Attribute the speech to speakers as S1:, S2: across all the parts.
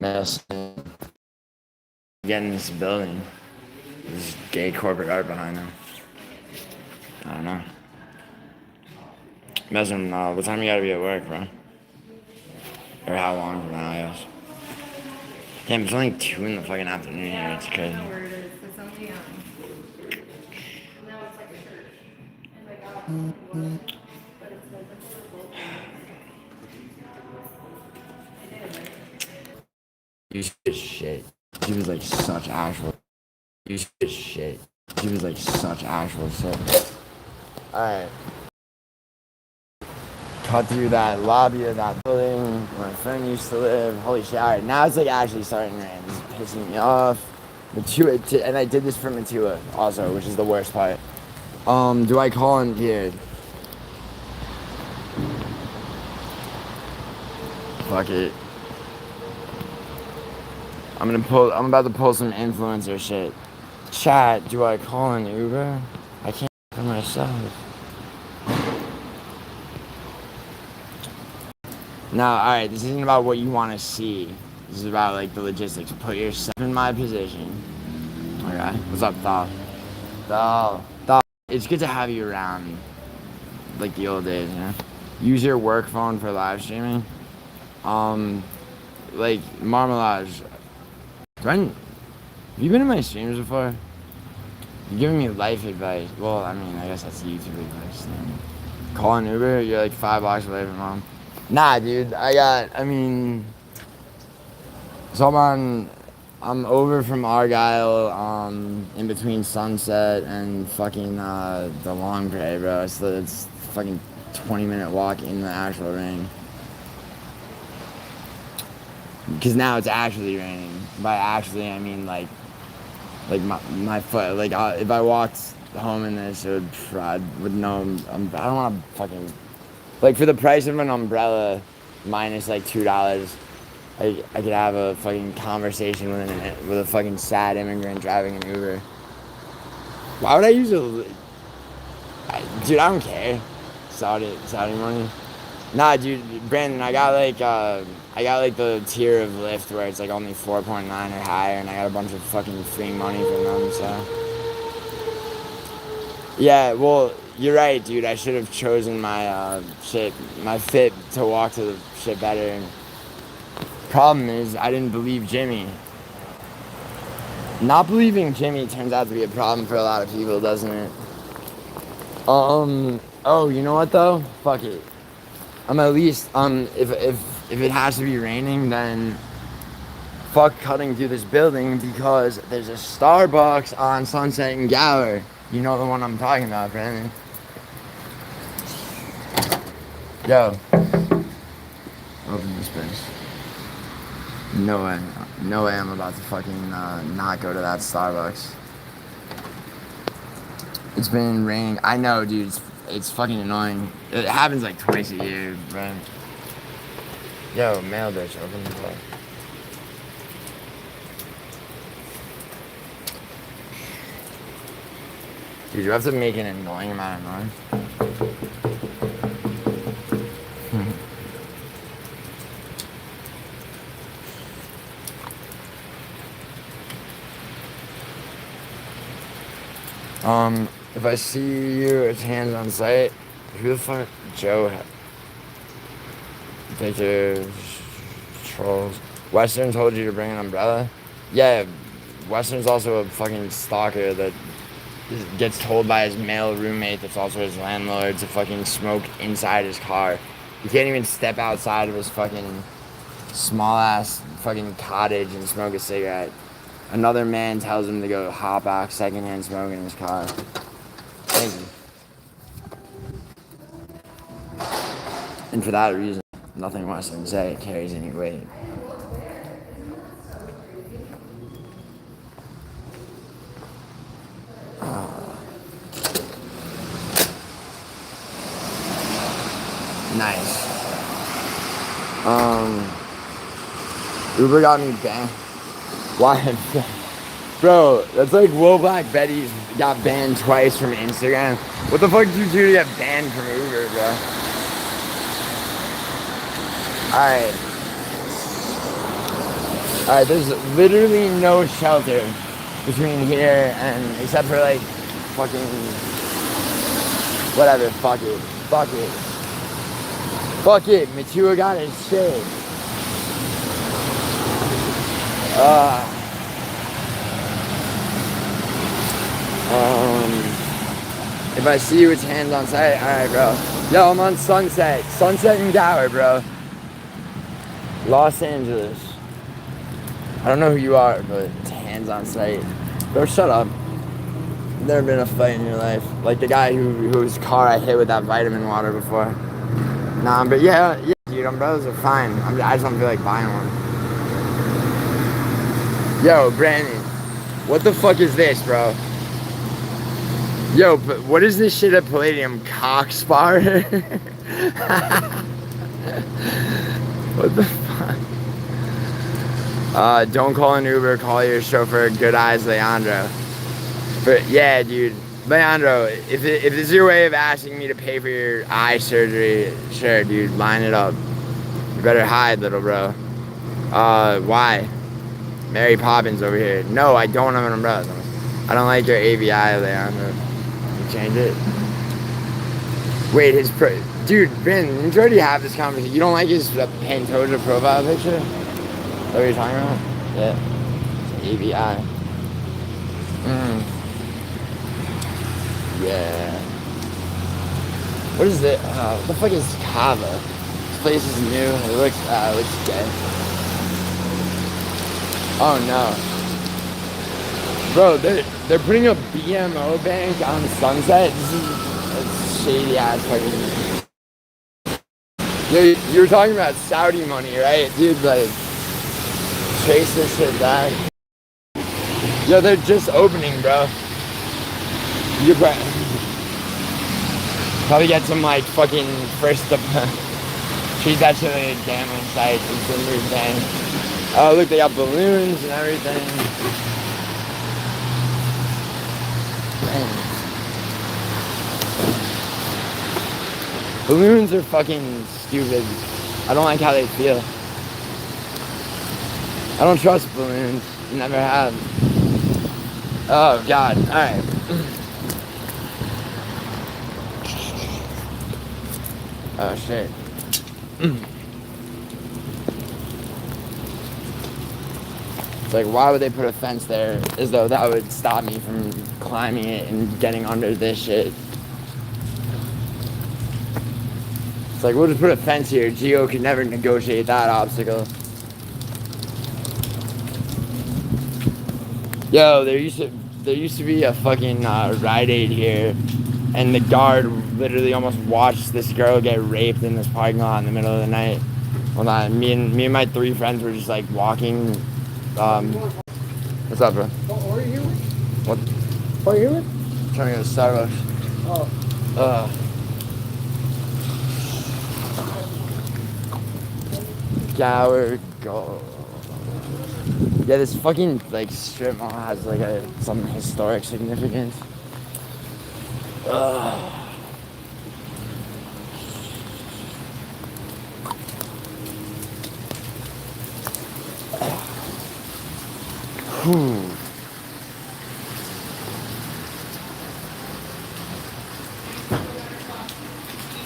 S1: Yes. Get in this building. There's gay corporate art behind them. I don't know. Imagine, what time you gotta be at work, bro? Or how long from now, I guess. Damn, it's only 2 in the fucking afternoon here. It's crazy.
S2: I don't know where it is. It's only now it's like a church. And like but it's like
S1: You should shit. She was like such actual. You should shit. She was like such actual shit. Alright. Cut through that lobby of that building where my friend used to live. Holy shit. Alright, now it's like actually starting to rain. It's pissing me off. Matua, and I did this for Matua also, which is the worst part. Do I call in here? Fuck it. I'm about to pull some influencer shit. Chat, do I call an Uber? I can't for myself. No, alright, this isn't about what you want to see. This is about, like, the logistics. Put yourself in my position. Okay, what's up, Thal? Thal, it's good to have you around, like the old days, you know? Use your work phone for live streaming. Like, Marmalage. Have you been in my streams before? You're giving me life advice. Well, I mean, I guess that's YouTube advice. Then. Call an Uber, you're like 5 blocks away from home. Nah, dude, so I'm over from Argyle, in between Sunset and fucking, the Long Prairie, bro. It's fucking 20-minute walk in the actual rain. Because now it's actually raining. By actually, I mean, like my foot, like, if I walked home in this, it would, I would know, I don't want to fucking, like, for the price of an umbrella, minus, like, $2, I could have a fucking conversation with a fucking sad immigrant driving an Uber. Why would I use dude, I don't care. Saudi money. Nah, dude, Brandon, I got like the tier of Lyft where it's like only 4.9 or higher, and I got a bunch of fucking free money from them, so. Yeah, well, you're right, dude. I should have chosen my fit to walk to the shit better. Problem is, I didn't believe Jimmy. Not believing Jimmy turns out to be a problem for a lot of people, doesn't it? Oh, you know what though? Fuck it. I'm at least, if it has to be raining, then fuck cutting through this building, because there's a Starbucks on Sunset and Gower. You know the one I'm talking about, Brandon. Yo. Open this place. No way I'm about to fucking not go to that Starbucks. It's been raining. I know, dude. It's fucking annoying. It happens like twice a year, bro. Yo, mail bitch, open the door. Dude, you have to make an annoying amount of noise. If I see you, it's hands on sight. Who the fuck? Joe. Pictures. Trolls. Western told you to bring an umbrella? Yeah, Western's also a fucking stalker that gets told by his male roommate that's also his landlord to fucking smoke inside his car. He can't even step outside of his fucking small ass fucking cottage and smoke a cigarette. Another man tells him to go hop out secondhand smoke in his car. Thank you. And for that reason, nothing Western say carries any weight. Nice. Uber got me banned. Why? Bro, that's like Will Black Betty got banned twice from Instagram. What the fuck did you do to get banned from Uber, bro? Alright. Alright, there's literally no shelter between here and, except for like, fucking, whatever, fuck it. Fuck it. Fuck it, Matua got his shit. If I see you, it's hands on sight. Alright, bro. Yo, I'm on Sunset. Sunset and Gower, bro. Los Angeles. I don't know who you are, but it's hands on sight. Bro, shut up. Never been in a fight in your life. Like the guy whose car I hit with that vitamin water before. Nah, but yeah, dude, umbrellas are fine. I just don't feel like buying one. Yo, Brandon, what the fuck is this, bro? Yo, but what is this shit at Palladium? Cock spar? What the fuck? Don't call an Uber, call your chauffeur. Good eyes, Leandro. But yeah, dude, Leandro, if this is your way of asking me to pay for your eye surgery, sure, dude, line it up. You better hide, little bro. Why? Mary Poppins over here. No, I don't have an umbrella. I don't like your AVI, Leandro. You change it. Wait, dude, Ben, didn't you already have this conversation? You don't like his Pantoja profile picture? Is that what you're talking about? Yeah. AVI. Yeah. What is it? What the fuck is Kava? This place is new. It looks gay. Oh no. Bro, they're putting a BMO bank on Sunset. This is a shady ass fucking. Yo, you were talking about Saudi money, right? Dude, like, trace this shit back. Yo, they're just opening, bro. You probably get some, like, fucking treat that shit like a gambling site. It's a new thing. Oh, look, they got balloons and everything. Man. Balloons are fucking stupid. I don't like how they feel. I don't trust balloons. Never have. Oh, God. Alright. Oh, shit. It's like, why would they put a fence there as though that would stop me from climbing it and getting under this shit? It's like, we'll just put a fence here. Gio could never negotiate that obstacle. Yo, there used to be a fucking Rite Aid here, and the guard literally almost watched this girl get raped in this parking lot in the middle of the night. Hold on, me and my 3 friends were just like walking. What's up, bro?
S3: What are you with?
S1: What?
S3: What are you with?
S1: I'm trying to go to Starbucks.
S3: Oh.
S1: Gower Gold. Yeah, this fucking like strip mall has like some historic significance.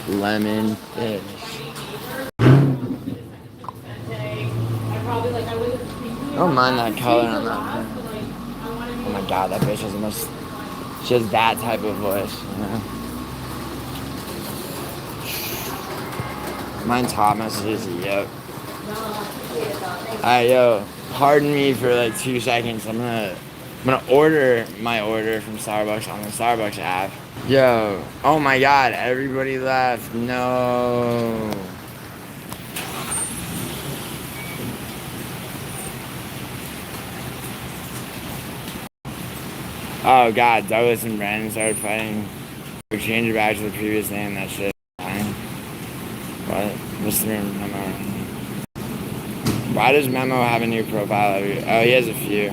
S1: Lemon fish. I don't mind that color on that. Oh my god, that bitch has the most. She has that type of voice, you know? Mine's hot messages, yep. Alright, yo, pardon me for like 2 seconds. I'm gonna order my order from Starbucks on the Starbucks app. Yo, oh my god, everybody left. No. Oh god, Douglas and Brandon started fighting. We changed it back to the previous name, that shit. Fine. What? Mr. Memo. Why does Memo have a new profile? Oh, he has a few.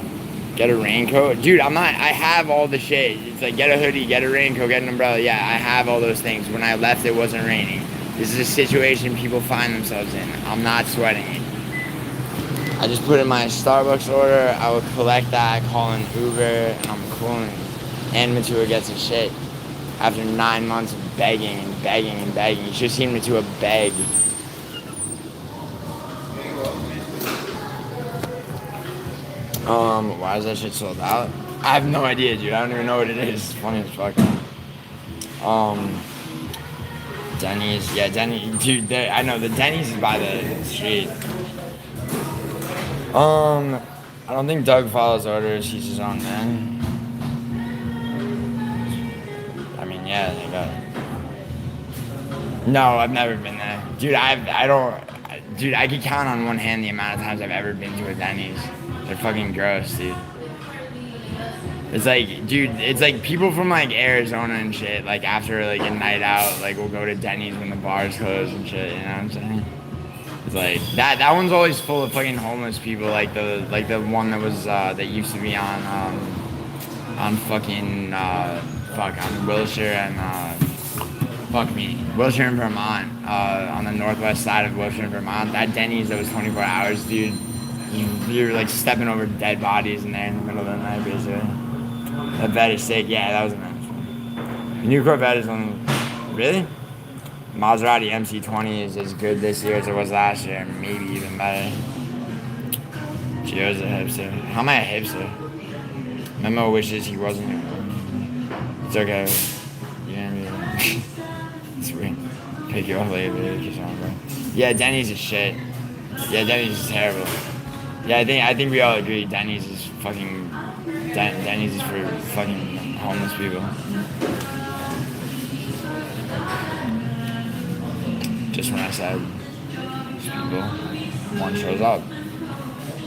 S1: Get a raincoat? Dude, I have all the shit. It's like, get a hoodie, get a raincoat, get an umbrella. Yeah, I have all those things. When I left, it wasn't raining. This is a situation people find themselves in. I'm not sweating it. I just put in my Starbucks order. I will collect that, call an Uber, and I'm cooling. And Matua gets his shit. After 9 months of begging and begging and begging. You should have seen Matua beg. Why is that shit sold out? I have no idea, dude. I don't even know what it is. It's funny as fuck. Denny's. Yeah, Denny's. Dude, I know. The Denny's is by the street. I don't think Doug follows orders. He's his own man. I mean, yeah, they got it. No, I've never been there. Dude, I don't... Dude, I could count on one hand the amount of times I've ever been to a Denny's. They're fucking gross, dude. It's like, dude, it's like people from like Arizona and shit, like after like a night out, like we'll go to Denny's when the bars close and shit, you know what I'm saying? It's like, that one's always full of fucking homeless people, like the one that was, that used to be on fucking, on Wilshire and, Wilshire and Vermont, on the northwest side of Wilshire and Vermont. That Denny's that was 24 hours, dude. You're like stepping over dead bodies in there in the middle of the night, basically. That bed is sick. Yeah, that was a nice one. The new Corvette is on. Really? Maserati MC20 is as good this year as it was last year, maybe even better. Gio's a hipster. How am I a hipster? Memo wishes he wasn't. It's okay. You know what I mean? It's weird. Pick you up later, bro. Yeah, Denny's is shit. Yeah, Denny's is terrible. Yeah, I think we all agree Denny's is fucking... Denny's is for fucking homeless people. Just when I said people, one shows up.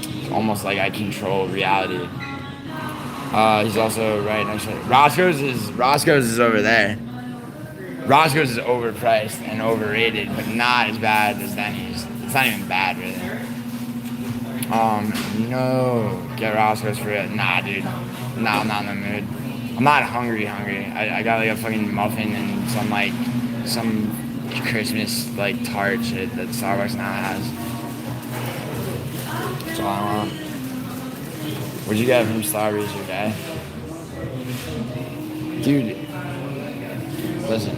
S1: It's almost like I control reality. He's also right next to it. Roscoe's is over there. Roscoe's is overpriced and overrated, but not as bad as Denny's. It's not even bad, really. No, get Roscoe's for it. Nah, dude. Nah, I'm not in the mood. I'm not hungry. I got like a fucking muffin and some Christmas like tart shit that Starbucks now has. That's all I want. What'd you get from Starbucks your day? Dude, listen.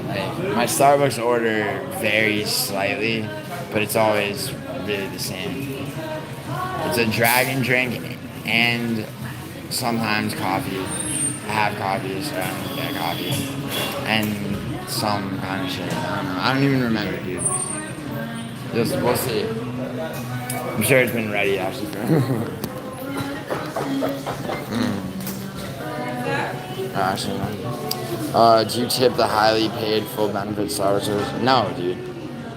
S1: Like, my Starbucks order varies slightly, but it's always really the same. It's a dragon drink and sometimes coffee. I have coffee, so I don't get coffee. And some kind of shit. I don't even remember, dude. We'll see. I'm sure it's been ready, actually. Actually, no. Do you tip the highly paid full benefit Starbucks? No, dude.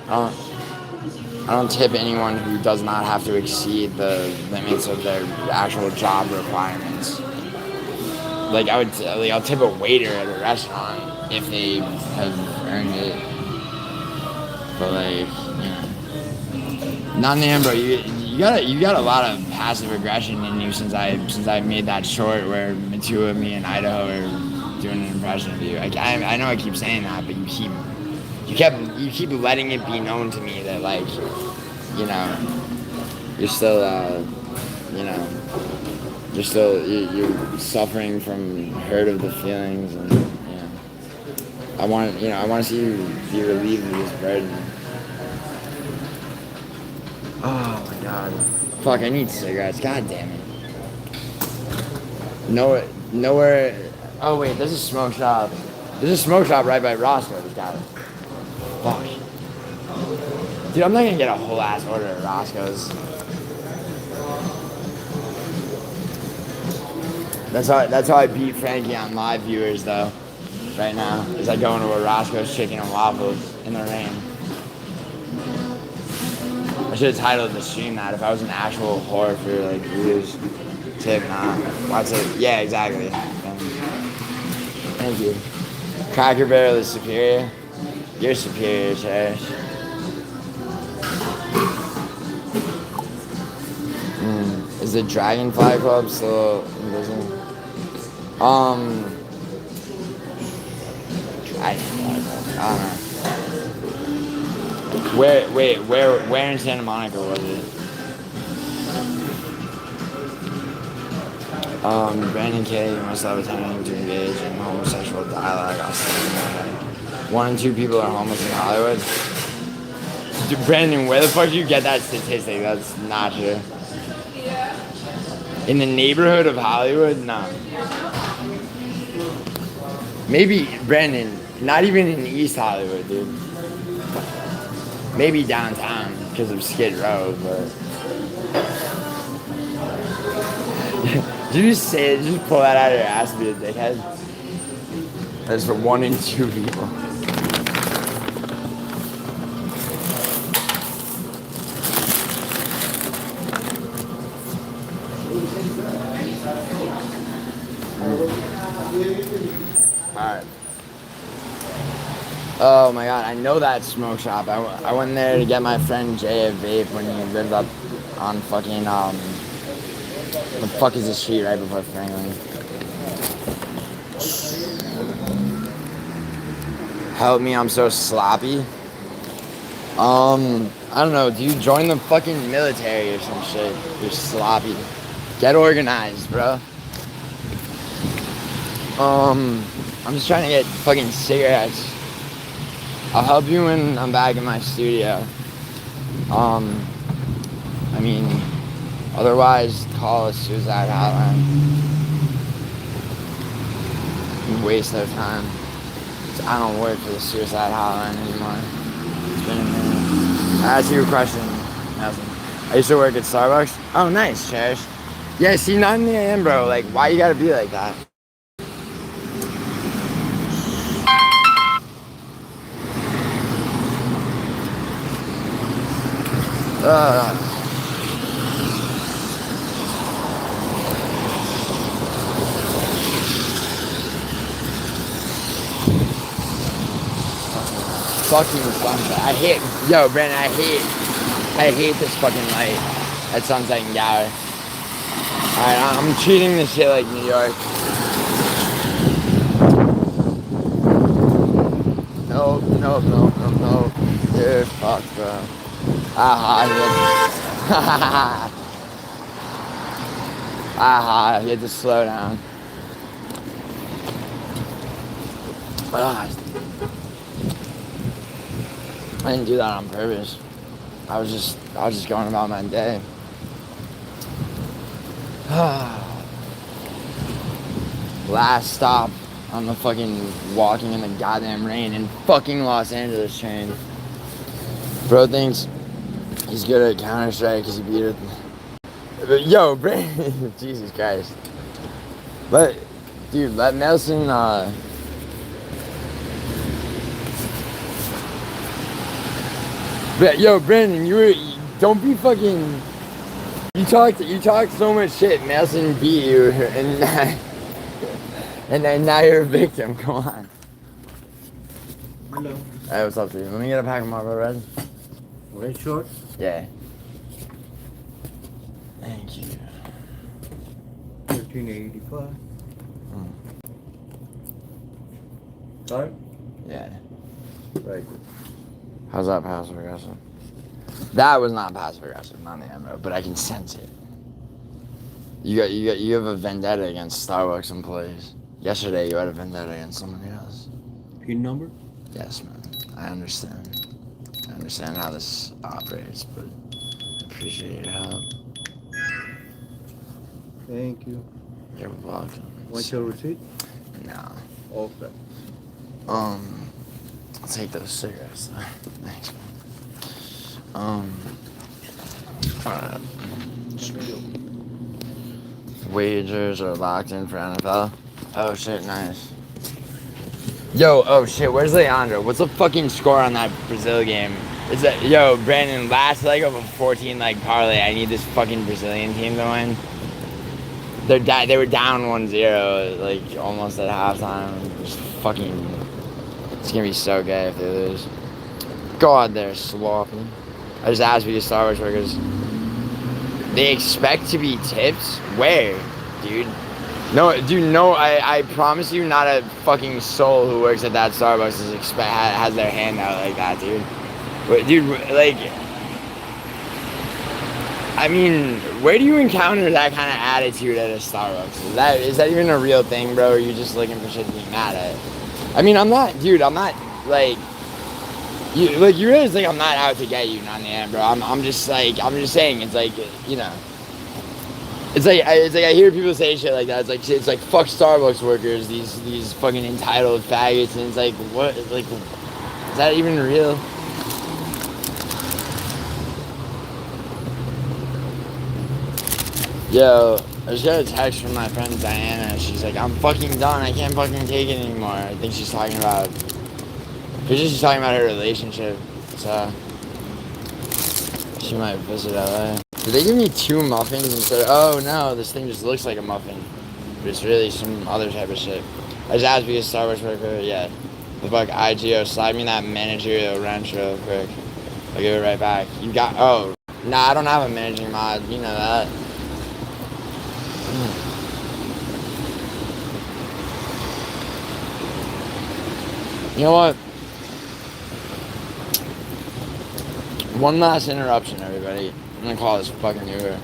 S1: I don't tip anyone who does not have to exceed the limits of their actual job requirements. Like I'll tip a waiter at a restaurant if they have earned it. But like, you know, not Nam, bro. You got a lot of passive aggression in you since I made that short where Matua, me, and Idaho are doing an impression of you. I know I keep saying that, but you keep letting it be known to me that like, you know, you're still you're suffering from hurt of the feelings, and you know, I want to see you be relieved of this burden. Oh my god, fuck! I need cigarettes. God damn it. Nowhere. Oh wait, there's a smoke shop. There's a smoke shop right by Roscoe's. Got it. Fuck. Dude, I'm not gonna get a whole ass order at Roscoe's. That's how I beat Frankie on live viewers though. Right now, is I go into a Roscoe's Chicken and Waffles in the rain. I should have titled the stream that if I was an actual whore for like views. Tip, nah. What's it? Yeah, exactly. Thank you. Cracker Barrel is superior. You're superior, Cherish. Is the Dragonfly Club still in business? Dragonfly Club. I don't know. Where in Santa Monica was it? Brandon K. must have attempted to engage in homosexual dialogue. I'll say that. 1 in 2 people are homeless in Hollywood. Dude, Brandon, where the fuck do you get that statistic? That's not true.
S2: Yeah.
S1: In the neighborhood of Hollywood? Nah. Maybe, Brandon, not even in East Hollywood, dude. Maybe downtown because of Skid Row, but. Did you just say it? Just pull that out of your ass and be a dickhead? That's for 1 in 2 people. Alright. Oh my god, I know that smoke shop. I went there to get my friend Jay a vape when he lived up on fucking, the fuck is the street right before Franklin? Help me, I'm so sloppy. I don't know, do you join the fucking military or some shit? You're sloppy. Get organized, bro. I'm just trying to get fucking cigarettes. I'll help you when I'm back in my studio. I mean, otherwise, call a suicide hotline. You waste their time. I don't work for the suicide hotline anymore. It's been a minute. I asked you a question. Nothing. I used to work at Starbucks. Oh, nice, Cherish. Yeah, see, 9 a.m., bro. Like, why you gotta be like that? Fucking sunset. I hate, yo, Brandon, I hate this fucking light at Sunset and Gower. Alright, I'm treating this shit like New York. Nope. You're fucked, bro. Aha, you had to slow down. I didn't do that on purpose. I was just going about my day. Last stop on the fucking walking in the goddamn rain in fucking Los Angeles train. Bro thinks he's good at Counter-Strike because he beat it. But yo, Brandon, Jesus Christ. Let Nelson, but yo, Brandon, don't be fucking. You talked so much shit. Nelson beat you, and then now you're a victim. Come on.
S3: Hello.
S1: Hey, what's up, dude? Let me get a pack of Marlboro Red.
S3: Red shorts?
S1: Yeah. Thank you.
S3: 1385. Sorry?
S1: Yeah.
S3: Right.
S1: How's that passive aggressive? That was not passive aggressive, not the ammo, but I can sense it. You have a vendetta against Starbucks employees. Yesterday you had a vendetta against somebody else.
S3: PIN number?
S1: Yes, man. I understand. I understand how this operates, but I appreciate your help.
S3: Thank you.
S1: You're welcome.
S3: Want your receipt?
S1: No.
S3: Okay.
S1: I'll take those cigarettes. Thanks, man. Alright. Wagers are locked in for NFL. Oh shit, nice. Yo, oh shit, where's Leandro? What's the fucking score on that Brazil game? Is that, yo, Brandon, last leg of a 14-leg parlay. I need this fucking Brazilian team to win. They were down 1-0, like, almost at halftime. Just fucking, it's gonna be so gay if they lose. God, they're sloppy. I just asked these Starbucks workers, they expect to be tipped? Where, dude? No, dude, no, I promise you not a fucking soul who works at that Starbucks has their hand out like that, dude. But, dude, like, I mean, where do you encounter that kind of attitude at a Starbucks? Is that even a real thing, bro? Or are you just looking for shit to be mad at? I mean, I'm not, dude. I'm not like you really think I'm not out to get you, not in the end, bro. I'm just saying. It's like, you know. It's like I hear people say shit like that. It's like fuck Starbucks workers, these fucking entitled faggots, and it's like what, like, is that even real? Yo, I just got a text from my friend Diana. She's like, I'm fucking done. I can't fucking take it anymore. I think she's talking about her relationship. So she might visit LA. Did they give me 2 muffins instead of, oh no, this thing just looks like a muffin. But it's really some other type of shit. I just asked because Starbucks worker, yeah. The fuck IGO, slide me that managerial wrench real quick. I'll give it right back. You got, oh, nah, I don't have a managing mod, you know that. You know what? One last interruption, everybody. I'm gonna call this fucking Uber.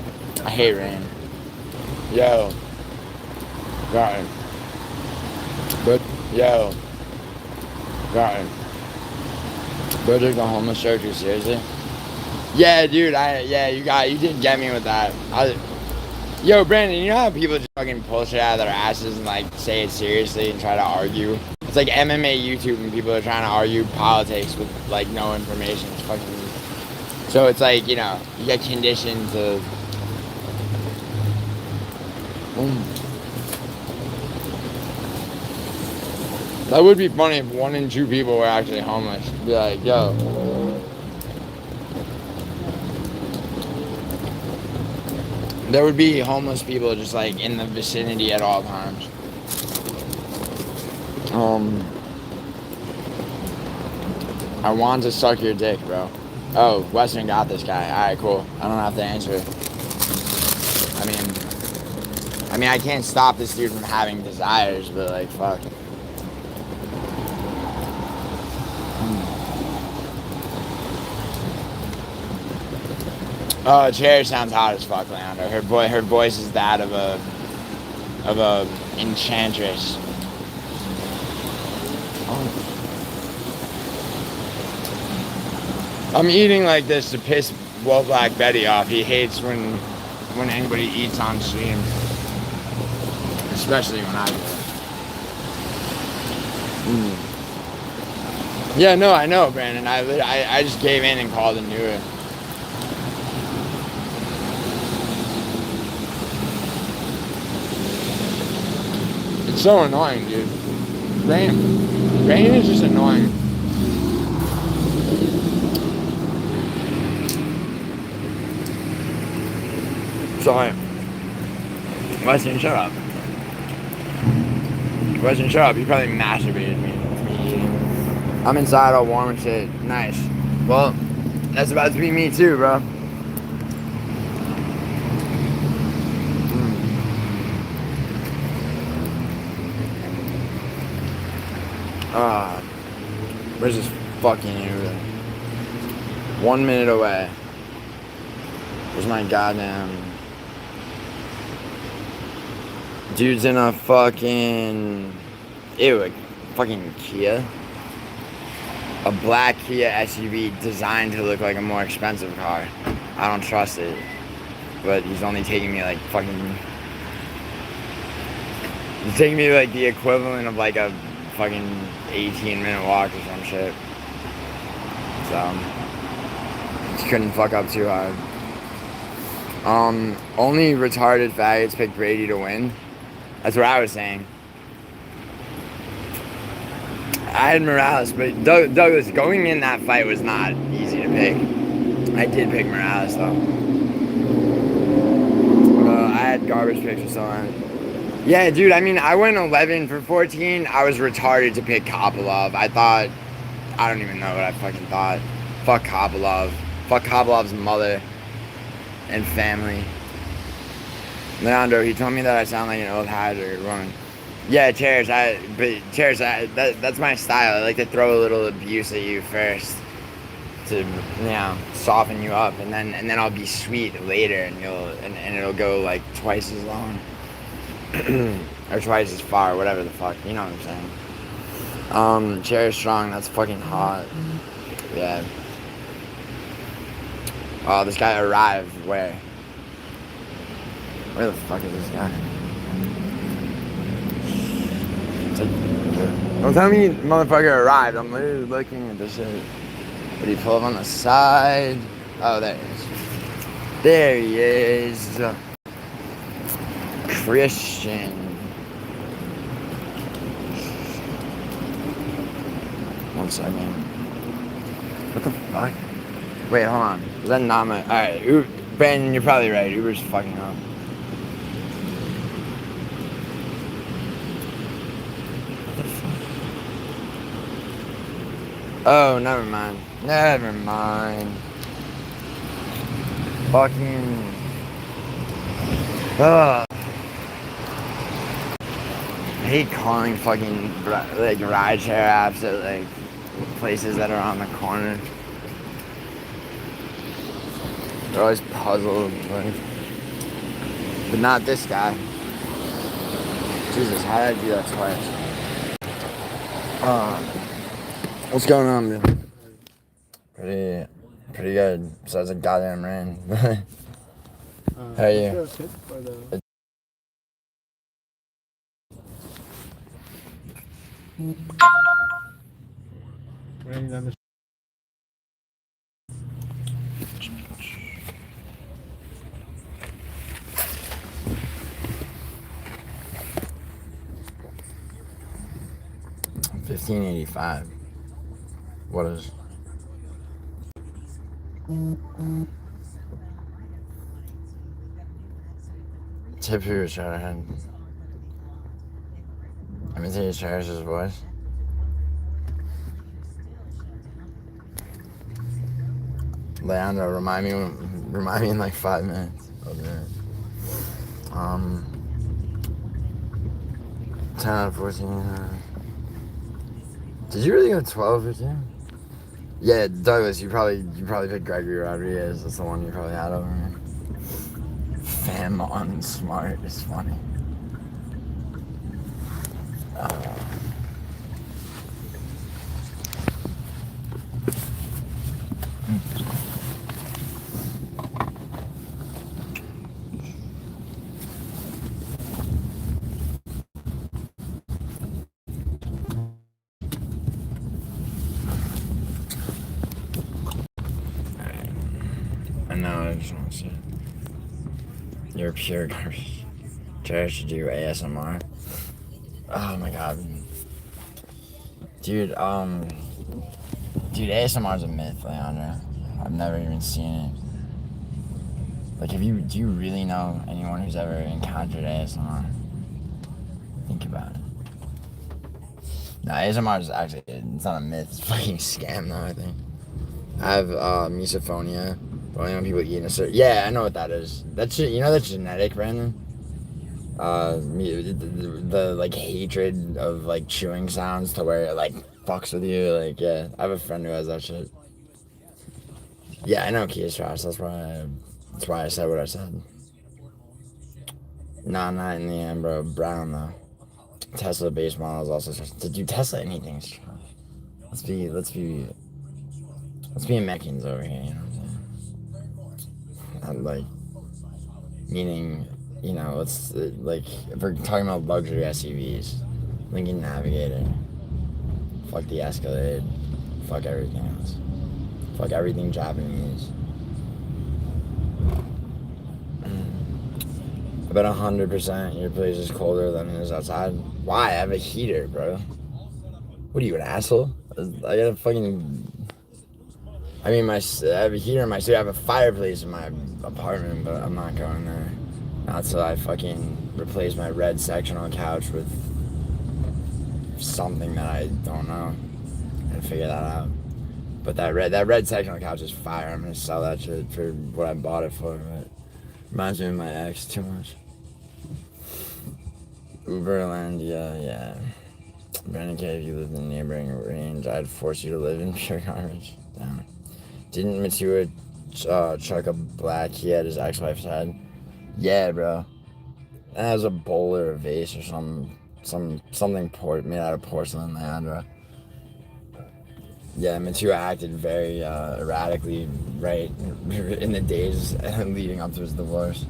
S1: I hate rain. Yo. Got it. But, yo. Got it. Bro, took the homeless charger seriously? Yeah, dude, you did get me with that. Yo, Brandon, you know how people just fucking pull shit out of their asses and like say it seriously and try to argue? It's like MMA YouTube and people are trying to argue politics with like no information. It's fucking... So it's like, you know, you get conditioned to... That would be funny if 1 in 2 people were actually homeless. Be like, yo. There would be homeless people just like in the vicinity at all times. I want to suck your dick, bro. Oh, Western got this guy. Alright, cool. I don't have to answer. I mean, I can't stop this dude from having desires, but like, fuck. Oh, Cherry sounds hot as fuck, Leandro. Her voice is that of a enchantress. I'm eating like this to piss Will Black Betty off. He hates when anybody eats on stream, especially when I do. Yeah, no, I know, Brandon. I just gave in and called it Uber. It's so annoying, dude. Rain is just annoying. Sorry. Weston, shut up. Weston, shut up. You probably masturbated me eating. I'm inside all warm and shit. Nice. Well, that's about to be me too, bro. Where's this fucking Uber? 1 minute away. Where's my goddamn... Dude's in a fucking... Ew, a fucking Kia? A black Kia SUV designed to look like a more expensive car. I don't trust it. But he's only taking me like fucking... He's taking me like the equivalent of like a fucking 18-minute walk or some shit. So... Just couldn't fuck up too hard. Only retarded faggots picked Brady to win. That's what I was saying. I had Morales, but Douglas, going in that fight was not easy to pick. I did pick Morales, though. I had garbage picks or something. Yeah, dude, I mean, I went 11 for 14. I was retarded to pick Kopylov. I thought... I don't even know what I fucking thought. Fuck Kopylov. Fuck Kopilov's mother and family. Leandro, he told me that I sound like an old hazard woman. Yeah, Cherish, that's my style. I like to throw a little abuse at you first to soften you up, and then I'll be sweet later, and it'll go like twice as long or twice as far, whatever the fuck, you know what I'm saying. Cherry Strong, that's fucking hot. Yeah. Oh, this guy arrived. Where the fuck is this guy? It's like, don't tell me motherfucker arrived. I'm literally looking at this shit. Did he pull up on the side? Oh, there he is. There he is. Christian. One second. What the fuck? Wait, hold on. Is that not my... Alright, Brandon, you're probably right. Uber's fucking up. What the fuck? Oh, never mind. Never mind. Fucking... Ugh. I hate calling fucking like rideshare apps at like places that are on the corner. They're always puzzled, but not this guy. Jesus, how did I do that twice? What's going on, man? Pretty good. Besides a goddamn rain. How are you?
S3: Raining on the
S1: 1585. What is? Tip who was trying to hand. Imitate Charles' voice. Leandro, remind me in like 5 minutes. Okay. 10 out of 14. Did you really go 12 or 10? Yeah, Douglas, you probably picked Gregory Rodriguez. That's the one you probably had over me. Fam on smart is funny. I know, I just want to say you're pure garbage. Jared should do ASMR. Oh my god. Dude, ASMR's a myth, Leandro. I've never even seen it. Like, do you really know anyone who's ever encountered ASMR? Think about it. No, ASMR is actually, it's not a myth, it's a fucking scam though, I think. I have misophonia, but only when people eat in a certain... Yeah, I know what that is. That's, you know that's genetic, Brandon? The like hatred of like chewing sounds to where it like fucks with you, like, yeah. I have a friend who has that shit. Yeah, I know Kia's trash, that's why I said what I said. Nah, not in the end, bro. Brown though. Tesla base model is also trash. Did you Tesla anything's trash? Let's be Americans over here, you know what I'm saying? Like, meaning, you know, it's like, if we're talking about luxury SUVs, Lincoln Navigator, fuck the Escalade, fuck everything else, fuck everything Japanese. I bet 100% your place is colder than it is outside. Why? I have a heater, bro. What are you, an asshole? I got a fucking... I mean, I have a heater in my suit. I have a fireplace in my apartment, but I'm not going there. Not till I fucking replace my red sectional couch with something that I don't know. I gotta figure that out. But that red sectional couch is fire. I'm gonna sell that shit for what I bought it for. But it reminds me of my ex too much. Uberland, yeah. Brandon K, if you lived in the neighboring range, I'd force you to live in pure garbage. Damn it. Didn't Matua chuck a black key at his ex-wife's head? Yeah, bro. It has a bowl or a vase or something made out of porcelain, man, bro. Yeah, Matua acted very erratically right in the days leading up to his divorce.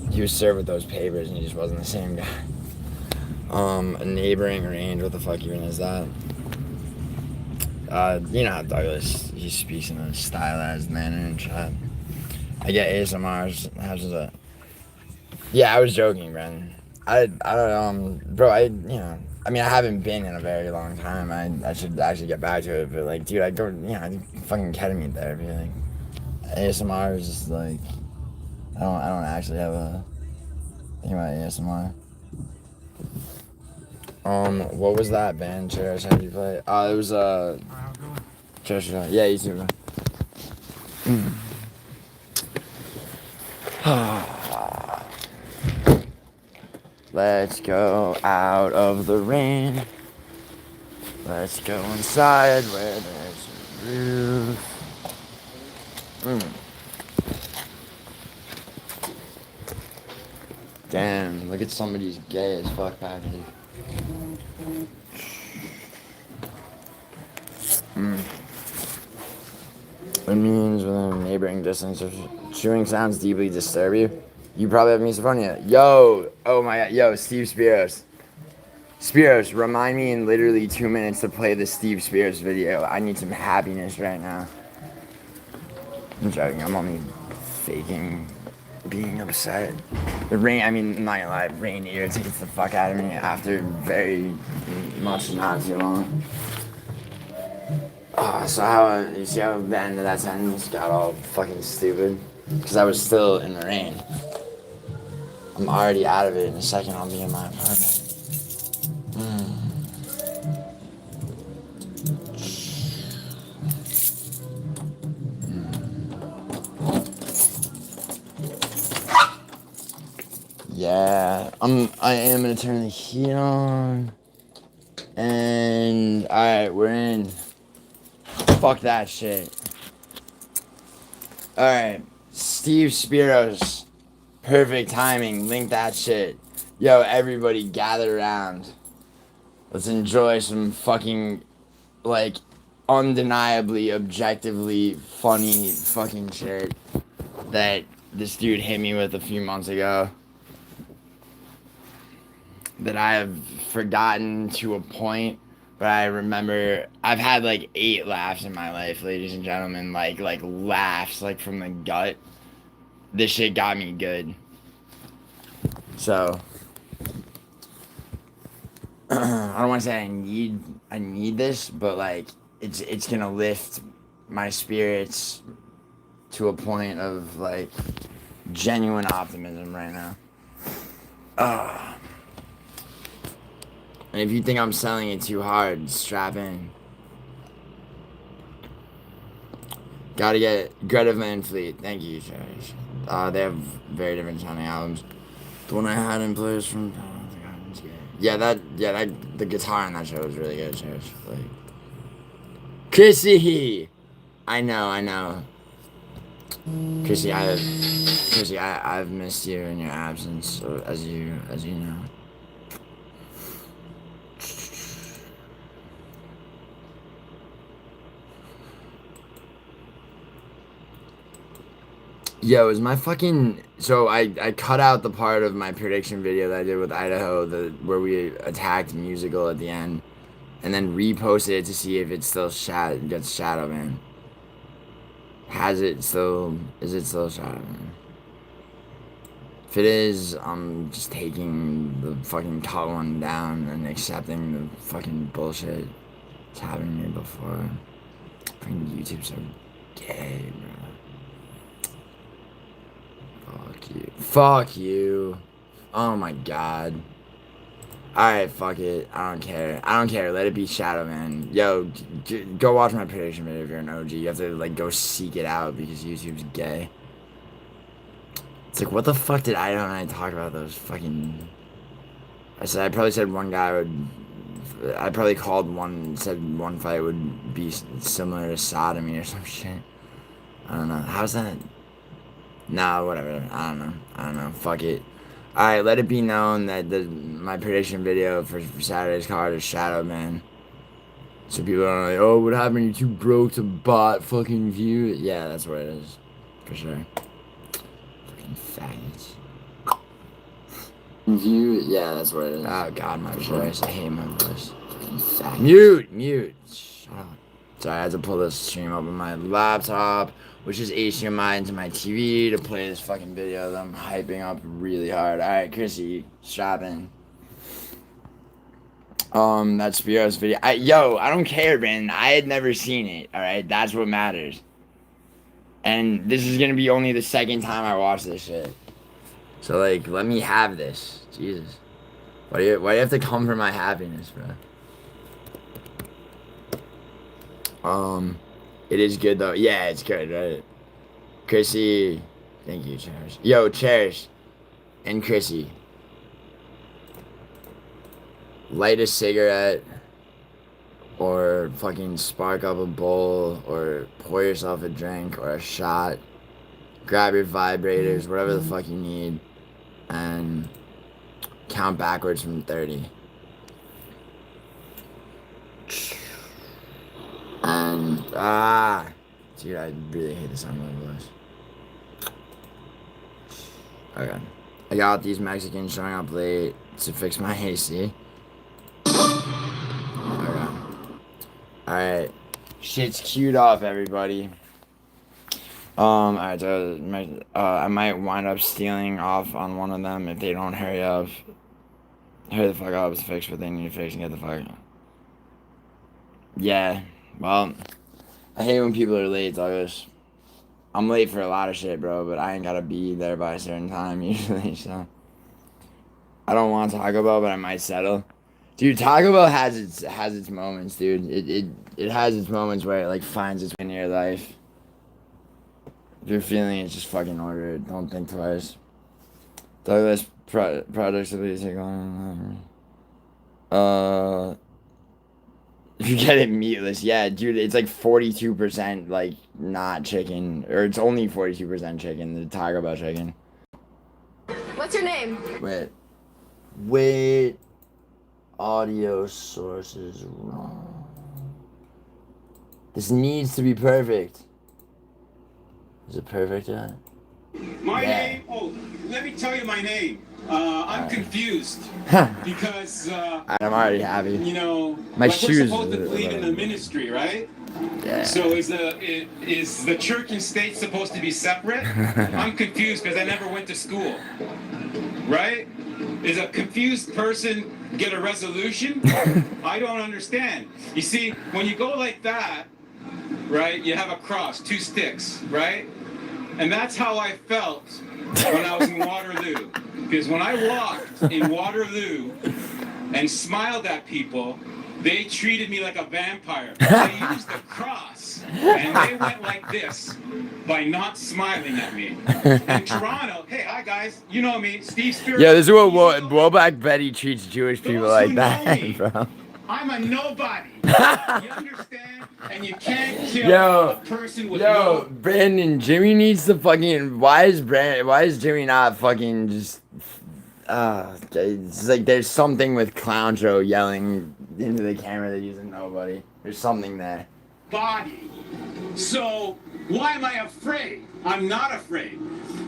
S1: He was served with those papers and he just wasn't the same guy. A neighboring range, what the fuck even is that? You know how Douglas, he speaks in a stylized manner and shit. I get ASMRs, how's that? Yeah, I was joking, Brendan. Bro, I haven't been in a very long time. I should actually get back to it, but like, dude, I fucking ketamine therapy, like, ASMR is just like, I don't actually have a thing about ASMR. What was that band, Cherish? How did you play? It was, Cherish, yeah, you too, bro. Let's go out of the rain. Let's go inside where there's a roof. Damn, look at somebody's gay as fuck package. It means within a neighboring distance if chewing sounds deeply disturb you. You probably have misophonia. Yo, oh my god, yo, Steve Spiros. Spiros, remind me in literally 2 minutes to play the Steve Spiros video. I need some happiness right now. I'm joking, I'm only faking being upset. The rain, I'm not gonna lie, rain irritates the fuck out of me after very much not too long. So you see how the end of that sentence got all fucking stupid? Because I was still in the rain. I'm already out of it. In a second, I'll be in my apartment. Yeah, I am gonna turn the heat on. And alright, we're in. Fuck that shit. Alright, Steve Spiros. Perfect timing. Link that shit. Yo, everybody gather around. Let's enjoy some fucking, like, undeniably, objectively funny fucking shit that this dude hit me with a few months ago. That I have forgotten to a point, but I remember I've had like 8 laughs in my life, ladies and gentlemen, like laughs, like from the gut. This shit got me good. So I don't want to say I need this, but like it's gonna lift my spirits to a point of like genuine optimism right now. And if you think I'm selling it too hard, strap in. Gotta get Greta Van Fleet. Thank you, Cherish. They have very different sounding albums. The one I had in place from... Yeah, the guitar on that show was really good, Cherish. Like, Chrissy! I know. Chrissy, I've missed you in your absence, as you know. Yo, is my fucking... So, I cut out the part of my prediction video that I did with Idaho, where we attacked Musical at the end, and then reposted it to see if it still gets Shadow Man. Is it still Shadow Man? If it is, I'm just taking the fucking cut one down and accepting the fucking bullshit that's happened to me before. Fucking YouTube's so gay, bro. Fuck you. Oh my god. Alright, fuck it. I don't care. Let it be Shadow Man. Yo, go watch my prediction video if you're an OG. You have to, like, go seek it out because YouTube's gay. It's like, what the fuck did I talk about those fucking... I probably said one guy would I probably called one and said one fight would be similar to sodomy or some shit. I don't know. How's that? Nah, whatever. I don't know. Fuck it. Alright, let it be known that my prediction video for Saturday's card is Shadow Man. So people are like, oh, what happened? You're too broke to bot fucking view it. Yeah, that's what it is. For sure. Fucking faggots. View it. Yeah, that's what it is. Oh, God, my voice. I hate my voice. Fucking faggots. Mute. Shut up. Sorry, I had to pull this stream up on my laptop, which is HDMI into my TV to play this fucking video that I'm hyping up really hard. Alright, Chrissy, strap in. That Spiros video. I don't care, Brandon. I had never seen it, alright? That's what matters. And this is gonna be only the second time I watch this shit. So, like, let me have this. Jesus. Why do you have to come for my happiness, bro? It is good, though. Yeah, it's good, right? Chrissy. Thank you, Cherish. Yo, Cherish. And Chrissy. Light a cigarette, or fucking spark up a bowl, or pour yourself a drink, or a shot. Grab your vibrators, whatever the fuck you need, and count backwards from 30. And, dude, I really hate the sound of my voice. Okay. I got these Mexicans showing up late to fix my AC. Alright. Shit's queued off, everybody. Alright, so I might wind up stealing off on one of them if they don't hurry up. Hurry the fuck up to fix what they need to fix and get the fuck. Yeah, well, I hate when people are late, Douglas. I'm late for a lot of shit, bro, but I ain't gotta be there by a certain time usually, so. I don't want Taco Bell, but I might settle. Dude, Taco Bell has its moments, dude. It has its moments where it like finds its way in your life. If you're feeling it, just fucking order it. Don't think twice. Douglas products will be take on. If you get it meatless, yeah, dude, it's like 42% like not chicken, or it's only 42% chicken. The Taco Bell chicken.
S2: What's your name?
S1: Wait. Audio source is wrong. This needs to be perfect. Is it perfect yet?
S4: My name? Oh, let me tell you my name. I'm confused because
S1: I'm already happy.
S4: You know,
S1: my
S4: like
S1: shoes.
S4: We're supposed to believe in the ministry, right?
S1: Yeah.
S4: So is the church and state supposed to be separate? I'm confused because I never went to school. Right? Is a confused person get a resolution? I don't understand. You see, when you go like that, right, you have a cross, 2 sticks, right? And that's how I felt when I was in Waterloo. Because when I walked in Waterloo and smiled at people, they treated me like a vampire. They used the cross, and they went like this by not smiling at me. In Toronto, hey, hi guys, you know me, Steve Spears.
S1: Yeah, this is what Woback Betty treats Jewish people like that, bro.
S4: I'm a nobody. You understand? And you can't kill a person with no...
S1: Brandon, Jimmy needs to fucking... Why is Jimmy not fucking just... it's like there's something with Clown Show yelling into the camera that he's a nobody. There's something there.
S4: Body. So, why am I afraid? I'm not afraid.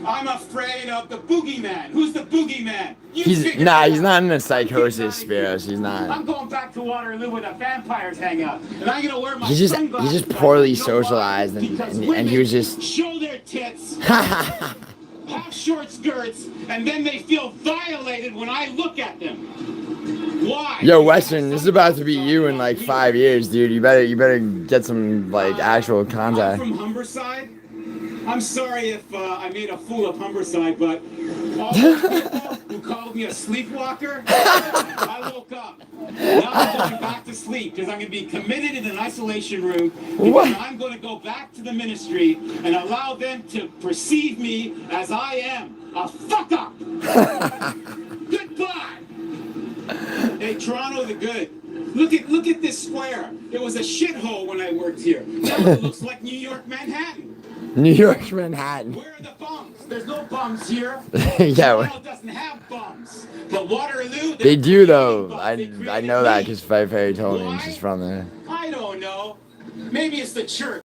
S4: I'm afraid of the boogeyman. Who's the boogeyman?
S1: He's not in a psychosis, Spiros. He's not.
S4: I'm going back to Waterloo where the vampires hang out, and I'm gonna wear my
S1: He's
S4: sunglasses.
S1: just poorly socialized, and he was just
S4: show their tits, have short skirts, and then they feel violated when I look at them. Why?
S1: Yo, Western, this is about to be you in like 5 years, dude. You better get some like actual contact.
S4: I'm from Humberside. I'm sorry if I made a fool of Humberside, but all those people who called me a sleepwalker, I woke up. Now I'm going back to sleep because I'm going to be committed in an isolation room because I'm going to go back to the ministry and allow them to perceive me as I am, a fuck up. Goodbye. Hey, Toronto the good. Look at this square. It was a shithole when I worked here. Now it looks like New York Manhattan.
S1: New York's Manhattan.
S4: Where are the bums? There's no bums here.
S1: Yeah,
S4: Toronto doesn't have bums. But Waterloo,
S1: they do though.
S4: bums.
S1: I know that because Fairy told me she's from there.
S4: I don't know. Maybe it's the church.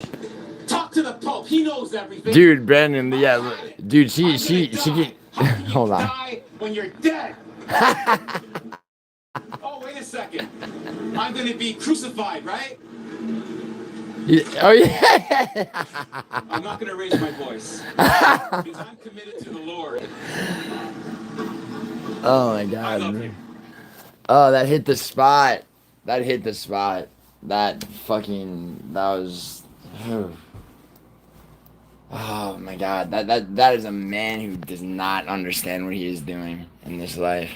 S4: Talk to the Pope. He knows everything.
S1: Dude, Brandon, yeah, dude, she get. Hold on.
S4: Die when you're dead. Oh, wait a second. I'm gonna be crucified, right?
S1: Oh yeah.
S4: I'm not gonna raise my voice because I'm committed to the Lord.
S1: Oh my
S4: I love
S1: God.
S4: you.
S1: Oh, that hit the spot. That hit the spot. That was. Oh my God. That is a man who does not understand what he is doing in this life.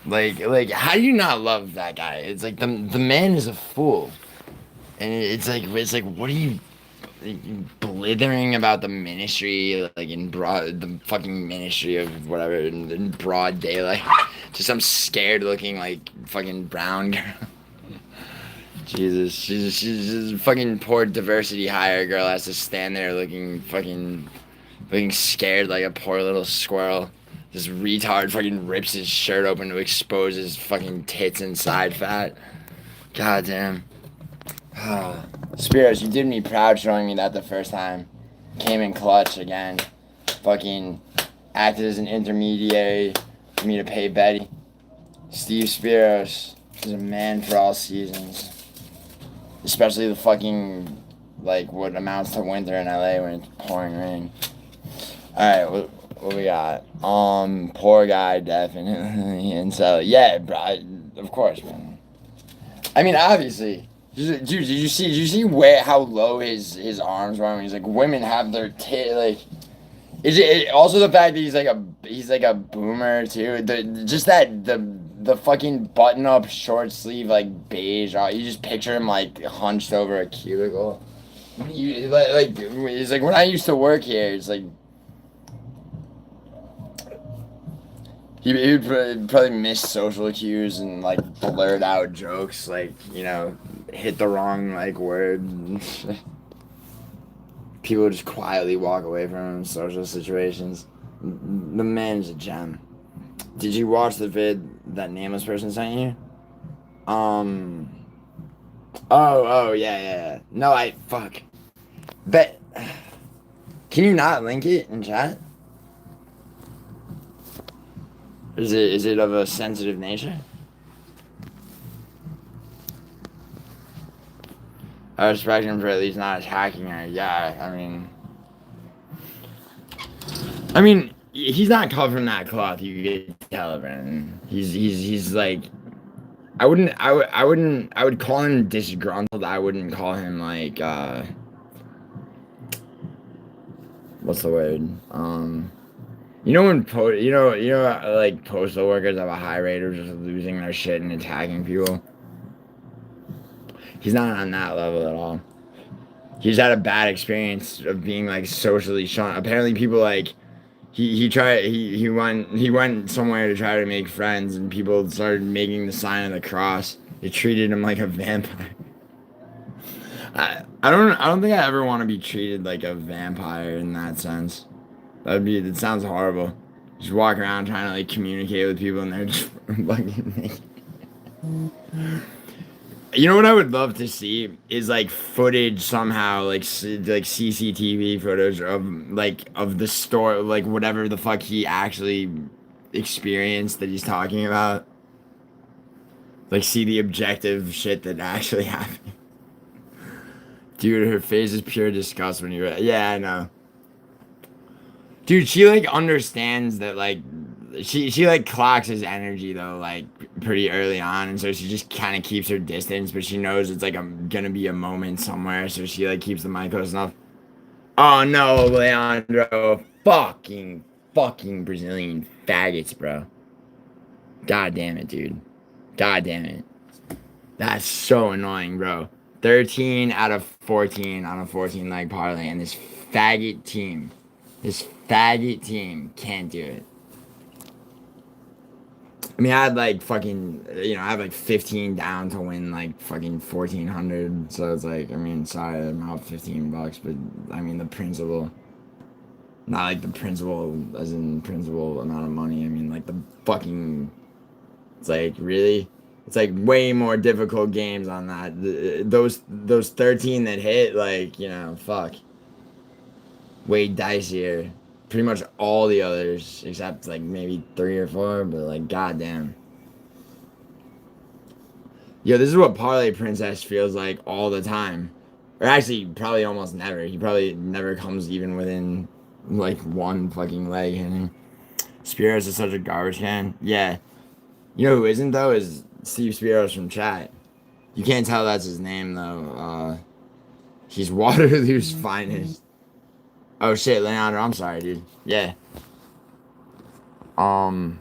S1: Like, how do you not love that guy? It's like the man is a fool, and it's like what are you blithering about the ministry, like the fucking ministry of whatever in broad daylight, to some scared looking like fucking brown girl. Jesus, she's a fucking poor diversity hire girl has to stand there looking scared like a poor little squirrel. This retard fucking rips his shirt open to expose his fucking tits and side fat. God damn. Spiros, you did me proud showing me that the first time. Came in clutch again. Fucking acted as an intermediary for me to pay Betty. Steve Spiros is a man for all seasons. Especially the fucking, like, what amounts to winter in LA when it's pouring rain. Alright, what we got? Poor guy, definitely. And so, yeah, bro, of course, man. I mean, obviously. Dude, did you see how low his arms were? He's like, women have their like. Is it also the fact that he's like a boomer too? The fucking button up short sleeve like beige. You just picture him like hunched over a cubicle. It's like when I used to work here. It's like he would probably miss social cues and like blurt out jokes like, you know, hit the wrong like word. People just quietly walk away from him in social situations. The man's a gem. Did you watch the vid that nameless person sent you? Oh yeah. No, fuck. Bet. Can you not link it in chat? Is it of a sensitive nature? I respect him for at least not attacking her. Yeah, I mean, he's not cut from that cloth. You get tell, Brandon. He's like, I would call him disgruntled. I wouldn't call him like, what's the word? You know like postal workers have a high rate of just losing their shit and attacking people. He's not on that level at all. He's had a bad experience of being like socially shunned. Apparently, people like he went somewhere to try to make friends, and people started making the sign of the cross. They treated him like a vampire. I don't think I ever want to be treated like a vampire in that sense. That sounds horrible. Just walk around trying to like communicate with people and they're just fucking You know what I would love to see is like footage somehow, like CCTV footage of the store, like whatever the fuck he actually experienced that he's talking about. Like see the objective shit that actually happened. Dude, her face is pure disgust when you. Yeah, I know. Dude, she like understands that like she like clocks his energy though like pretty early on, and so she just kind of keeps her distance, but she knows it's like gonna be a moment somewhere, so she like keeps the mic close enough. Oh no, Leandro, fucking Brazilian faggots, bro. God damn it, dude. God damn it. That's so annoying, bro. 13 out of 14 on a 14 leg parlay, and this faggot team can't do it. I mean, I had like fucking, I had like 15 down to win like fucking 1,400. So it's like, I mean, sorry, I'm out $15, but I mean, the principal, not like the principal as in principal amount of money. I mean, like the fucking, it's like, really? It's like way more difficult games on that. Those 13 that hit, like, fuck. Way dicier. Pretty much all the others, except like maybe 3 or 4, but like, goddamn. Yo, this is what Parlay Princess feels like all the time. Or actually, probably almost never. He probably never comes even within like one fucking leg hitting. Spiros is such a garbage can. Yeah. You know who isn't though is Steve Spiros from chat. You can't tell that's his name though. He's Waterloo's finest. Oh shit, Leandro, I'm sorry, dude. Yeah. Um.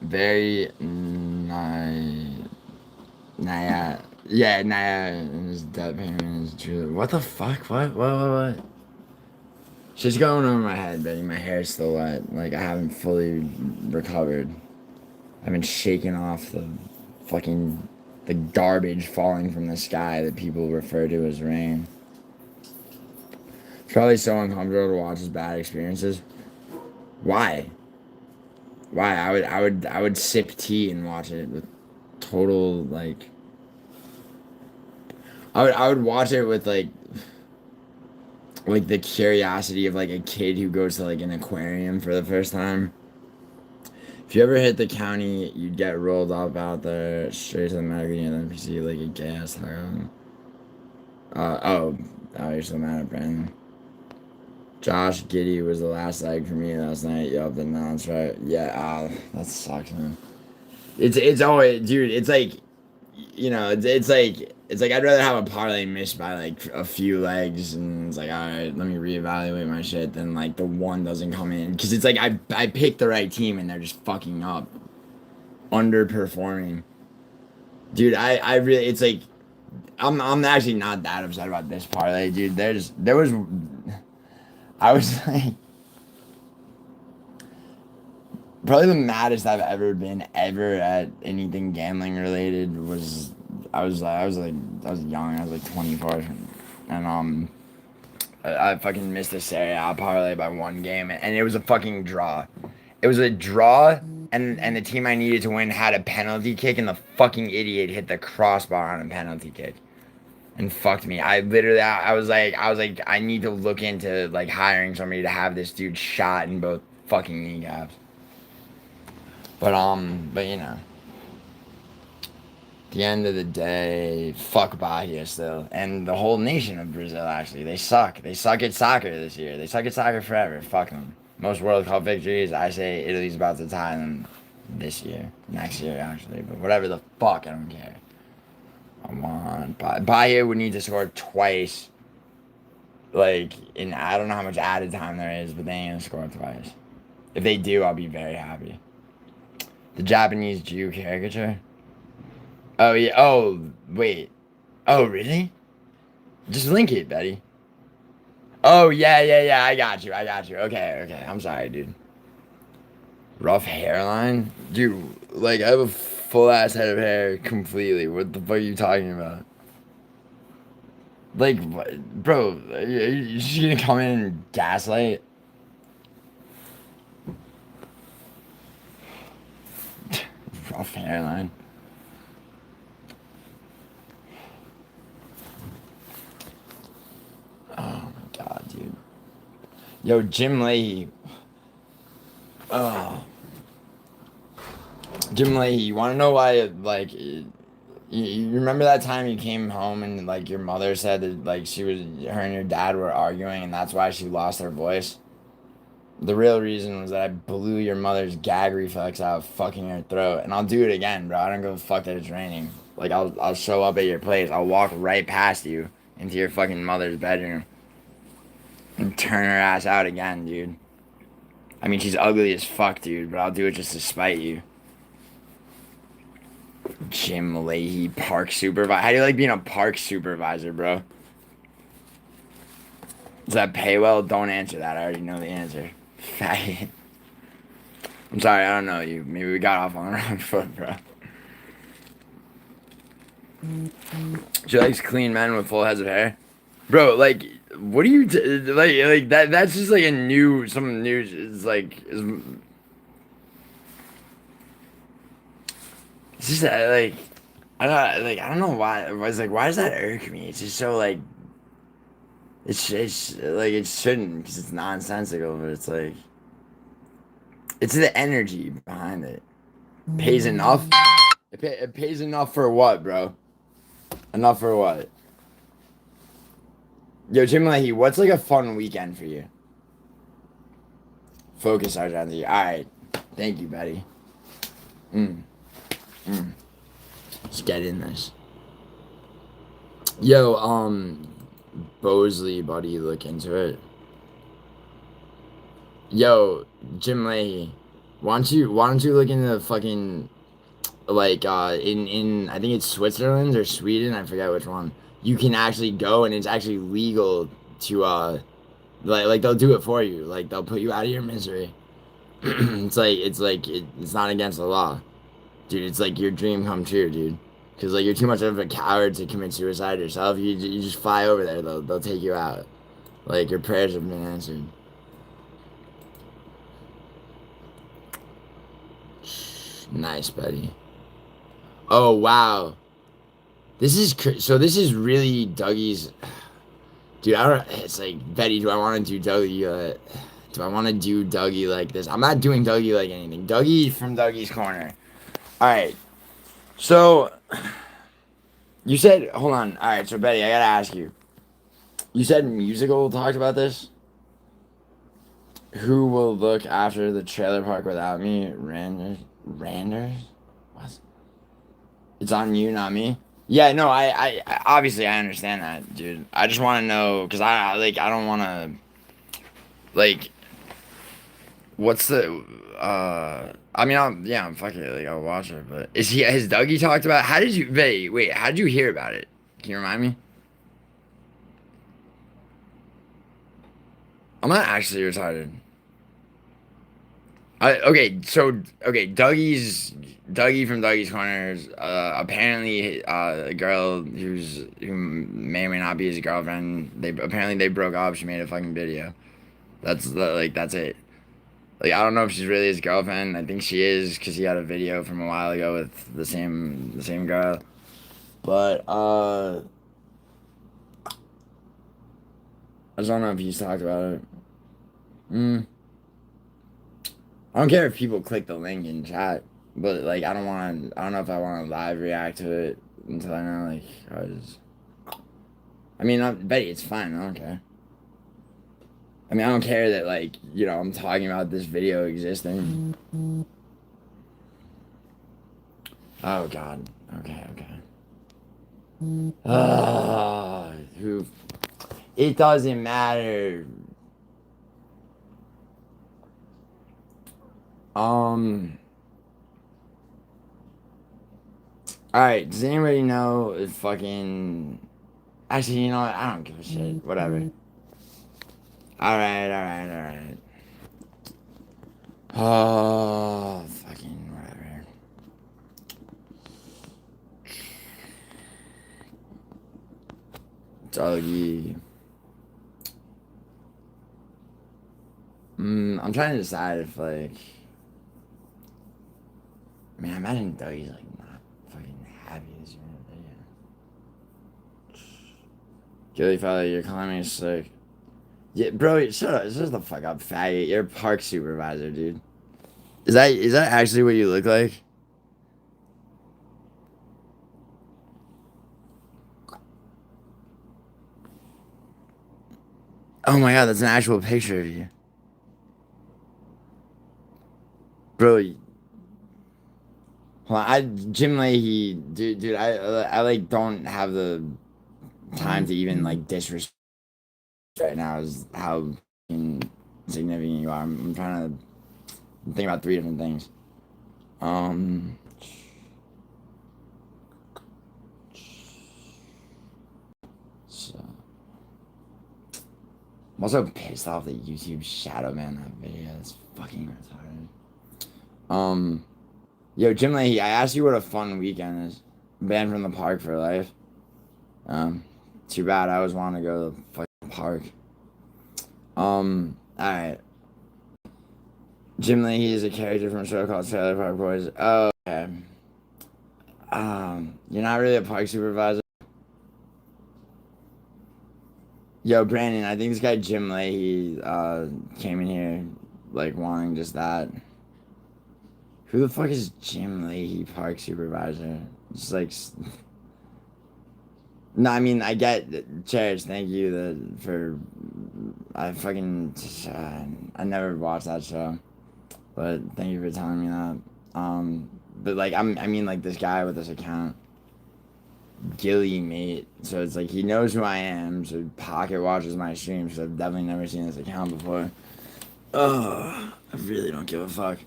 S1: Very nice. Naya. Yeah, Naya and his debt payment is true. What the fuck? What? Shit's going over my head, Betty. My hair's still wet. Like, I haven't fully recovered. I've been shaking off the garbage falling from the sky that people refer to as rain. It's probably so uncomfortable to watch his bad experiences. Why? Why? I would sip tea and watch it with total, like, I would watch it with like the curiosity of like a kid who goes to like an aquarium for the first time. If you ever hit the county, you'd get rolled up out there straight to the magazine and then you see like a gas taco. You're still mad at Brandon. Josh Giddy was the last egg for me last night. Yup, the nonce, right? Yeah, that sucks, man. It's always, dude. It's like, it's like I'd rather have a parlay missed by like a few legs, and it's like, all right, let me reevaluate my shit, than like the one doesn't come in, because it's like I picked the right team and they're just fucking up, underperforming, dude. I really, it's like I'm actually not that upset about this parlay, dude. I was like. Probably the maddest I've ever been ever at anything gambling related was I was young. I was like 24, and I fucking missed a Serie A parlay by one game, and it was a fucking draw. It was a draw, and the team I needed to win had a penalty kick, and the fucking idiot hit the crossbar on a penalty kick, and fucked me. I was like I need to look into like hiring somebody to have this dude shot in both fucking kneecaps. But at the end of the day, fuck Bahia still. And the whole nation of Brazil, actually. They suck. They suck at soccer this year. They suck at soccer forever. Fuck them. Most World Cup victories, I say Italy's about to tie them this year. Next year, actually. But whatever the fuck, I don't care. Come on. Bahia would need to score twice. Like, I don't know how much added time there is, but they ain't gonna score twice. If they do, I'll be very happy. The Japanese Jew caricature? Oh, yeah. Oh, wait. Oh, really? Just link it, Betty. Oh, yeah. I got you. Okay. I'm sorry, dude. Rough hairline? Dude, like, I have a full-ass head of hair completely. What the fuck are you talking about? Like, bro, are you just gonna come in and gaslight? Rough hairline. Oh my god, dude. Yo, Jim Leahy. Oh. Jim Leahy, you wanna know why, like, you remember that time you came home and, like, your mother said that, like, her and your dad were arguing and that's why she lost her voice? The real reason was that I blew your mother's gag reflex out fucking her throat. And I'll do it again, bro. I don't give a fuck that it's raining. Like, I'll show up at your place. I'll walk right past you into your fucking mother's bedroom and turn her ass out again, dude. I mean, she's ugly as fuck, dude, but I'll do it just to spite you. Jim Leahy, park supervisor. How do you like being a park supervisor, bro? Does that pay well? Don't answer that. I already know the answer. Faggot. I'm sorry, I don't know you. Maybe we got off on the wrong foot, bro. She likes clean men with full heads of hair. Bro, like, what do you like that? That's just like a new, some new. It's like, it's just like, I don't know why. I was like, why does that irk me? It's just so like, it's like it shouldn't because it's nonsensical, but it's like, it's the energy behind it. Pays enough. It pays enough for what, bro? Enough for what? Yo, Jim Leahy, what's like a fun weekend for you? Focus, Argenti. Alright. Thank you, buddy. Let's get in this. Yo, Bosley, buddy, look into it. Yo, Jim Leahy, why don't you look into the fucking like in I think it's Switzerland or Sweden, I forget which one. You can actually go and it's actually legal to like they'll do it for you. Like they'll put you out of your misery. It's not against the law. Dude, it's like your dream come true, dude. Cause like you're too much of a coward to commit suicide yourself. You just fly over there. They'll take you out. Like your prayers have been answered. Nice, buddy. Oh wow, this is so. This is really Dougie's. Dude, I don't. It's like Betty. Do I want to do Dougie? Do I want to do Dougie like this? I'm not doing Dougie like anything. Dougie from Dougie's corner. All right. So you said, hold on. All right. So Betty, I gotta ask you. You said musical talked about this. Who will look after the trailer park without me? Randers? What? It's on you, not me. Yeah, no, I obviously I understand that, dude. I just want to know because I don't want to like what's the I mean I'm fuck it, like I'll watch it, but has Dougie talked about how did you wait, how did you hear about it? Can you remind me? I'm not actually retarded. Dougie from Dougie's Corners. Apparently, a girl who may or may not be his girlfriend. They broke up. She made a fucking video. That's it. Like I don't know if she's really his girlfriend. I think she is because he had a video from a while ago with the same girl. But I just don't know if he's talked about it. I don't care if people click the link in chat, but like I don't know if I want to live react to it until I know I mean, Betty, it's fine. I don't care. I mean, I don't care that like I'm talking about this video existing. Oh God. Okay. Who? It doesn't matter. Alright, does anybody know if fucking... Actually, you know what? I don't give a shit. Whatever. Alright. Oh, fucking whatever. Dougie. I'm trying to decide if like... Man, I imagine Dougie's like not fucking happy this year. Gilly fella, your climbing is sick. Yeah, bro, shut up. Shut the fuck up, faggot. You're a park supervisor, dude. Is that actually what you look like? Oh my god, that's an actual picture of you. Bro, hold on, Jim Leahy, dude, I like don't have the time to even like disrespect right now is how insignificant you are. I'm trying to think about 3 different things. I'm also pissed off that YouTube shadow banned that video. It's fucking retarded. Yo, Jim Leahy, I asked you what a fun weekend is. Banned from the park for life. Too bad. I always wanted to go to the fucking park. Alright. Jim Leahy is a character from a show called Trailer Park Boys. Oh, okay. You're not really a park supervisor. Yo, Brandon, I think this guy Jim Leahy came in here like wanting just that. Who the fuck is Jim Leahy, park supervisor? Just like, no, I mean I get Cherish. Thank you for. I fucking I never watched that show, but thank you for telling me that. But like I mean like this guy with this account. Gilly mate, so it's like he knows who I am, so pocket watches my streams because I've definitely never seen this account before. Ugh, I really don't give a fuck.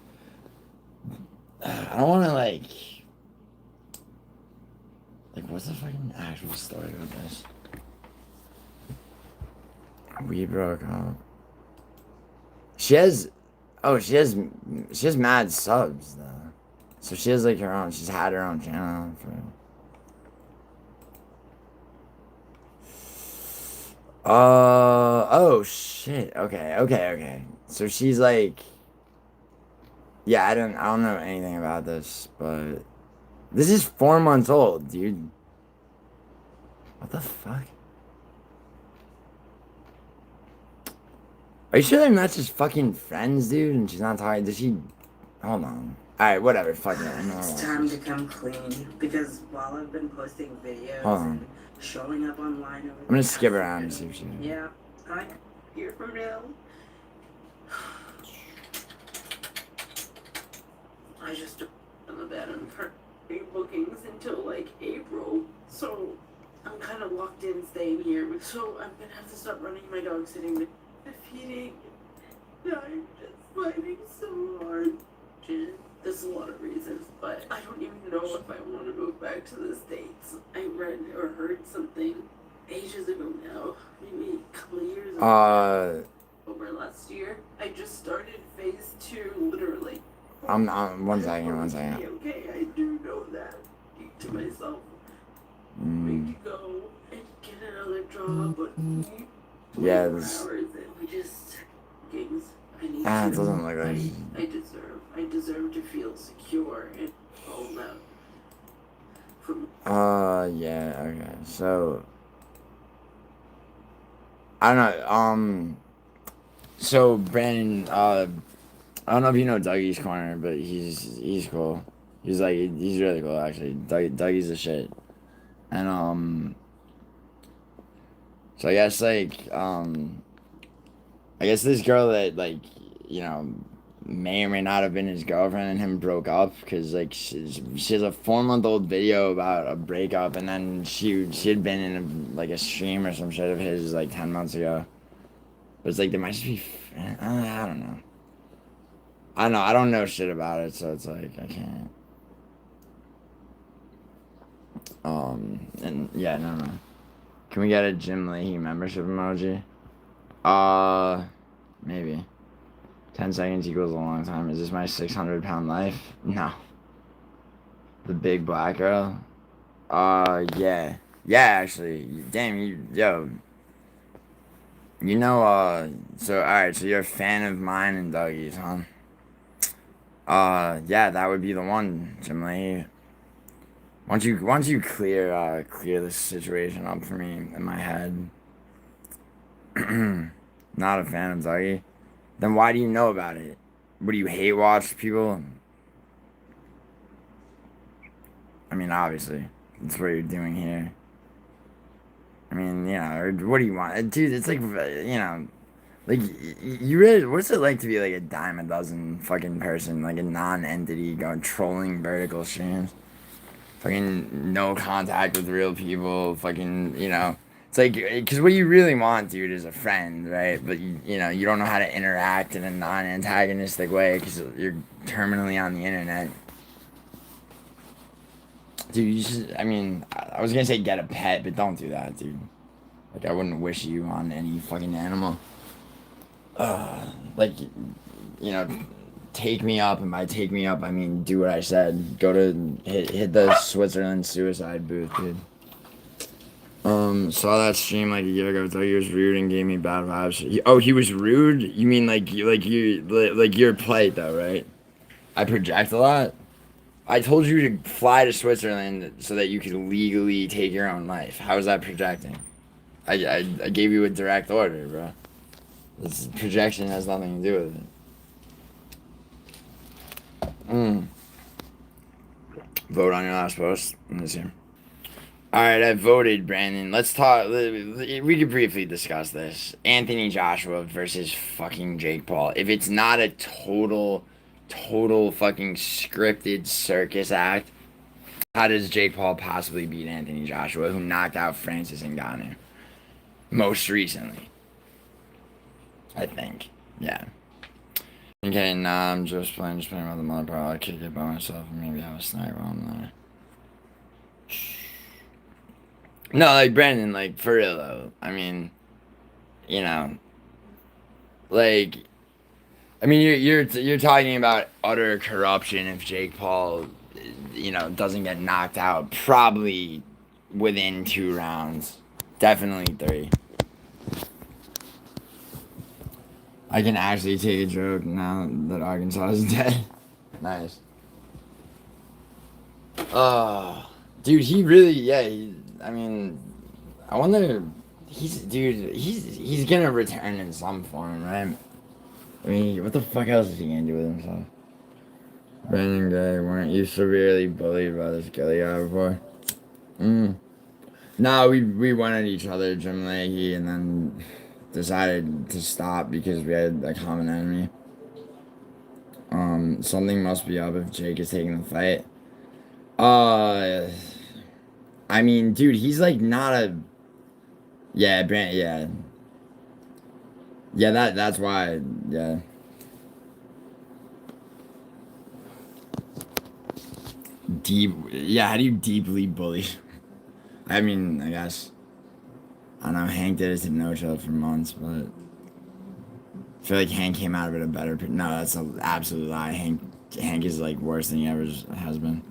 S1: I don't want to like what's the fucking actual story with this? We broke up. She has mad subs though, so she has like her own. She's had her own channel for. Oh shit. Okay. So she's like, yeah, I don't know anything about this, but this is 4 months old, dude. What the fuck? Are you sure they're not just fucking friends, dude? And she's not talking. Does she? Hold on. All right, whatever. Fuck it.
S5: It's time to come clean because while I've been posting videos and showing up online,
S1: I'm gonna skip around and see if she.
S5: Yeah, you're from now. I just don't have a bed on for bookings until like April, so I'm kind of locked in staying here. So I'm gonna have to stop running my dog sitting, feeding. I'm just fighting so hard. There's a lot of reasons, but I don't even know if I want to move back to the States. I read or heard something ages ago now, maybe a couple of years ago. Over last year, I just started phase 2, literally.
S1: One second.
S5: Okay, I do know that. Think to myself, need to go and get another job, but
S1: yeah, this.
S5: Hours and we just gigs.
S1: It doesn't look like.
S5: I deserve to feel secure and all that.
S1: Yeah, okay. So I don't know. So Brandon, I don't know if you know Dougie's Corner, but he's cool. He's really cool actually. Dougie's the shit. And so I guess I guess this girl that may or may not have been his girlfriend and him broke up because she has a 4-month-old video about a breakup, and then she had been in a stream or some shit of his 10 months ago. But it's there might just be I don't know. I don't know shit about it, so it's I can't. And yeah, no. Can we get a Jim Leahy membership emoji? Maybe. 10 seconds equals a long time. Is this my 600-pound life? No. The big black girl? Yeah. Yeah, actually. Damn, yo. So, alright, so you're a fan of mine and Dougie's, huh? Yeah, that would be the one, Jim Leahy. Once you clear this situation up for me in my head. Not a fan of Dougie. Then why do you know about it? What do you hate watch people? I mean, obviously, that's what you're doing here. I mean, or what do you want? Dude, it's you really, what's it like to be a dime a dozen fucking person, a non-entity going trolling vertical streams? Fucking no contact with real people, fucking, It's because what you really want, dude, is a friend, right? But, you don't know how to interact in a non-antagonistic way because you're terminally on the internet. Dude, you should, I was gonna say get a pet, but don't do that, dude. I wouldn't wish you on any fucking animal. like, you know, take me up, and by take me up, I mean do what I said. Go to hit the Switzerland suicide booth, dude. Saw that stream like a year ago. Thought he was rude and gave me bad vibes. He was rude. You mean like your plight though, right? I project a lot. I told you to fly to Switzerland so that you could legally take your own life. How is that projecting? I gave you a direct order, bro. This projection has nothing to do with it. Vote on your last post. Let me see. Alright, I voted, Brandon. Let's talk. We could briefly discuss this. Anthony Joshua versus fucking Jake Paul. If it's not a total fucking scripted circus act, how does Jake Paul possibly beat Anthony Joshua, who knocked out Francis Ngannou most recently? I think. Yeah. Okay, nah, I'm just playing about the mother part. I kick it by myself and maybe have a snack while I'm there. No, like, Brandon, like, for real, though. I mean, you know, like, I mean, you're talking about utter corruption if Jake Paul, you know, doesn't get knocked out. Probably within 2 rounds. Definitely 3. I can actually take a joke now that Arkansas is dead. Nice. Dude, he really, yeah, I mean, I wonder, he's gonna return in some form, right? I mean, what the fuck else is he gonna do with himself? Brandon Gray, weren't you severely bullied by this Gilly guy before? No, we went at each other, Jim Leahy, and then decided to stop because we had a common enemy. Something must be up if Jake is taking the fight. I mean, dude, he's like not a. Yeah, yeah. Yeah, that's why. Yeah. Yeah. How do you deeply bully? I mean, I guess. I don't know. Hank did it to No Chill for months, but I feel like Hank came out of it a better. No, that's an absolute lie. Hank is like worse than he ever has been.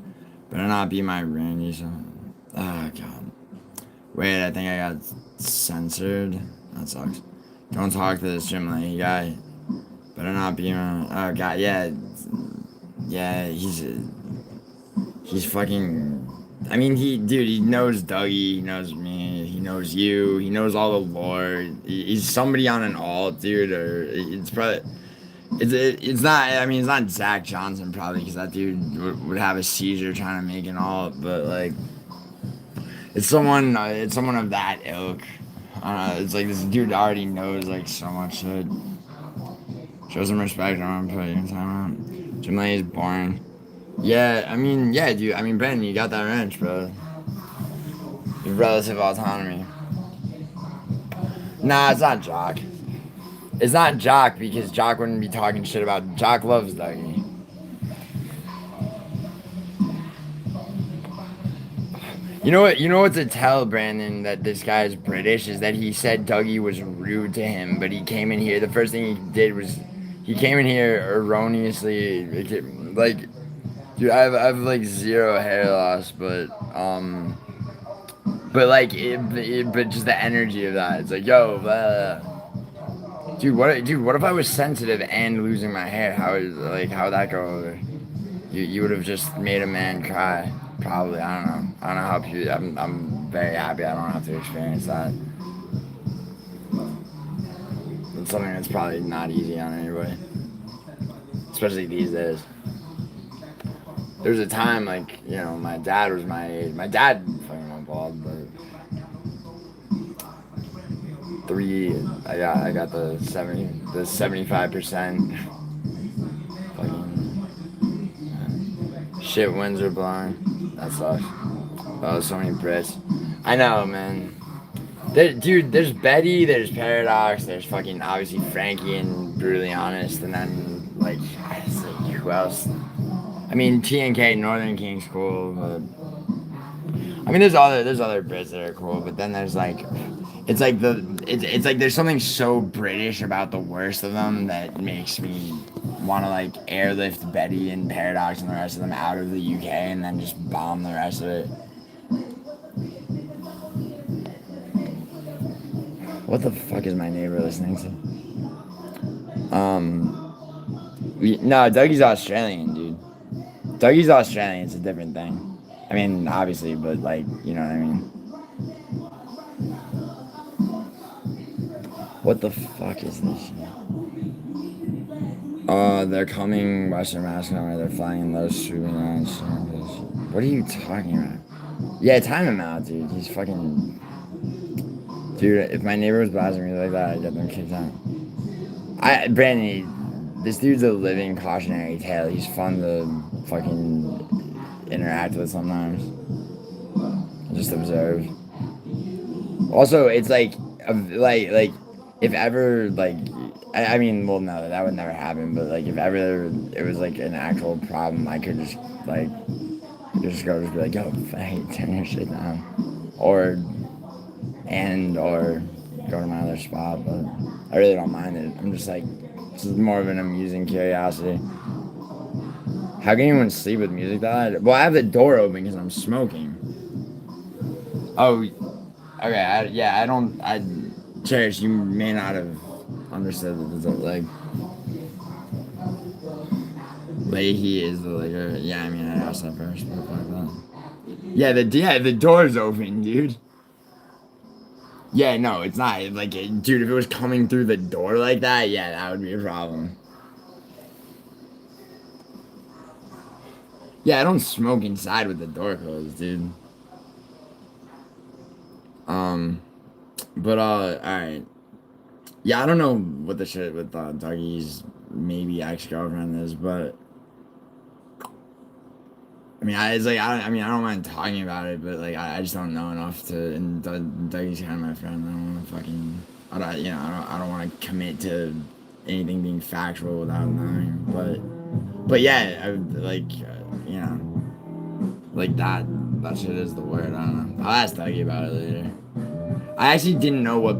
S1: Better not be my Randy. So, oh god. Wait, I think I got censored. That sucks. Don't talk to this Jim Leahy guy. Better not be my. Oh god, yeah. Yeah, he's fucking. I mean, he knows Dougie, he knows me, he knows you, he knows all the lore. He's somebody on an alt, dude, or it's probably. It's not. I mean, it's not Zach Johnson probably because that dude would have a seizure trying to make an alt, but like, it's someone. It's someone of that ilk. It's like this dude already knows like so much shit. Show some respect. I'm gonna put you in time out. Jim Leahy's boring. Yeah, I mean, yeah, dude. I mean, Ben, you got that wrench, bro. You have relative autonomy. Nah, it's not Jock. It's not Jock because Jock wouldn't be talking shit about. Jock loves Dougie. You know what? You know what to tell Brandon that this guy is British is that he said Dougie was rude to him, but he came in here. The first thing he did was he came in here erroneously, like. Dude, I have like 0 hair loss, but like, but just the energy of that. It's like, yo, dude, what if I was sensitive and losing my hair? How'd that go over? You would have just made a man cry, probably. I don't know. I don't know how people. I'm very happy I don't have to experience that. It's something that's probably not easy on anybody, especially these days. There was a time, like, you know, my dad was my age. My dad fucking went bald, but I got the 75% fucking shit winds are blowing. That sucks. Oh, so many Brits. I know, man. Dude, there's Betty, there's Paradox, there's fucking obviously Frankie and Brutally Honest, and then like who else? I mean, TNK, Northern King's cool, but I mean, there's other Brits that are cool, but then there's like, It's like it's like there's something so British about the worst of them that makes me want to like airlift Betty and Paradox and the rest of them out of the UK and then just bomb the rest of it. What the fuck is my neighbor listening to? No, Dougie's Australian, dude. Dougie's Australian. It's a different thing. I mean, obviously, but like, you know what I mean. What the fuck is this shit? They're coming Western Mass now. They're flying those swooping around. What are you talking about? Yeah, time him out, dude. He's fucking... Dude, if my neighbor was blasting me like that, I'd get them kicked out. Brandon, this dude's a living cautionary tale. He's fun to fucking interact with sometimes. Just observe. Also, it's like if ever, like, I mean, well, no, that would never happen, but, like, if ever it was, like, an actual problem, I could just, like, be like, yo, hey, turn your shit down. Or go to my other spot, but I really don't mind it. I'm just, like, this is more of an amusing curiosity. How can anyone sleep with music that loud? Well, I have the door open because I'm smoking. Oh, okay, Cherish, you may not have understood that there's a Leahy is the liquor. Yeah, I mean, I asked that first, but fuck that. Yeah, the door's open, dude. Yeah, no, it's not. Like, dude, if it was coming through the door like that, yeah, that would be a problem. Yeah, I don't smoke inside with the door closed, dude. But, alright. Yeah, I don't know what the shit with Dougie's maybe ex-girlfriend is, but... I mean, I don't mind talking about it, but, like, I just don't know enough to... And Dougie's kind of my friend. I don't want to fucking... I don't want to commit to anything being factual without knowing, but yeah, you know... Like, that shit is the word, I don't know. I'll ask Dougie about it later. I actually didn't know what...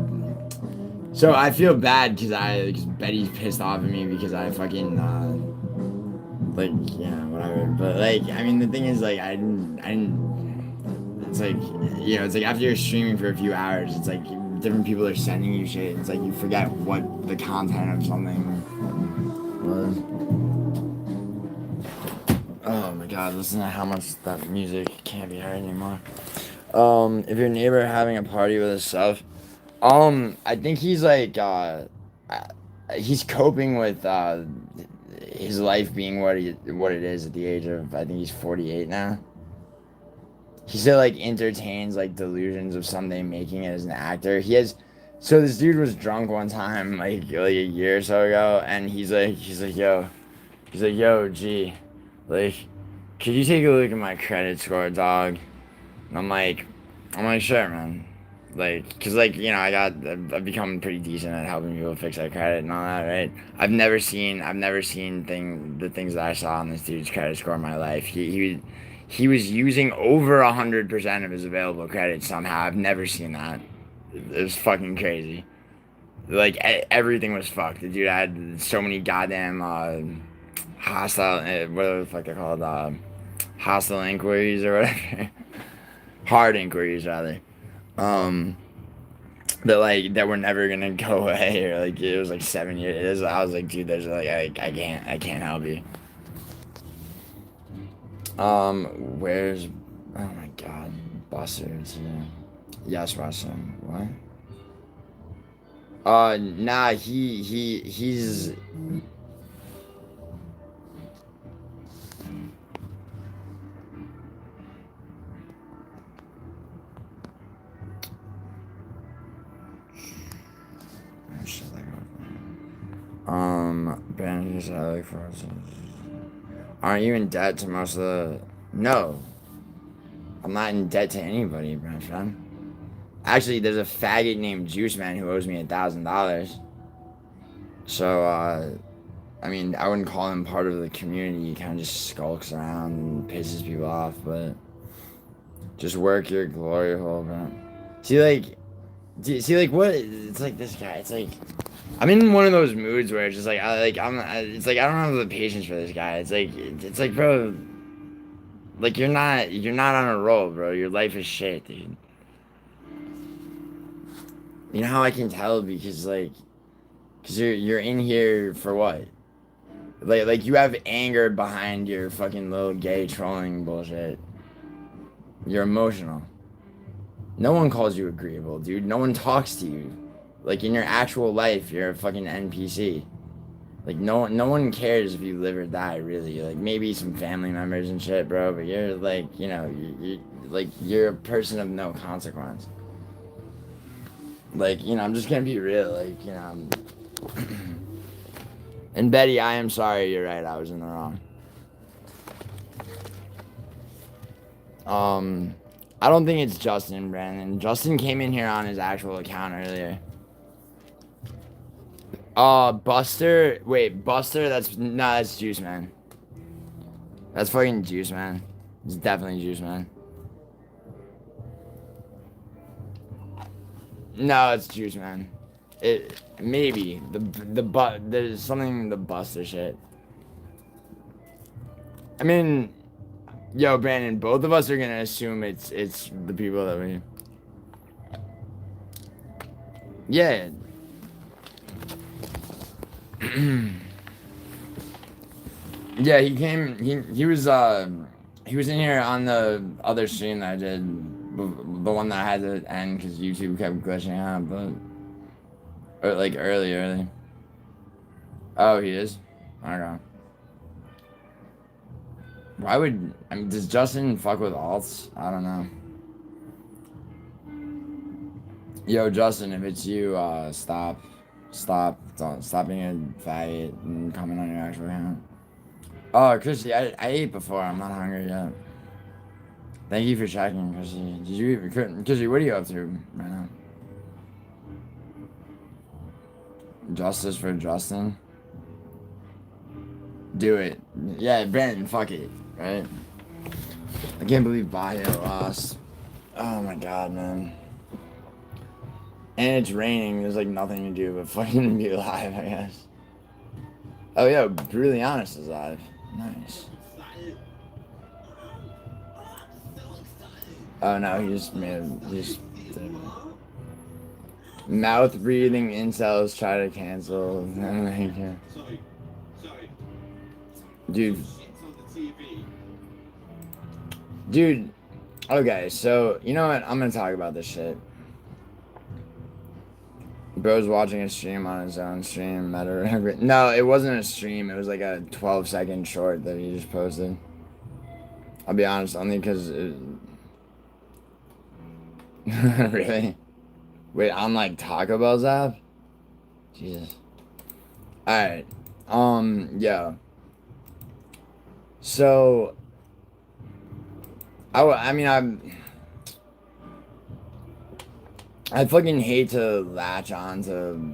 S1: So, I feel bad because Betty's pissed off at me because I fucking, like, yeah, whatever. But, like, I mean, the thing is, like, I didn't... It's like, you know, it's like after you're streaming for a few hours, it's like different people are sending you shit. It's like you forget what the content of something was. Oh my god, listen to how much that music can't be heard anymore. If your neighbor having a party with himself, I think he's like, he's coping with, his life being what it is at the age of, I think he's 48 now. He still, like, entertains, like, delusions of someday making it as an actor. So this dude was drunk one time, like a year or so ago, and he's like, yo, G, like, could you take a look at my credit score, dog? And I'm like, sure, man. Like, cause, like, you know, I've become pretty decent at helping people fix their credit and all that, right? I've never seen the things that I saw on this dude's credit score in my life. He was using over 100% of his available credit somehow. I've never seen that. It was fucking crazy. Like, everything was fucked. The dude had so many goddamn, hostile, what the fuck they're called, hostile inquiries or whatever. Hard inquiries, rather. That were never gonna go away, or, like, it was, like, 7 years. I was like, dude, there's, like, I can't help you. Where's... Oh, my God. Buster's here. Yes, Russell. What? Nah, he's... Bandages I like for us. Aren't you in debt to most of the... No. I'm not in debt to anybody, my friend. Actually, there's a faggot named Juice Man who owes me $1,000. So, I mean, I wouldn't call him part of the community. He kind of just skulks around and pisses people off, but... Just work your glory hole, bro. See, like... See, like, what? It's like this guy. It's like I'm in one of those moods where it's just like it's like I don't have the patience for this guy. It's like, bro, like you're not on a roll, bro. Your life is shit, dude. You know how I can tell because cause you're in here for what? Like you have anger behind your fucking little gay trolling bullshit. You're emotional. No one calls you agreeable, dude. No one talks to you. Like in your actual life, you're a fucking NPC. Like no one cares if you live or die, really. Like maybe some family members and shit, bro. But you're like, you know, you're a person of no consequence. Like, you know, I'm just gonna be real. Like, you know, and Betty, I am sorry. You're right. I was in the wrong. I don't think it's Justin, Brandon. Justin came in here on his actual account earlier. Buster. Wait, Buster. That's Juice Man. That's fucking Juice Man. It's definitely Juice Man. No, it's Juice Man. It maybe there's something the Buster shit. I mean, yo, Brandon, both of us are gonna assume it's the people that we. Yeah. Yeah, he came. He was in here on the other stream that I did, the one that I had to end because YouTube kept glitching out, but or like early. Oh, he is. Okay. Why would does Justin fuck with alts? I don't know. Yo, Justin, if it's you, stop being a faggot and comment on your actual account. Oh, Chrissy, I ate before. I'm not hungry yet. Thank you for checking, Chrissy. Did you eat? Chrissy, what are you up to right now? Justice for Justin? Do it. Yeah, Brandon, fuck it, right? I can't believe Bahia lost. Oh my god, man. And it's raining. There's like nothing to do but fucking be alive, I guess. Oh, yeah, Brutally Honest is live. Nice. Oh no, he just mouth breathing incels try to cancel. Dude. Okay, so you know what? I'm gonna talk about this shit. Bro's watching a stream on his own stream. No, it wasn't a stream. It was like a 12-second short that he just posted. I'll be honest, only because really? Wait, on like Taco Bell's app? Jesus. Alright. Yeah. So I fucking hate to latch on to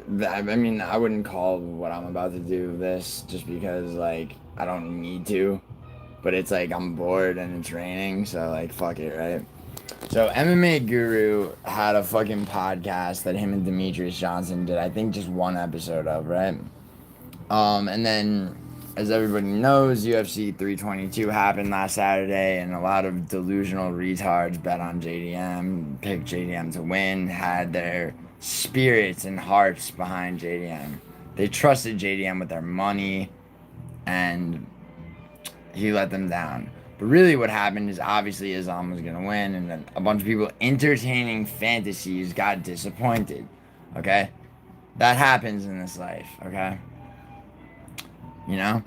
S1: that. I mean, I wouldn't call what I'm about to do this just because, like, I don't need to. But it's like I'm bored and it's raining, so, like, fuck it, right? So, MMA Guru had a fucking podcast that him and Demetrius Johnson did, I think, just one episode of, right? And then, as everybody knows, UFC 322 happened last Saturday, and a lot of delusional retards bet on JDM, picked JDM to win, had their spirits and hearts behind JDM. They trusted JDM with their money, and he let them down. But really what happened is obviously Islam was going to win, and then a bunch of people entertaining fantasies got disappointed, okay? That happens in this life, okay? You know?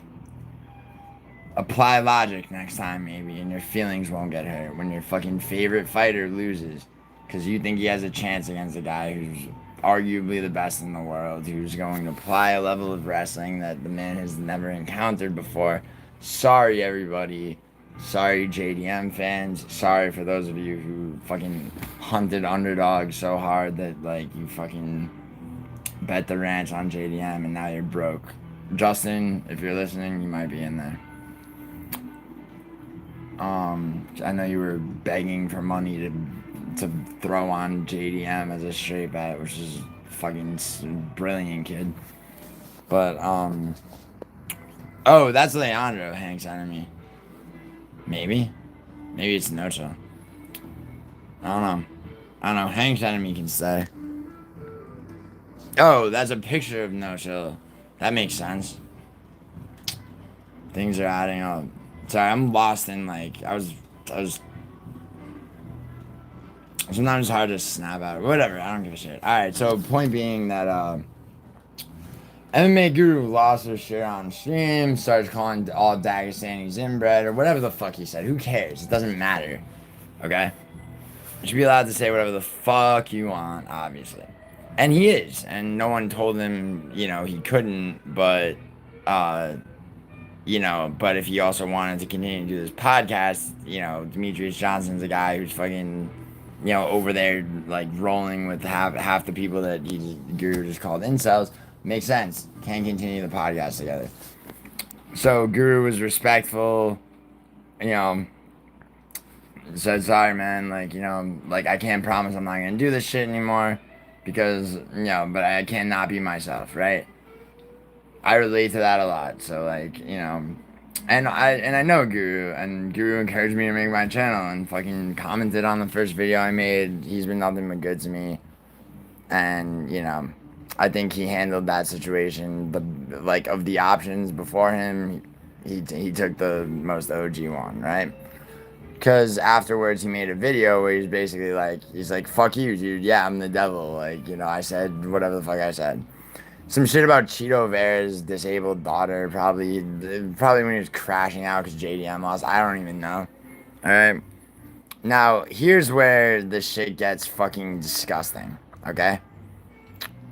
S1: Apply logic next time, maybe, and your feelings won't get hurt when your fucking favorite fighter loses. Because you think he has a chance against a guy who's arguably the best in the world, who's going to apply a level of wrestling that the man has never encountered before. Sorry, everybody. Sorry, JDM fans. Sorry for those of you who fucking hunted underdogs so hard that, like, you fucking bet the ranch on JDM and now you're broke. Justin, if you're listening, you might be in there. I know you were begging for money to to throw on JDM as a straight bet, which is fucking brilliant, kid. But, oh, that's Leandro, Hank's enemy. Maybe? Maybe it's Nocho. I don't know. I don't know. Hank's enemy can stay. Oh, that's a picture of Nocho. That makes sense. Things are adding up. Sorry, I'm lost in, like, I was sometimes it's hard to snap out. Whatever, I don't give a shit. Alright, so point being that, MMA Guru lost her shit on stream, starts calling all Dagestanis inbred, or whatever the fuck he said. Who cares? It doesn't matter. Okay? You should be allowed to say whatever the fuck you want, obviously. And he is, and no one told him, you know, he couldn't, but, you know, but if he also wanted to continue to do this podcast, you know, Demetrius Johnson's a guy who's fucking, you know, over there, like, rolling with half the people that Guru just called incels. Makes sense. Can't continue the podcast together. So Guru was respectful, you know, said, sorry, man, like, you know, like, I can't promise I'm not gonna do this shit anymore, because, you know, but I cannot be myself, right? I relate to that a lot, so, like, you know, and I know Guru, and Guru encouraged me to make my channel, and fucking commented on the first video I made. He's been nothing but good to me, and, you know, I think he handled that situation, like, of the options before him, he took the most OG one, right? Because afterwards he made a video where he's basically like, he's like, fuck you, dude, yeah, I'm the devil, like, you know, I said whatever the fuck I said. Some shit about Cheeto Vera's disabled daughter, probably when he was crashing out because JDM lost, I don't even know, alright? Now, here's where this shit gets fucking disgusting, okay?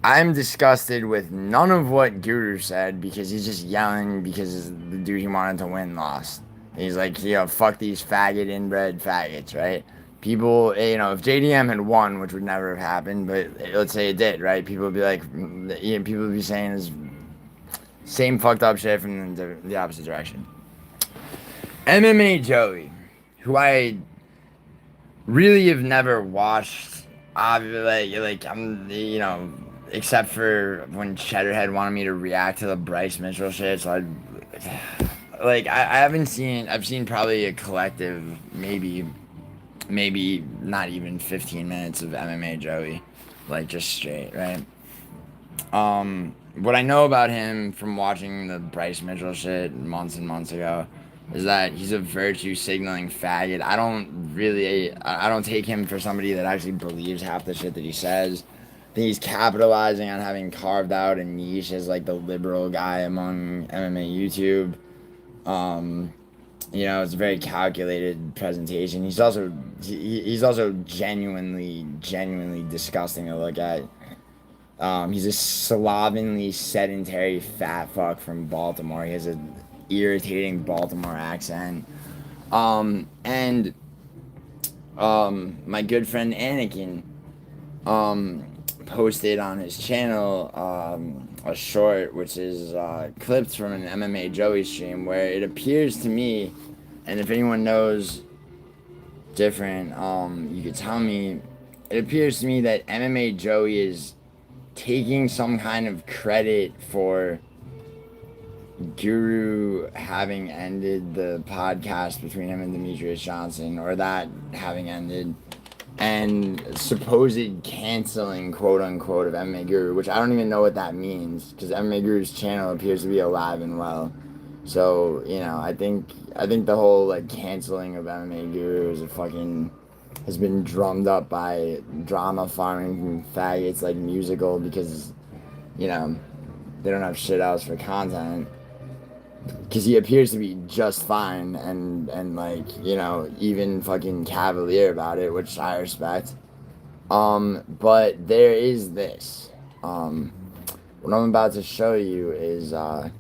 S1: I'm disgusted with none of what Guru said because he's just yelling because the dude he wanted to win lost. He's like, you know, fuck these faggot inbred faggots, right? People, you know, if JDM had won, which would never have happened, but let's say it did, right? People would be like, you know, people would be saying this same fucked up shit from the opposite direction. MMA Joey, who I really have never watched, like I'm, you know, except for when Cheddarhead wanted me to react to the Bryce Mitchell shit, so I haven't seen, I've seen probably a collective, maybe not even 15 minutes of MMA Joey, like, just straight, right? What I know about him from watching the Bryce Mitchell shit months and months ago is that he's a virtue signaling faggot. I don't take him for somebody that actually believes half the shit that he says. I think he's capitalizing on having carved out a niche as, like, the liberal guy among MMA YouTube. You know, it's a very calculated presentation. He's also genuinely disgusting to look at. He's a slovenly, sedentary fat fuck from Baltimore. He has an irritating Baltimore accent. My good friend Anakin, posted on his channel a short which is clipped from an MMA Joey stream where it appears to me, and if anyone knows different, you could tell me, it appears to me that MMA Joey is taking some kind of credit for Guru having ended the podcast between him and Demetrius Johnson, or that having ended, and supposed canceling, quote unquote, of MMA Guru, which I don't even know what that means, because MMA Guru's channel appears to be alive and well. So, you know, I think the whole, like, canceling of MMA Guru has been drummed up by drama farming faggots like Musical, because, you know, they don't have shit else for content. Because he appears to be just fine and like, you know, even fucking cavalier about it, which I respect. But there is this. What I'm about to show you is, I'm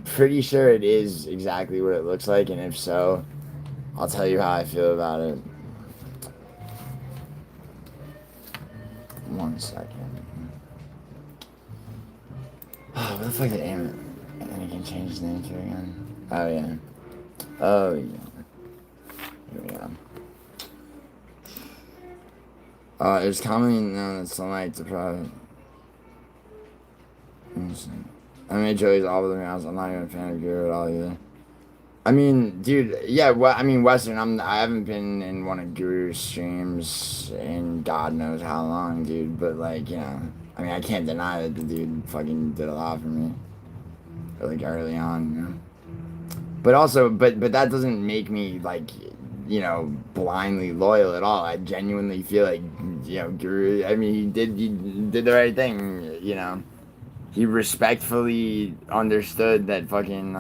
S1: pretty sure it is exactly what it looks like, and if so, I'll tell you how I feel about it. 1 second. Oh, what the fuck did Anakin change his name to again? Oh, yeah. Oh, yeah. Here we go. It's commonly known that sunlight to private. I mean, Joey's all over the mouse. I'm not even a fan of Guru at all either. I mean, dude, yeah. Well, I mean, Western. I haven't been in one of Guru's streams in God knows how long, dude. But like, you know, I mean, I can't deny that the dude fucking did a lot for me, like early on, you know. But also, but that doesn't make me like, you know, blindly loyal at all. I genuinely feel like, you know, Guru. I mean, he did the right thing, you know. He respectfully understood that fucking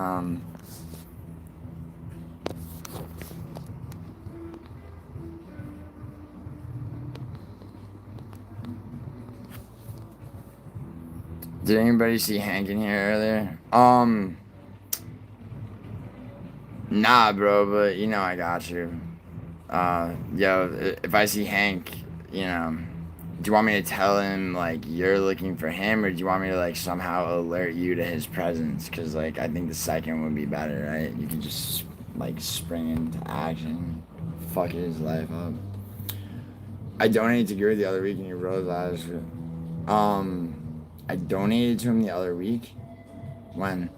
S1: Did anybody see Hank in here earlier? Nah, bro, but you know I got you. Yo, if I see Hank, you know, do you want me to tell him like you're looking for him, or do you want me to like somehow alert you to his presence? Cause like I think the second would be better, right? You can just like spring into action, fuck his life up. I donated to Gary the other week and he rolled his eyes. I donated to him the other week. When?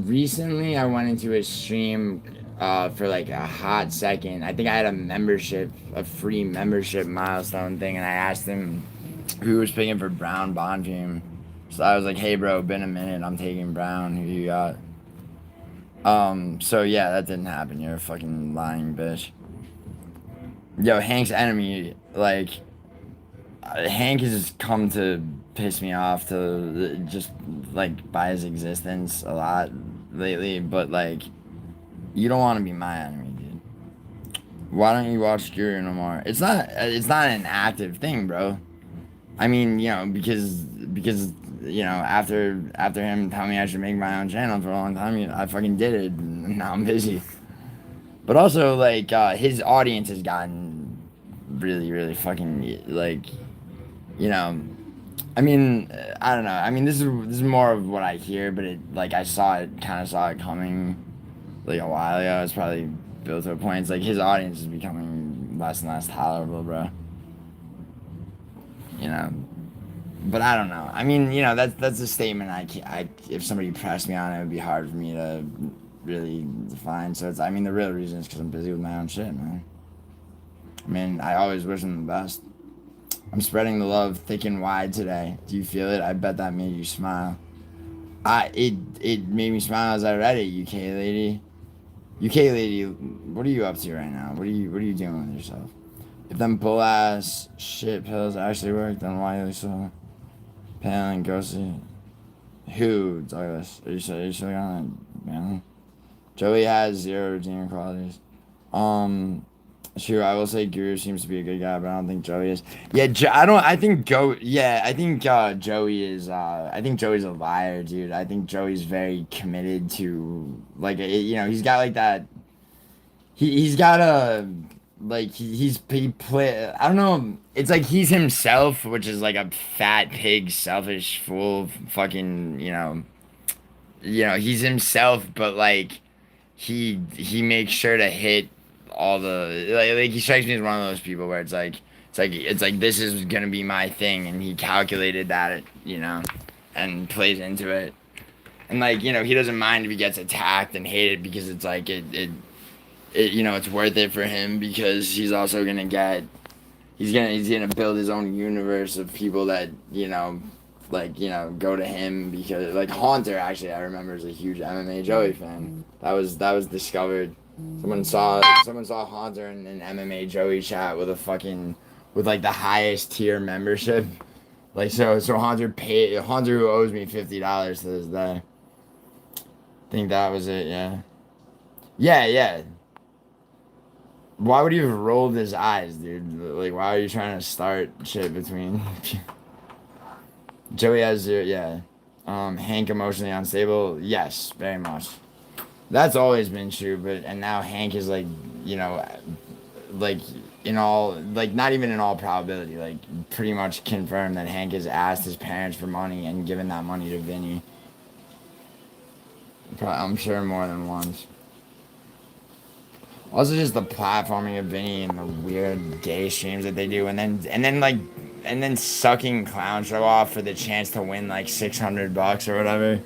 S1: Recently I went into his stream for like a hot second. I think I had a free membership milestone thing, and I asked him who was picking for Brown Bond team. So I was like, hey bro, been a minute, I'm taking Brown, who you got? So yeah, that didn't happen. You're a fucking lying bitch. Yo, Hank's enemy, like, Hank has come to piss me off to just like by his existence a lot lately, but like, you don't want to be my enemy, dude. Why don't you watch Guru no more? It's not an active thing, bro. I mean, you know, because you know, after him telling me I should make my own channel for a long time, I fucking did it, and now I'm busy. But also, like, his audience has gotten really fucking, like, you know, I mean, I don't know. I mean, this is more of what I hear, but like, I kind of saw it coming, like, a while ago. It's probably built to a point. It's like, his audience is becoming less and less tolerable, bro. You know, but I don't know. I mean, you know, that's a statement if somebody pressed me on it, it would be hard for me to really define. So I mean, the real reason is because I'm busy with my own shit, man. I mean, I always wish them the best. I'm spreading the love thick and wide today. Do you feel it? I bet that made you smile. It made me smile as I read it, UK lady. UK lady, what are you up to right now? What are you doing with yourself? If them bull ass shit pills actually work, then why are you so pale and ghosty? Who, Douglas? Are you still on that, man? Joey has 0 redeeming qualities. Sure, I will say Guru seems to be a good guy, but I don't think Joey is. Yeah, I think Joey is, I think Joey's a liar, dude. I think Joey's very committed to, like, you know, he's got, like, that, he's got a, like, he play, I don't know, it's like he's himself, which is, like, a fat pig, selfish fool, fucking, you know, he's himself, but, like, he makes sure to hit all the like he strikes me as one of those people where it's like this is gonna be my thing, and he calculated that, you know, and plays into it, and like, you know, he doesn't mind if he gets attacked and hated, because it's like it you know, it's worth it for him, because he's also gonna get he's gonna build his own universe of people that, you know, like, you know, go to him, because like Haunter, actually, I remember, is a huge MMA Joey fan. That was discovered. Someone saw Haunter in an MMA Joey chat with like the highest tier membership. Like, so Haunter who owes me $50 to this day. I think that was it, yeah. Yeah. Why would he have rolled his eyes, dude? Like, why are you trying to start shit between Joey has 0, yeah. Hank emotionally unstable, yes, very much. That's always been true, and now Hank is, like, you know, like, in all, like, not even in all probability, like, pretty much confirmed that Hank has asked his parents for money and given that money to Vinny. I'm sure more than once. Also, just the platforming of Vinny and the weird gay streams that they do, and then sucking clown show off for the chance to win like $600 or whatever.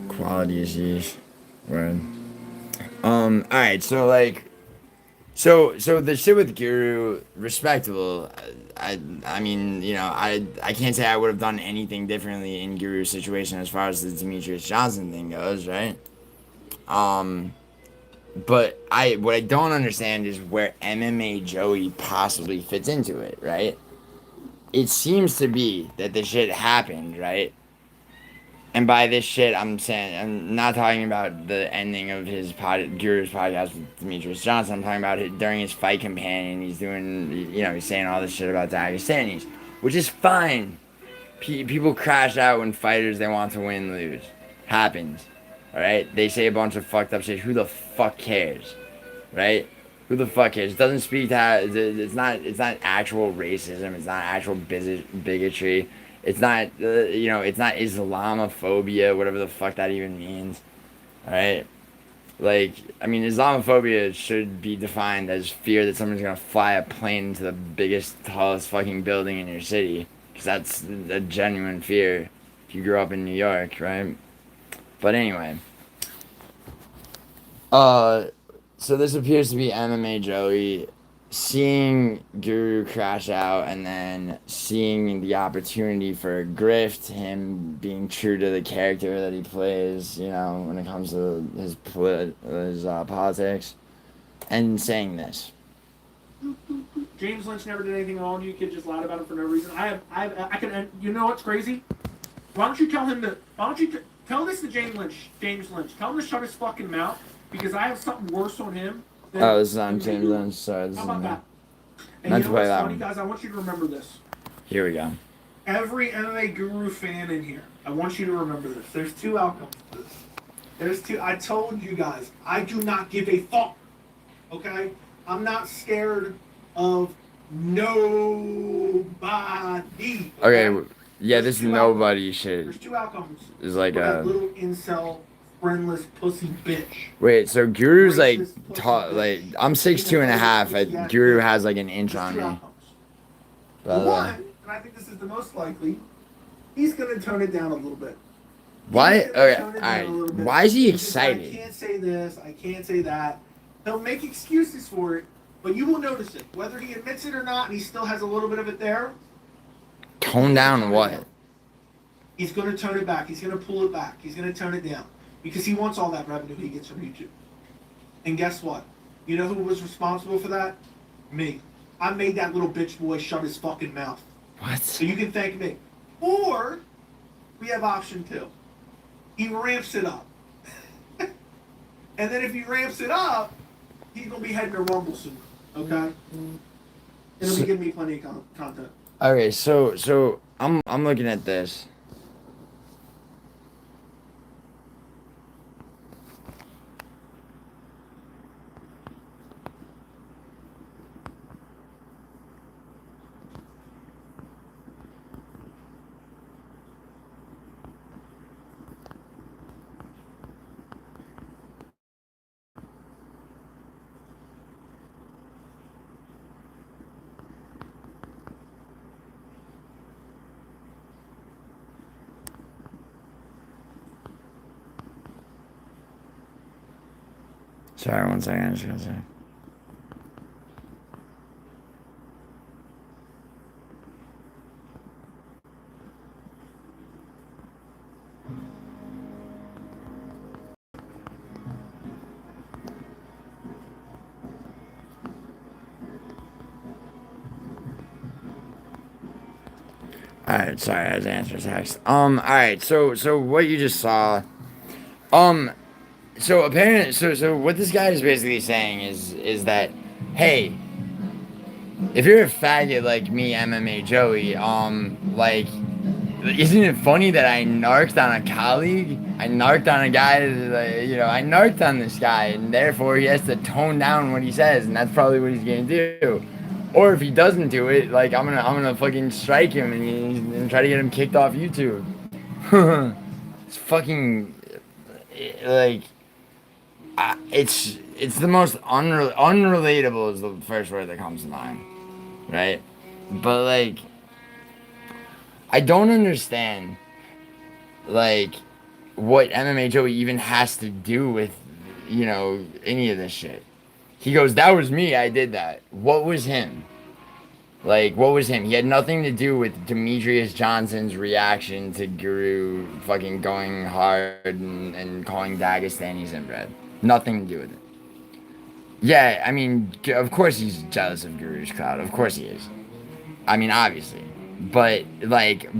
S1: Quality issues, word. All right, so like, so the shit with Guru, respectable. I mean, you know, I can't say I would have done anything differently in Guru's situation as far as the Demetrius Johnson thing goes, right? Um. But what I don't understand is where MMA Joey possibly fits into it, right? It seems to be that the shit happened, right? And by this shit, I'm not talking about the ending of Guru's podcast with Demetrius Johnson. I'm talking about it during his fight companion. He's doing, you know, he's saying all this shit about Dagestanis, which is fine. People crash out when fighters they want to win lose. Happens. Alright? They say a bunch of fucked up shit. Who the fuck cares? Right? Who the fuck cares? It doesn't speak to how, it's not actual racism. It's not actual bigotry. It's not you know, it's not Islamophobia, whatever the fuck that even means. Alright? Like, I mean, Islamophobia should be defined as fear that someone's gonna fly a plane into the biggest, tallest fucking building in your city. Because that's a genuine fear if you grew up in New York, right? But anyway. So this appears to be MMA Joey seeing Guru crash out and then seeing the opportunity for a grift, him being true to the character that he plays, you know, when it comes to his politics, and saying this.
S6: James Lynch never did anything wrong. You kid just lied about him for no reason. I can. You know what's crazy? Why don't you tell him to? Why don't you tell this to James Lynch? James Lynch. Tell him to shut his fucking mouth because I have something worse on him.
S1: Oh, this is on James Lynch. Sorry, this
S6: How
S1: is
S6: about
S1: on
S6: that? And
S1: Not
S6: you
S1: to
S6: know
S1: play
S6: what's
S1: that
S6: funny,
S1: one.
S6: guys? I want you to remember this.
S1: Here we go.
S6: Every MMA Guru fan in here, I want you to remember this. There's two outcomes to this. There's two. I told you guys, I do not give a fuck. Okay? I'm not scared of nobody.
S1: Okay, yeah,
S6: There's
S1: this
S6: two
S1: nobody
S6: outcomes.
S1: shit
S6: There's two outcomes.
S1: is like
S6: For that
S1: a.
S6: little incel, friendless pussy bitch.
S1: Wait, so Guru's like
S6: Racist pussy
S1: tall,
S6: bitch.
S1: like I'm 6'2" and a half. Guru has like an inch
S6: There's
S1: on
S6: two
S1: me.
S6: outcomes.
S1: But,
S6: One, and I think this is the most likely, he's going to tone it down a little bit.
S1: why?
S6: He's gonna
S1: Okay,
S6: tone it down a little
S1: alright.
S6: bit.
S1: Why is he
S6: He's just like,
S1: excited?
S6: I can't say this, I can't say that. He'll make excuses for it, but you will notice it. Whether he admits it or not, and he still has a little bit of it there.
S1: Tone down what?
S6: He's going to tone it back. He's going to pull it back. He's going to tone it down. Because he wants all that revenue he gets from YouTube. And guess what? You know who was responsible for that? Me. I made that little bitch boy shut his fucking mouth.
S1: What?
S6: So you can thank me. Or, we have option two. He ramps it up. And then if he ramps it up, he's going to be heading to Rumble soon. Okay? It'll be giving me plenty of content.
S1: Okay, so I'm looking at this. Sorry, 1 second. I just gotta say. Alright, sorry, I had to answer text. Alright, so what you just saw, so apparently, so what this guy is basically saying is that, hey, if you're a faggot like me, MMA Joey, like, isn't it funny that I narked on a colleague? I narked on a guy, you know, I narked on this guy, and therefore he has to tone down what he says, and that's probably what he's gonna do. Or if he doesn't do it, like, I'm gonna fucking strike him and try to get him kicked off YouTube. It's fucking like it's the most unrelatable is the first word that comes to mind, right? But like I don't understand like what MMA Joey even has to do with any of this shit. He goes, "That was me. I did that." What was him? Like, what was him? He had nothing to do with Demetrius Johnson's reaction to Guru fucking going hard and calling Dagestanis inbred. Nothing to do with it. Yeah, I mean, of course he's jealous of Guru's clout. Of course he is. I mean, obviously. But, like,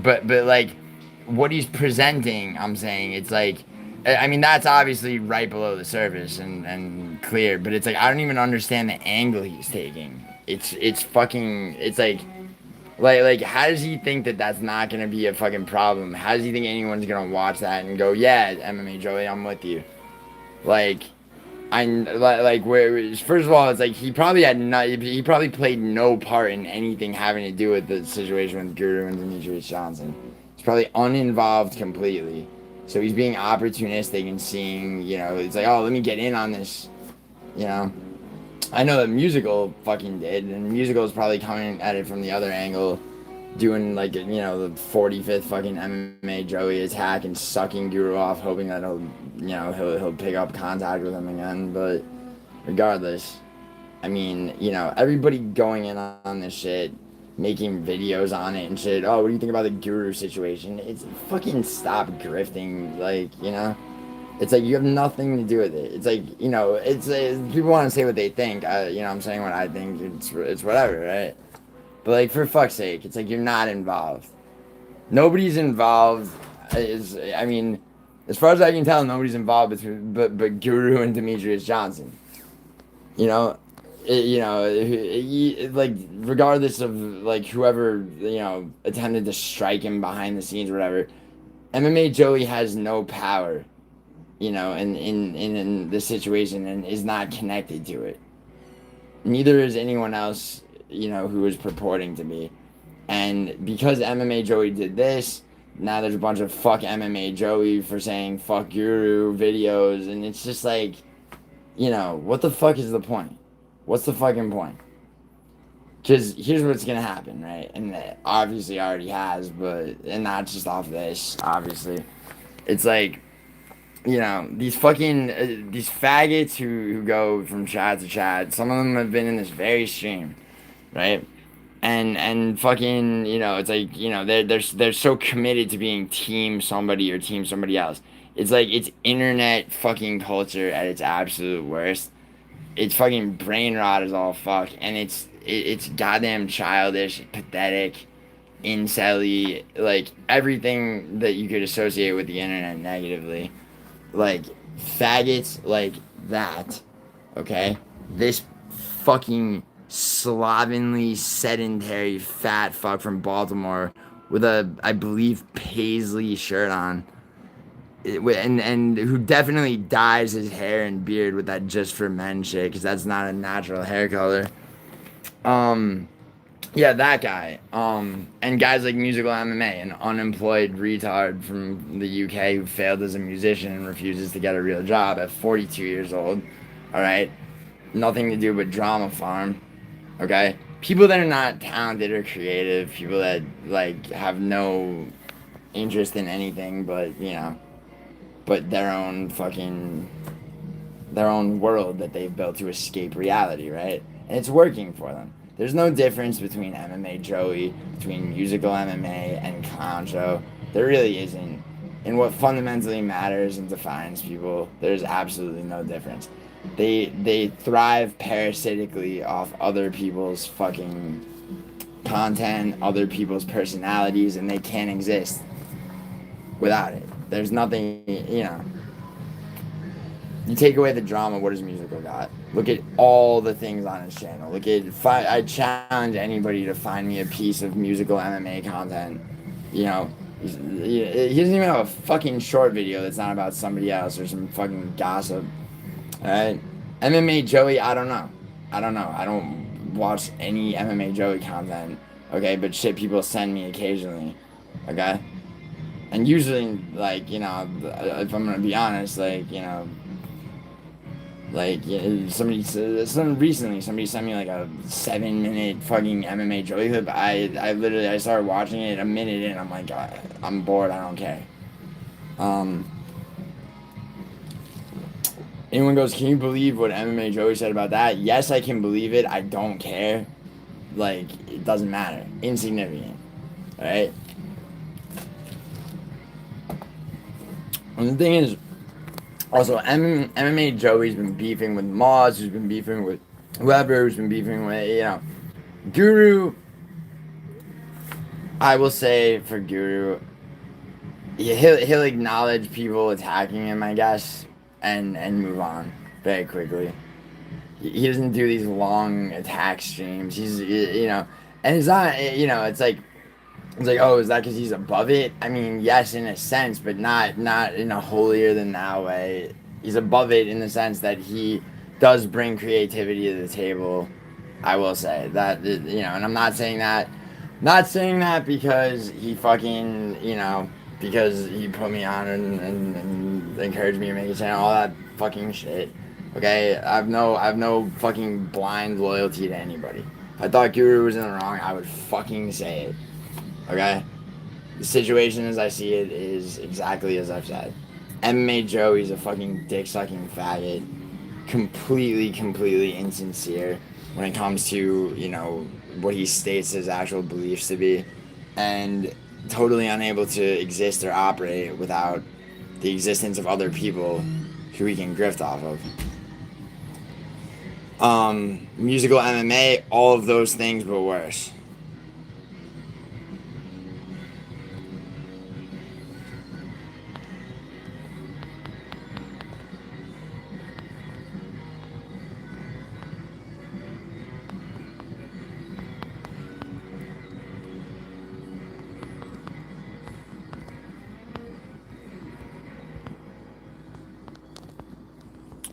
S1: what he's presenting, I'm saying, it's like, I mean, that's obviously right below the surface and clear, but it's like, I don't even understand the angle he's taking. It's fucking, it's like, how does he think that that's not gonna be a fucking problem? How does he think anyone's gonna watch that and go, yeah, MMA Joey, I'm with you? Like, where first of all, it's like he probably played no part in anything having to do with the situation with Guru and Demetrius Johnson. He's probably uninvolved completely. So he's being opportunistic and seeing, it's like, oh, let me get in on this, I know that Musical fucking did, and Musical is probably coming at it from the other angle, doing like, the 45th fucking MMA Joey attack and sucking Guru off, hoping that he'll pick up contact with him again. But regardless, I mean, everybody going in on this shit, making videos on it and shit. Oh, what do you think about the Guru situation? It's fucking stop grifting, like, It's like you have nothing to do with it. It's like, it's people want to say what they think. I'm saying what I think. It's whatever, right? But like, for fuck's sake, it's like you're not involved. Nobody's involved. I mean, as far as I can tell, nobody's involved but Guru and Demetrius Johnson. Like, regardless of like whoever attempted to strike him behind the scenes or whatever, MMA Joey has no power. In the situation and is not connected to it. Neither is anyone else, who is purporting to be. And because MMA Joey did this, now there's a bunch of fuck MMA Joey for saying fuck Guru videos, and it's just like, what the fuck is the point? What's the fucking point? Because here's what's gonna happen, right? And it obviously already has, and not just off this, obviously. It's like, these fucking, these faggots who go from chat to chat, some of them have been in this very stream, right? And fucking, it's like, they're so committed to being team somebody or team somebody else. It's like, it's internet fucking culture at its absolute worst. It's fucking brain rot as all fuck, and it's goddamn childish, pathetic, incel-y, like, everything that you could associate with the internet negatively. Like, faggots like that, okay? This fucking slovenly, sedentary, fat fuck from Baltimore with a, I believe, paisley shirt on, and who definitely dyes his hair and beard with that Just for Men shit, because that's not a natural hair color. Yeah, that guy. And guys like Musical MMA, an unemployed retard from the UK who failed as a musician and refuses to get a real job at 42 years old. Alright? Nothing to do but drama farm. Okay? People that are not talented or creative, people that, like, have no interest in anything but, but their own world that they've built to escape reality, right? And it's working for them. There's no difference between MMA Joey, between Musical MMA and Clown Show. There really isn't. In what fundamentally matters and defines people, there's absolutely no difference. They thrive parasitically off other people's fucking content, other people's personalities, and they can't exist without it. There's nothing, You take away the drama, what has Musical got? Look at all the things on his channel. I challenge anybody to find me a piece of Musical MMA content. He doesn't even have a fucking short video that's not about somebody else or some fucking gossip. Alright? MMA Joey, I don't know. I don't watch any MMA Joey content. Okay? But shit people send me occasionally. Okay? And usually, like, you know, if I'm gonna be honest, like, you know, like, recently somebody sent me like a 7-minute fucking MMA Joey clip. I started watching it a minute in. I'm like, I'm bored. I don't care. Anyone goes, can you believe what MMA Joey said about that? Yes, I can believe it. I don't care. Like, it doesn't matter. Insignificant. Alright? And the thing is, also, MMA Joey's been beefing with Moz, who's been beefing with Weber, who's been beefing with, you know, Guru. I will say for Guru, he'll acknowledge people attacking him, I guess, and move on very quickly. He doesn't do these long attack streams. He's, you know, and it's not, you know, it's like, oh, is that because he's above it? I mean, yes, in a sense, but not in a holier than thou way. He's above it in the sense that he does bring creativity to the table. I will say that, you know, and I'm not saying that because he fucking, you know, because he put me on and encouraged me to make a channel, all that fucking shit. Okay, I've no fucking blind loyalty to anybody. If I thought Guru was in the wrong, I would fucking say it. Okay? The situation as I see it is exactly as I've said. MMA Joey's a fucking dick-sucking faggot. Completely insincere when it comes to, you know, what he states his actual beliefs to be. And totally unable to exist or operate without the existence of other people who he can grift off of. Musical MMA, all of those things, but worse.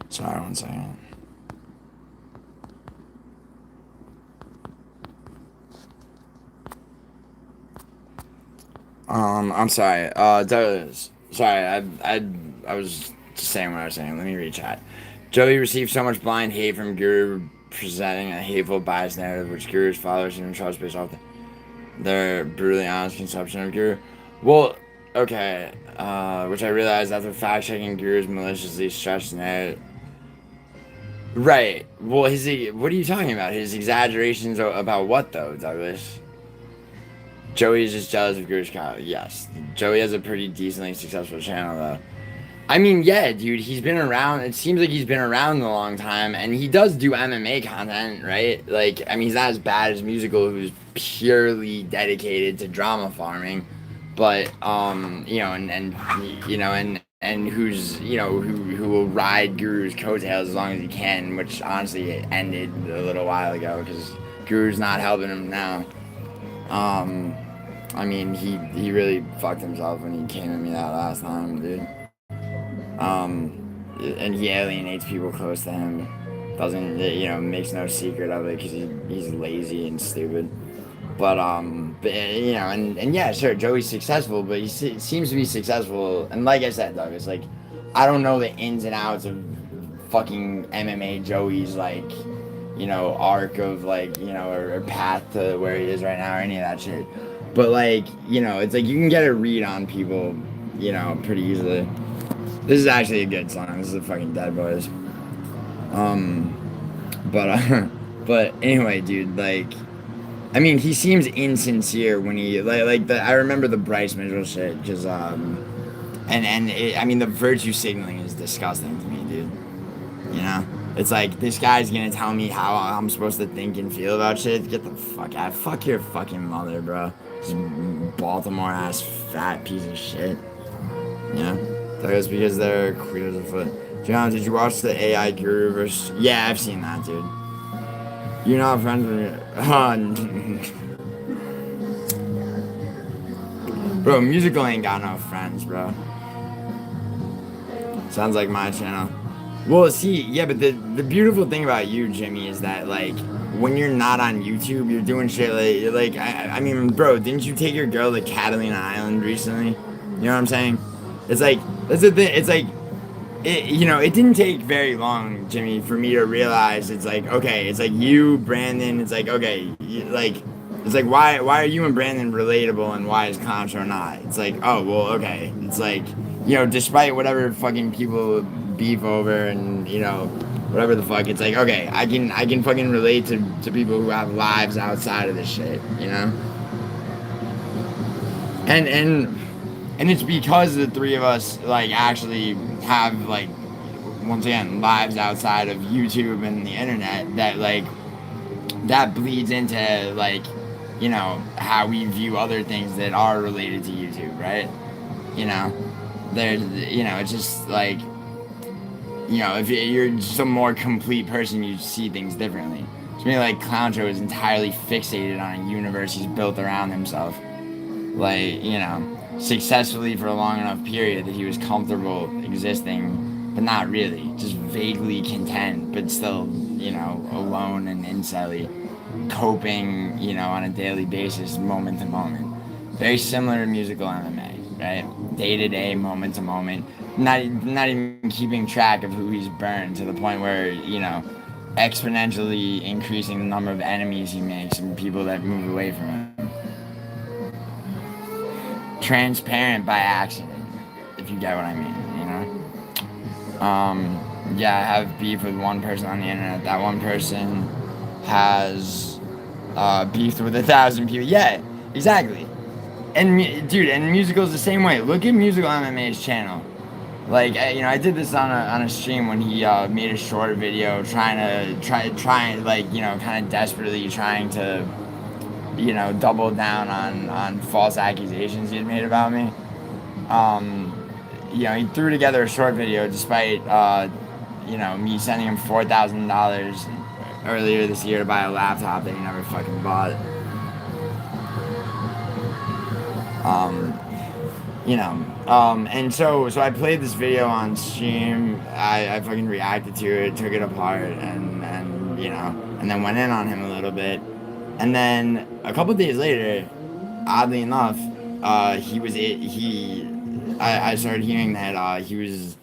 S1: Sorry, 1 second. I'm sorry. Sorry, I was just saying what I was saying. Let me read chat. Joey received so much blind hate from Guru presenting a hateful, biased narrative, which Guru's followers even trust based off their brutally honest conception of Guru. Well, okay, which I realized after fact-checking Guru's maliciously stretched narrative. Right. Well, what are you talking about? His exaggerations about what, though, Douglas? Joey is just jealous of Guru's content. Yes. Joey has a pretty decently successful channel, though. I mean, yeah, dude, he's been around. It seems like he's been around a long time, and he does do MMA content, right? Like, I mean, he's not as bad as Musical, who's purely dedicated to drama farming, but, you know, and who's, you know, who will ride Guru's coattails as long as he can, which honestly ended a little while ago, because Guru's not helping him now. I mean, he really fucked himself when he came at me that last time, dude. And he alienates people close to him. Doesn't, you know, makes no secret of it because he's lazy and stupid. But you know, and yeah, sure, Joey's successful, but he seems to be successful. And like I said, Doug, it's like, I don't know the ins and outs of fucking MMA Joey's, like, you know, arc of, like, you know, or path to where he is right now or any of that shit. But, like, you know, it's like you can get a read on people, you know, pretty easily. This is actually a good song. This is the fucking Dead Boys. But anyway, dude, like, I mean, he seems insincere when he, I remember the Bryce Mitchell shit, because, I mean, the virtue signaling is disgusting to me, dude. You know? It's like, this guy's gonna tell me how I'm supposed to think and feel about shit. Get the fuck out. Fuck your fucking mother, bro. This Baltimore-ass fat piece of shit. You know? That was because they're queer as a foot. John, did you watch the AI Guru versus... Yeah, I've seen that, dude. You're not friends with me. Bro, Musical ain't got no friends, bro. Sounds like my channel. Well, see, yeah, but the beautiful thing about you, Jimmy, is that, like, when you're not on YouTube, you're doing shit I mean, bro, didn't you take your girl to Catalina Island recently? You know what I'm saying? It's like, that's the thing. It's like, it didn't take very long, Jimmy, for me to realize it's like, okay, it's like you, Brandon, it's like, okay, it's like, why are you and Brandon relatable and why is Contra not? It's like, oh, well, okay. It's like, despite whatever fucking people beef over and, whatever the fuck, it's like, okay, I can fucking relate to people who have lives outside of this shit, And it's because the three of us, like, actually have, like, once again, lives outside of YouTube and the internet that, like, that bleeds into, like, how we view other things that are related to YouTube, right? It's just, like, if you're some more complete person, you see things differently. To me, like, Clowncho is entirely fixated on a universe he's built around himself. Like, successfully for a long enough period that he was comfortable existing, but not really, just vaguely content, but still, alone and incelly, coping, on a daily basis, moment to moment. Very similar to musical MMA, right? Day to day, moment to moment. Not even keeping track of who he's burned to the point where, exponentially increasing the number of enemies he makes and people that move away from him. Transparent by accident, if you get what I mean, yeah, I have beef with one person on the internet. That one person has beefed with 1,000 people. Yeah, exactly. And dude, and musical's the same way. Look at Musical MMA's channel. Like, I did this on a stream when he made a short video trying like, kind of desperately trying to, double down on false accusations he had made about me. He threw together a short video despite, me sending him $4,000 earlier this year to buy a laptop that he never fucking bought. And so I played this video on stream. I fucking reacted to it, took it apart, and then went in on him a little bit. And then a couple days later, oddly enough, I started hearing that he was,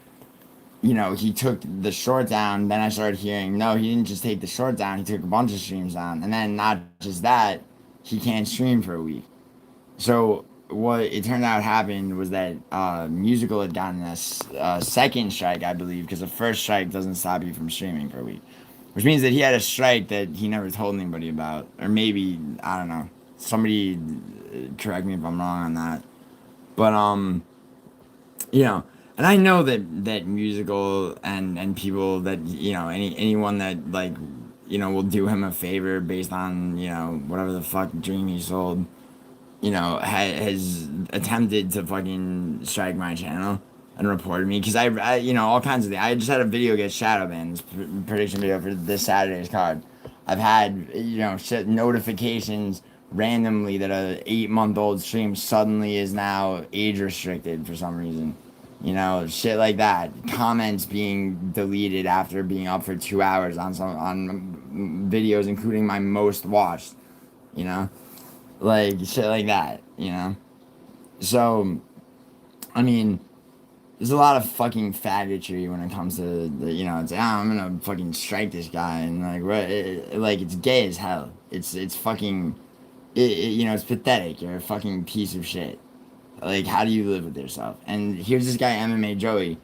S1: he took the short down. Then I started hearing, no, he didn't just take the short down, he took a bunch of streams down. And then not just that, he can't stream for a week. So what it turned out happened was that Musical had gotten a second strike, I believe, because the first strike doesn't stop you from streaming for a week. Which means that he had a strike that he never told anybody about. Or maybe, I don't know. Somebody correct me if I'm wrong on that. But, and I know that Musical and people that, anyone that, like, will do him a favor based on, whatever the fuck dream he sold, has attempted to fucking strike my channel and reported me, because I all kinds of things. I just had a video get shadow banned, this prediction video for this Saturday's card. I've had, shit notifications randomly that a 8-month-old stream suddenly is now age restricted for some reason. Shit like that. Comments being deleted after being up for 2 hours on videos, including my most watched. Like, shit like that, So, I mean, there's a lot of fucking faggotry when it comes to, it's, I'm gonna fucking strike this guy, and, like, it's gay as hell. It's fucking, it's pathetic. You're a fucking piece of shit. Like, how do you live with yourself? And here's this guy, MMA Joey,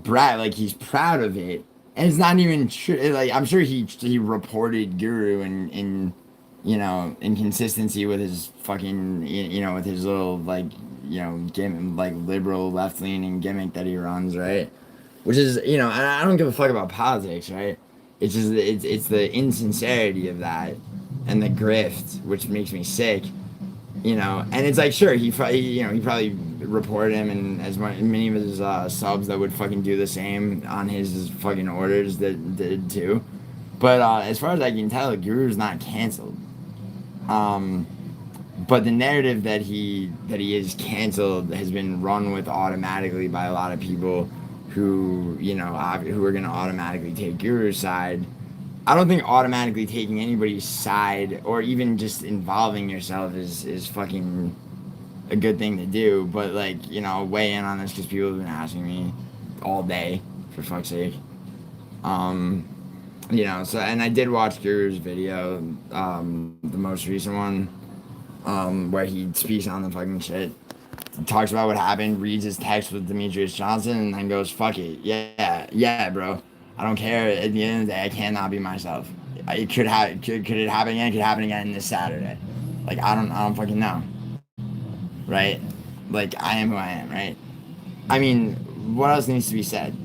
S1: like, he's proud of it, and it's not even true. Like, I'm sure he reported Guru in inconsistency with his fucking, with his little, like, gimmick, like, liberal left-leaning gimmick that he runs, right? Which is, and I don't give a fuck about politics, right? It's just, it's the insincerity of that and the grift, which makes me sick, and it's like, sure, he probably reported him, and as many of his subs that would fucking do the same on his fucking orders that did too. But as far as I can tell, Guru's not canceled. But the narrative that he is canceled has been run with automatically by a lot of people who, who are going to automatically take Guru's side. I don't think automatically taking anybody's side or even just involving yourself is fucking, a good thing to do, but like, you know, weigh in on this because people have been asking me all day, for fuck's sake. You know, so, and I did watch Guru's video, the most recent one, where he speaks on the fucking shit. He talks about what happened, reads his text with Demetrius Johnson, and then goes, fuck it. Yeah, bro. I don't care. At the end of the day, I cannot be myself. It could it happen again? It could happen again this Saturday. Like, I don't fucking know. Right? Like, I am who I am, right? I mean, what else needs to be said?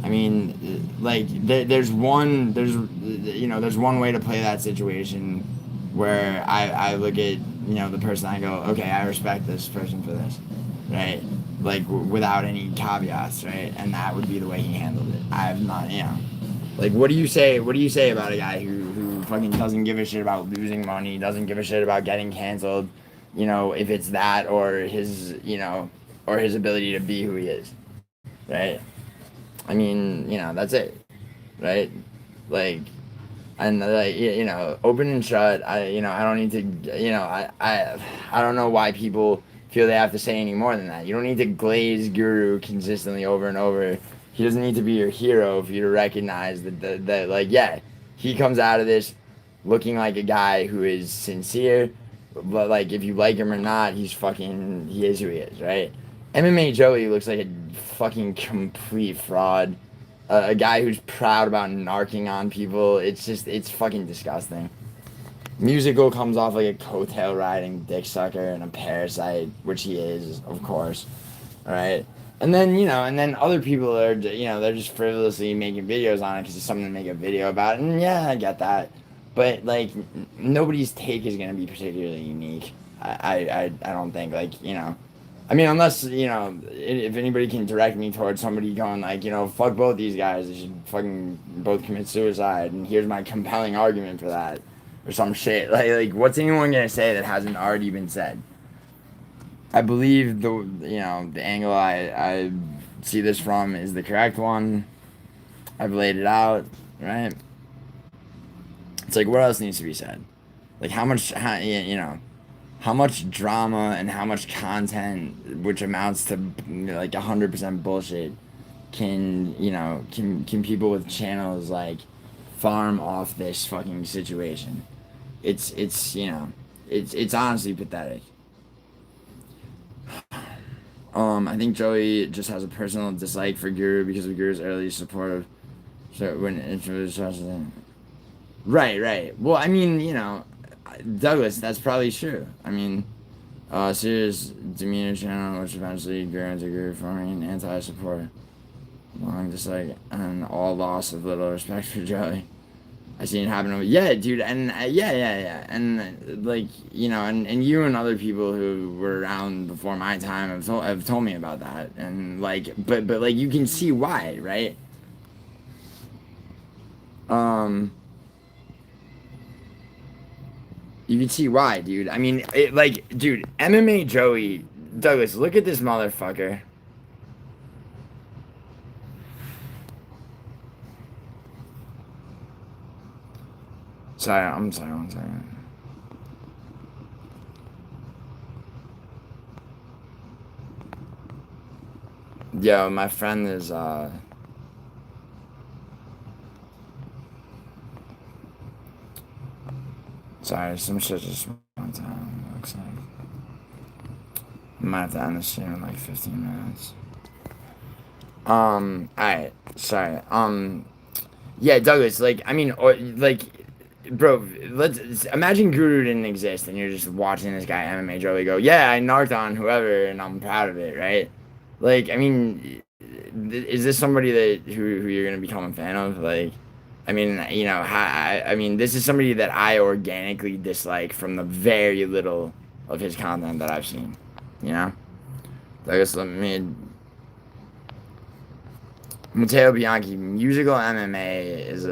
S1: I mean, like, there's one way to play that situation where I look at, you know, the person, I go, okay, I respect this person for this, right? Like, without any caveats, right? And that would be the way he handled it. I have not, you know, like, what do you say about a guy who fucking doesn't give a shit about losing money, doesn't give a shit about getting canceled, you know, if it's that or his, you know, or his ability to be who he is, right? I mean, you know, that's it, right? Like, and like, you know, open and shut. I don't need to, you know, I don't know why people feel they have to say any more than that. You don't need to glaze Guru consistently over and over. He doesn't need to be your hero for you to recognize that like, yeah, he comes out of this looking like a guy who is sincere, but like, if you like him or not, he is who he is, right? MMA Joey looks like a fucking complete fraud. A guy who's proud about narking on people. It's fucking disgusting. Musical comes off like a coattail riding dick sucker and a parasite, which he is, of course. Alright? And then, you know, other people are, you know, they're just frivolously making videos on it because it's something to make a video about. And yeah, I get that. But, like, nobody's take is going to be particularly unique. I don't think, like, you know. I mean, unless, you know, if anybody can direct me towards somebody going like, you know, fuck both these guys, they should fucking both commit suicide, and here's my compelling argument for that, or some shit. Like what's anyone gonna say that hasn't already been said? I believe the angle I see this from is the correct one. I've laid it out, right? It's like, what else needs to be said? Like, how much drama and how much content, which amounts to like 100% bullshit, can people with channels like farm off this fucking situation? It's honestly pathetic. I think Joey just has a personal dislike for Guru because of Guru's early support of, so when it was right. Well, I mean, you know, Douglas, that's probably true. I mean, serious demeanor channel, which eventually grew into Guru forming anti-support, long dislike, and all loss of little respect for Joey. I seen it happen over, yeah, dude, and yeah, and like, you know, and you and other people who were around before my time have told me about that, and like, but like, you can see why, right? You can see why, dude. I mean, dude, MMA Joey, Douglas, look at this motherfucker. I'm sorry, one second. Yo, my friend is, sorry, some shit just went down, looks like. I might have to end the stream in like 15 minutes. Alright, sorry. Yeah, Douglas, like, I mean, or, like, bro, let's imagine Guru didn't exist and you're just watching this guy MMA Joey go, yeah, I narked on whoever and I'm proud of it, right? Like, I mean, is this somebody who you're gonna become a fan of? Like, I mean, you know, I mean, this is somebody that I organically dislike from the very little of his content that I've seen, you know? I guess Matteo Bianchi, musical MMA is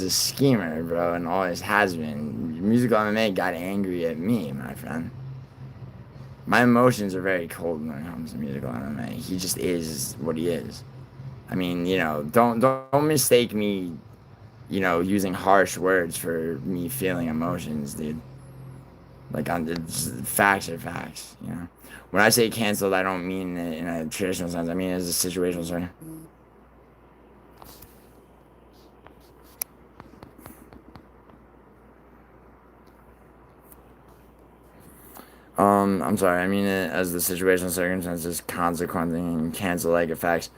S1: a schemer, bro, and always has been. Musical MMA got angry at me, my friend. My emotions are very cold when it comes to musical MMA. He just is what he is. I mean, you know, don't mistake me, you know, using harsh words for me feeling emotions, dude. Like, facts are facts, you know? When I say canceled, I don't mean it in a traditional sense. I mean it as a situational sense. I'm sorry. I mean it as the situational circumstances, consequences, and cancel-like effects.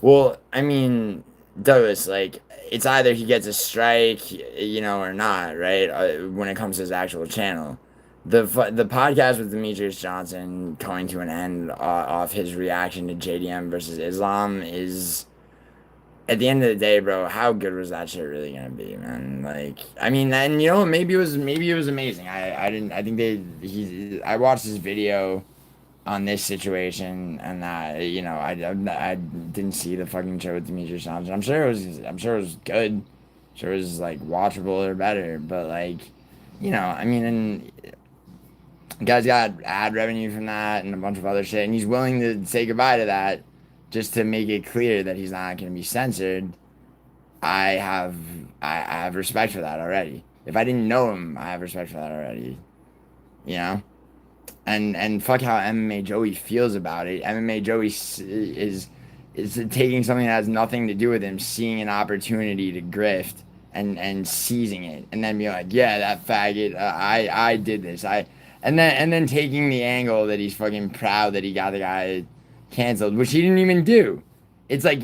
S1: Well, I mean, Douglas, like, it's either he gets a strike, you know, or not, right? When it comes to his actual channel. The podcast with Demetrius Johnson coming to an end off his reaction to JDM versus Islam is, at the end of the day, bro, how good was that shit really gonna be, man? Like, I mean, and you know, maybe it was amazing. I think I watched his video on this situation, and you know, I didn't see the fucking show with Demetrius Johnson. I'm sure it was good. I'm sure it was like watchable or better, but like, you know, I mean, and guy's got ad revenue from that and a bunch of other shit, and he's willing to say goodbye to that just to make it clear that he's not going to be censored. I have I have respect for that already. If I didn't know him, I have respect for that already. You know? And fuck how MMA Joey feels about it. MMA Joey is taking something that has nothing to do with him, seeing an opportunity to grift and seizing it, and then being like, yeah, that faggot, I did this, and then taking the angle that he's fucking proud that he got the guy canceled, which he didn't even do. It's like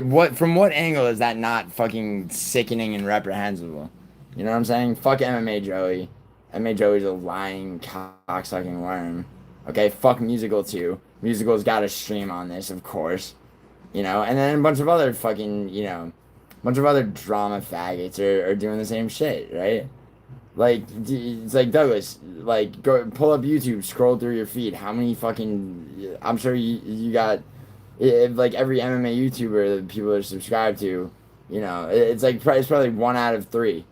S1: what, from what angle is that not fucking sickening and reprehensible? You know what I'm saying? Fuck MMA Joey. MMA Joey's a lying cocksucking worm. Okay, fuck Musical too. Musical's got a stream on this, of course. You know, and then a bunch of other fucking, you know, bunch of other drama faggots are doing the same shit, right? Like, it's like, Douglas, like, go pull up YouTube, scroll through your feed. How many fucking, I'm sure you got, if like every MMA YouTuber that people are subscribed to, you know, it's like, it's probably 1 out of 3.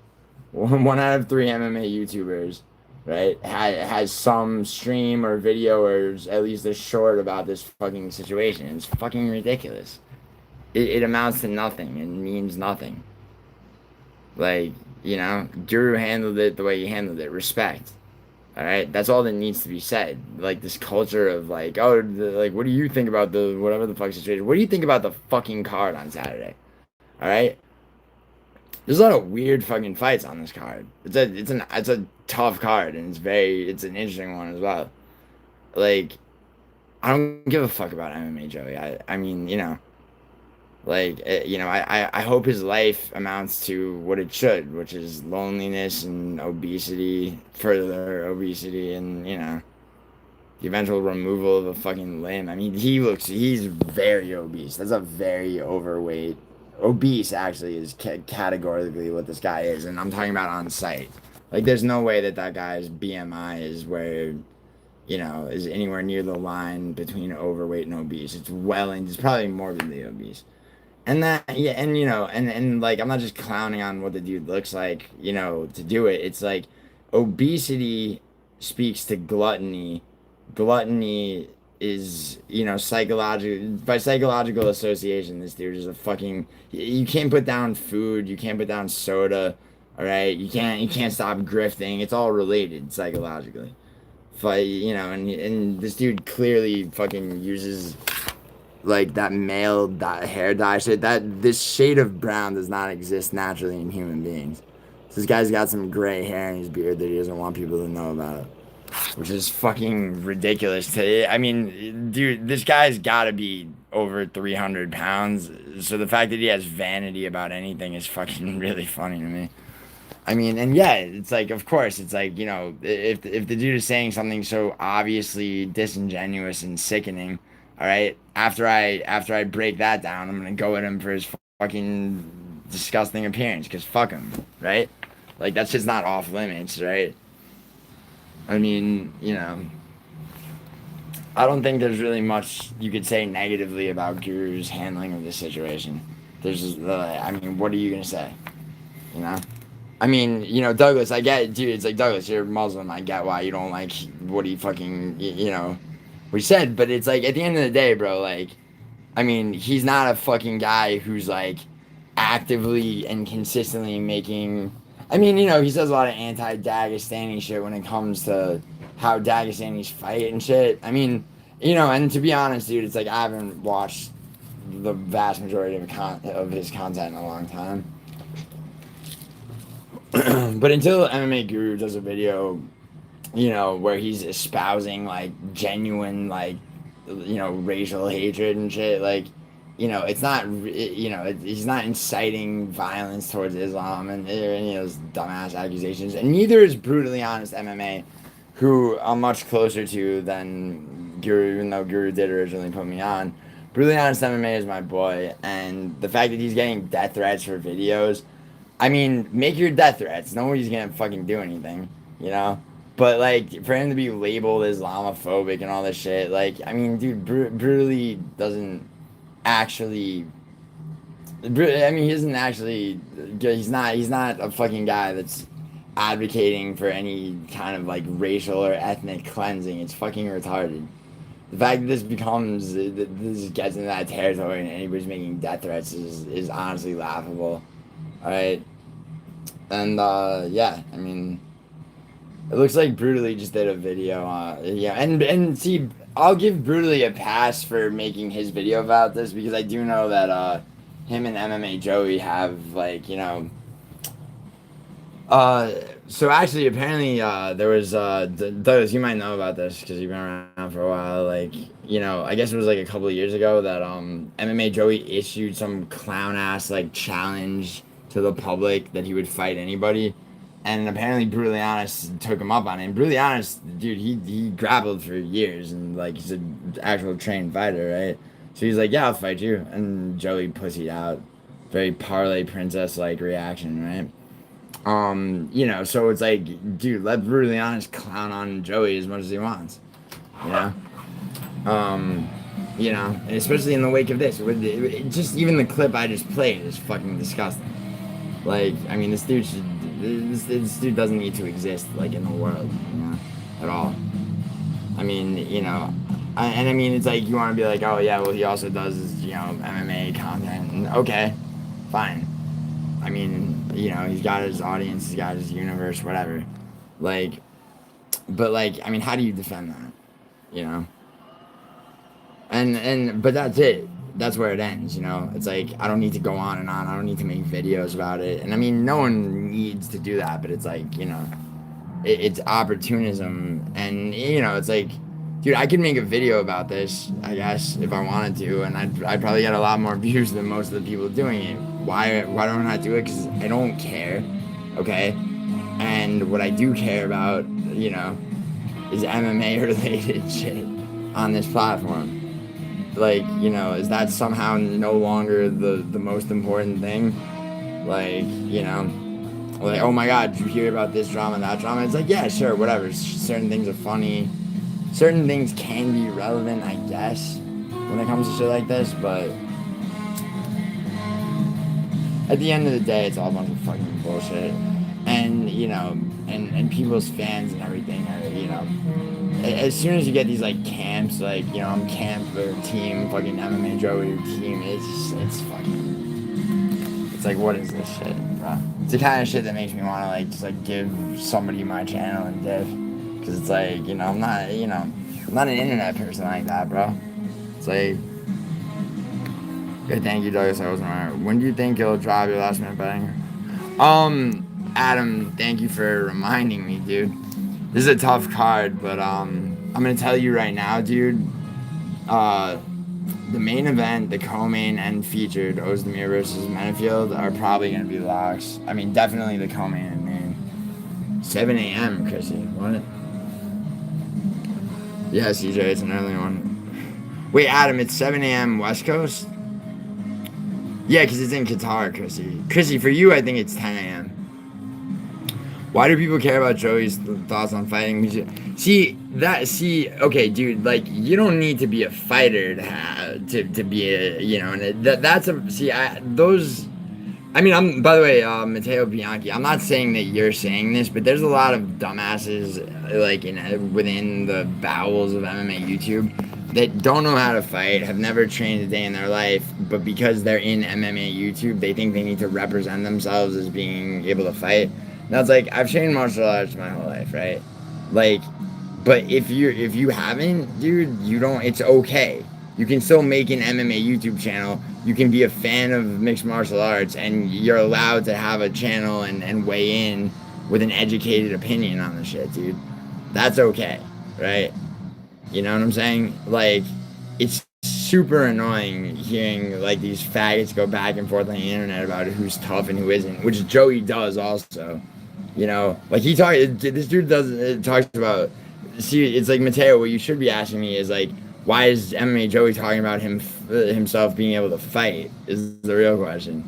S1: 1 out of 3 MMA YouTubers, right, has some stream or video or at least a short about this fucking situation. It's fucking ridiculous. It amounts to nothing. It means nothing. Like, you know, Guru handled it the way he handled it. Respect. All right, that's all that needs to be said. Like, this culture of like, oh, like, what do you think about the whatever the fuck situation? What do you think about the fucking card on Saturday? All right. There's a lot of weird fucking fights on this card. It's a tough card, and it's an interesting one as well. Like, I don't give a fuck about MMA Joey. I mean, you know, like, you know, I hope his life amounts to what it should, which is loneliness and obesity, further obesity, and, you know, the eventual removal of a fucking limb. I mean, he's very obese. That's a very overweight. Obese, actually, is categorically what this guy is, and I'm talking about on site. Like, there's no way that guy's BMI is where, you know, is anywhere near the line between overweight and obese. It's probably morbidly obese. And that, yeah, and, you know, and like, I'm not just clowning on what the dude looks like, you know, to do it. It's like, obesity speaks to gluttony. Gluttony is, you know, by psychological association, this dude is a fucking, you can't put down food, you can't put down soda, all right, you can't stop grifting. It's all related psychologically. You know, and this dude clearly fucking uses like that male hair dye shit. This shade of brown does not exist naturally in human beings. So this guy's got some gray hair in his beard that he doesn't want people to know about, which is fucking ridiculous. I mean, dude, this guy's got to be over 300 pounds. So the fact that he has vanity about anything is fucking really funny to me. I mean, and yeah, it's like, of course, it's like, you know, if the dude is saying something so obviously disingenuous and sickening, all right, after I break that down, I'm gonna go at him for his fucking disgusting appearance, because fuck him, right? Like, that's just not off limits, right? I mean, you know, I don't think there's really much you could say negatively about Guru's handling of this situation. I mean, what are you gonna say? You know? I mean, you know, Douglas, I get it, dude. It's like, Douglas, you're Muslim. I get why you don't like what he fucking, you know, what he said. But it's like, at the end of the day, bro, like, I mean, he's not a fucking guy who's like actively and consistently making I mean, you know, he says a lot of anti-Dagestani shit when it comes to how Dagestanis fight and shit. I mean, you know, and to be honest, dude, it's like I haven't watched the vast majority of his content in a long time. But until MMA Guru does a video, you know, where he's espousing like genuine, like, you know, racial hatred and shit, like, you know, it's not, you know, he's not inciting violence towards Islam and any of those dumbass accusations. And neither is Brutally Honest MMA, who I'm much closer to than Guru, even though Guru did originally put me on. Brutally Honest MMA is my boy, and the fact that he's getting death threats for videos, I mean, make your death threats. Nobody's gonna fucking do anything, you know? But, like, for him to be labeled Islamophobic and all this shit, like, I mean, dude, Brutally doesn't actually... I mean, he isn't actually... He's not a fucking guy that's advocating for any kind of, like, racial or ethnic cleansing. It's fucking retarded. The fact that this gets into that territory and anybody's making death threats is honestly laughable. Alright? And, yeah, I mean... It looks like Brutally just did a video on... Yeah, and see, I'll give Brutally a pass for making his video about this, because I do know that, him and MMA Joey have, like, you know... So actually, apparently, there was, Douglas, you might know about this, because you've been around for a while, like, you know, I guess it was, like, a couple of years ago that, MMA Joey issued some clown-ass, like, challenge to the public that he would fight anybody, and apparently Brutally Honest took him up on it. And Brutally Honest, dude, he grappled for years, and, like, he's an actual trained fighter, right? So he's like, yeah, I'll fight you, and Joey pussied out. Very parlay princess-like reaction, right? You know, so it's like, dude, let Brutally Honest clown on Joey as much as he wants, you know? You know, and especially in the wake of this, just even the clip I just played is fucking disgusting. Like, I mean, this dude doesn't need to exist, like, in the world, you know, at all. I mean, you know, I mean, it's like, you want to be like, oh, yeah, well, he also does, you know, MMA content, and okay, fine. I mean, you know, he's got his audience, he's got his universe, whatever. Like, but, like, I mean, how do you defend that, you know? But that's it. That's where it ends, you know? It's like, I don't need to go on and on. I don't need to make videos about it. And I mean, no one needs to do that, but it's like, you know, it's opportunism. And, you know, it's like, dude, I could make a video about this, I guess, if I wanted to, and I'd probably get a lot more views than most of the people doing it. Why don't I do it? Because I don't care, okay? And what I do care about, you know, is MMA-related shit on this platform. Like, you know, is that somehow no longer the most important thing? Like, you know, like, oh my god, did you hear about this drama, that drama? It's like, yeah, sure, whatever. Certain things are funny. Certain things can be relevant, I guess, when it comes to shit like this, but at the end of the day, it's all a bunch of fucking bullshit. And, you know, and people's fans and everything are, you know, as soon as you get these, like, camps, like, you know, I'm camp or team, fucking MMA Joey team, it's fucking, it's like, what is this shit, bro? It's the kind of shit that makes me want to, like, just, like, give somebody my channel and diff, because it's like, you know, I'm not an internet person like that, bro. It's like, good, thank you, Douglas, I wasn't right. When do you think you'll drop your last minute betting? Adam, thank you for reminding me, dude. This is a tough card, but I'm gonna tell you right now, dude. The main event, the co-main and featured, Ozdemir versus Menefield, are probably gonna be locks. I mean, definitely the co-main and main. 7 a.m., Chrissy. What? Yeah, CJ, it's an early one. Wait, Adam, it's 7 a.m. West Coast? Yeah, because it's in Qatar, Chrissy. Chrissy, for you, I think it's 10 a.m. Why do people care about Joey's thoughts on fighting? Okay, dude, like, you don't need to be a fighter to be a, you know, and I'm, by the way, Matteo Bianchi, I'm not saying that you're saying this, but there's a lot of dumbasses, like, within the bowels of MMA YouTube that don't know how to fight, have never trained a day in their life, but because they're in MMA YouTube, they think they need to represent themselves as being able to fight. Now it's like I've trained martial arts my whole life, right? Like, but if you haven't, dude, you don't. It's okay. You can still make an MMA YouTube channel. You can be a fan of mixed martial arts, and you're allowed to have a channel and weigh in with an educated opinion on the shit, dude. That's okay, right? You know what I'm saying? Like, it's super annoying hearing like these faggots go back and forth on the internet about who's tough and who isn't, which Joey does also. You know, like this dude does talks about. See, it's like Mateo. What you should be asking me is like, why is MMA Joey talking about himself being able to fight? Is the real question.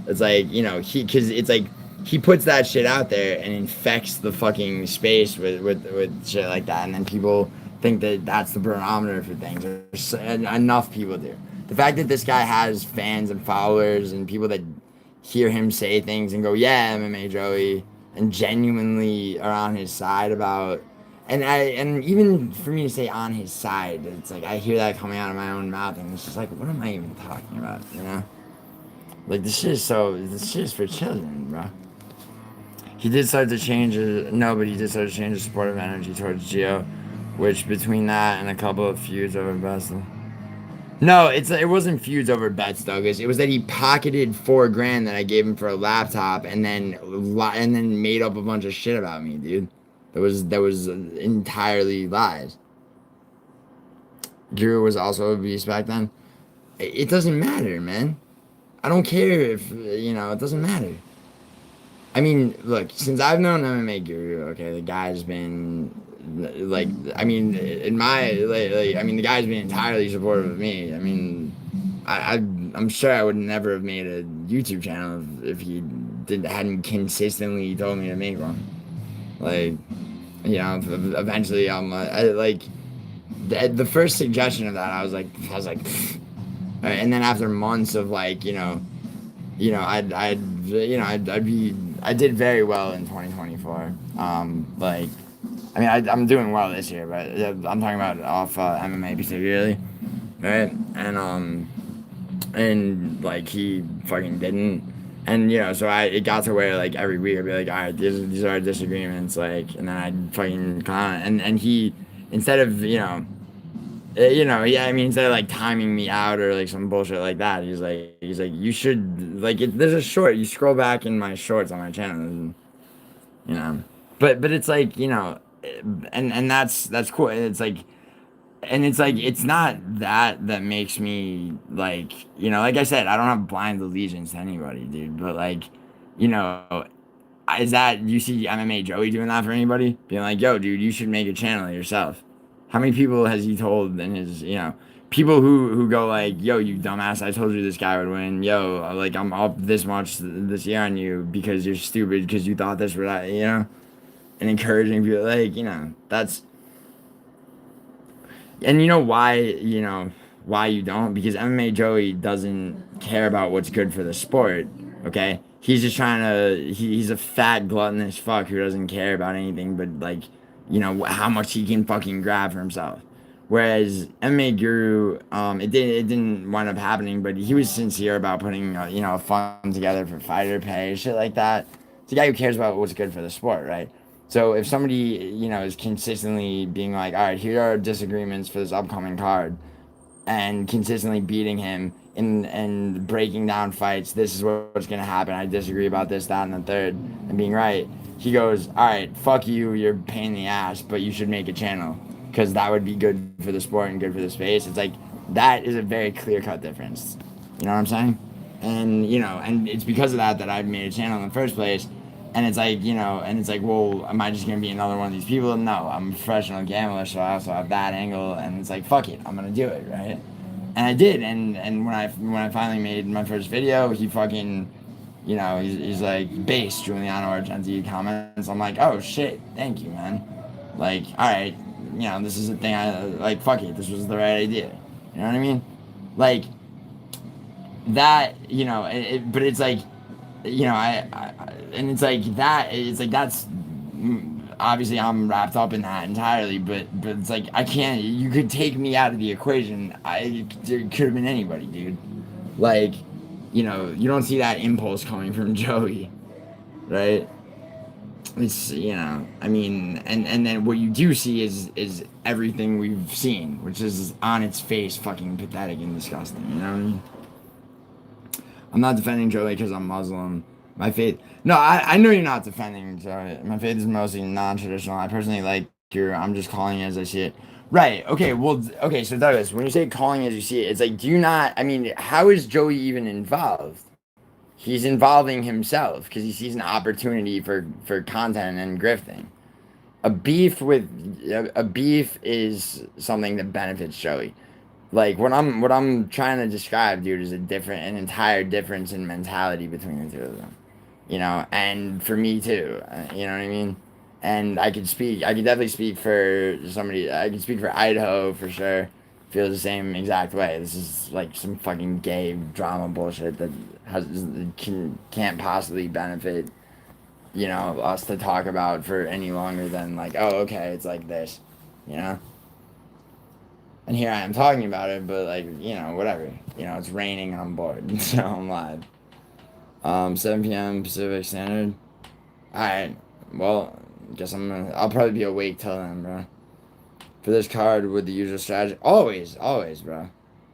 S1: It's like, you know, because it's like he puts that shit out there and infects the fucking space with shit like that, and then people think that that's the barometer for things. Enough people do. The fact that this guy has fans and followers and people that hear him say things and go, yeah, MMA Joey, and genuinely are on his side about, and even for me to say on his side, it's like I hear that coming out of my own mouth, and it's just like, what am I even talking about, you know? Like, this shit is for children, bro. He did start to change but he did start to change his supportive energy towards Gio, which between that and a couple of feuds over bets. No, it wasn't feuds over bets, Douglas. It was that he pocketed $4,000 that I gave him for a laptop, and then made up a bunch of shit about me, dude. That was entirely lies. Guru was also a beast back then. It doesn't matter, man. I don't care if it doesn't matter. I mean, look, since I've known MMA Guru, okay, the guy's been like, I mean, the guy's been entirely supportive of me. I mean, I'm sure I would never have made a YouTube channel if he hadn't consistently told me to make one. Like, eventually the first suggestion of that, I was like, pfft. And then after months of like, I did very well in 2024. I'm doing well this year, but I'm talking about off MMA particularly, right? And like he fucking didn't, and so it got to where like every week I'd be like, all right, these are our disagreements, like, and then I'd fucking comment, and he, instead of instead of like timing me out or like some bullshit like that, he's like, you should like there's a short, you scroll back in my shorts on my channel, and, but it's like, and that's cool. It's like, it's not that makes me like, like I said, I don't have blind allegiance to anybody, dude, but like, is that, you see MMA Joey doing that for anybody? Being like, yo, dude, you should make a channel yourself. How many people has he told in his, people who go like, yo, you dumbass, I told you this guy would win. Yo, like, I'm up this much this year on you because you're stupid because you thought this would, and encouraging people, like, that's, and why you don't? Because MMA Joey doesn't care about what's good for the sport, okay? He's just trying to, he's a fat gluttonous fuck who doesn't care about anything but like, how much he can fucking grab for himself. Whereas MMA Guru, it didn't wind up happening, but he was sincere about putting a fund together for fighter pay, shit like that. It's a guy who cares about what's good for the sport, right? So if somebody is consistently being like, all right, here are disagreements for this upcoming card, and consistently beating him and breaking down fights, this is what's gonna happen, I disagree about this, that, and the third, and being right, he goes, all right, fuck you, you're a pain in the ass, but you should make a channel because that would be good for the sport and good for the space. It's like, that is a very clear-cut difference. You know what I'm saying? And and it's because of that I've made a channel in the first place. And it's like, well, am I just gonna be another one of these people? No, I'm a professional gambler, so I also have that angle, and it's like, fuck it, I'm gonna do it, right? And I did, and when I finally made my first video, he fucking, he's like, base CONQUERED comments. I'm like, oh shit, thank you, man. Like, all right, this is a thing I like. Fuck it, this was the right idea. You know what I mean? Like that, but it's like, and it's like that. It's like that's obviously I'm wrapped up in that entirely, but it's like I can't. You could take me out of the equation. It could have been anybody, dude. Like, you don't see that impulse coming from Joey, right? It's, you know, I mean, and then what you do see is everything we've seen, which is on its face fucking pathetic and disgusting. You know what I mean? I'm not defending Joey because I'm Muslim. My faith. No, I know you're not defending Joey. My faith is mostly non-traditional. I personally like your. I'm just calling it as I see it. Right. Okay. Well. Okay. So Douglas, when you say calling as you see it, it's like, do you not? I mean, how is Joey even involved? He's involving himself because he sees an opportunity for content and grifting. A beef is something that benefits Joey. Like what I'm trying to describe, dude, is an entire difference in mentality between the two of them. You know, and for me too. You know what I mean? And I could definitely speak for somebody. I could speak for Idaho for sure. Feels the same exact way. This is like some fucking gay drama bullshit that can't possibly benefit, you know, us to talk about for any longer than like, oh, okay, it's like this, you know. And here I am talking about it, but like, you know, whatever. You know, it's raining and I'm bored, so I'm live. 7 p.m. Pacific Standard. Alright, well, I'll probably be awake till then, bro. For this card with the usual strategy, always, bro.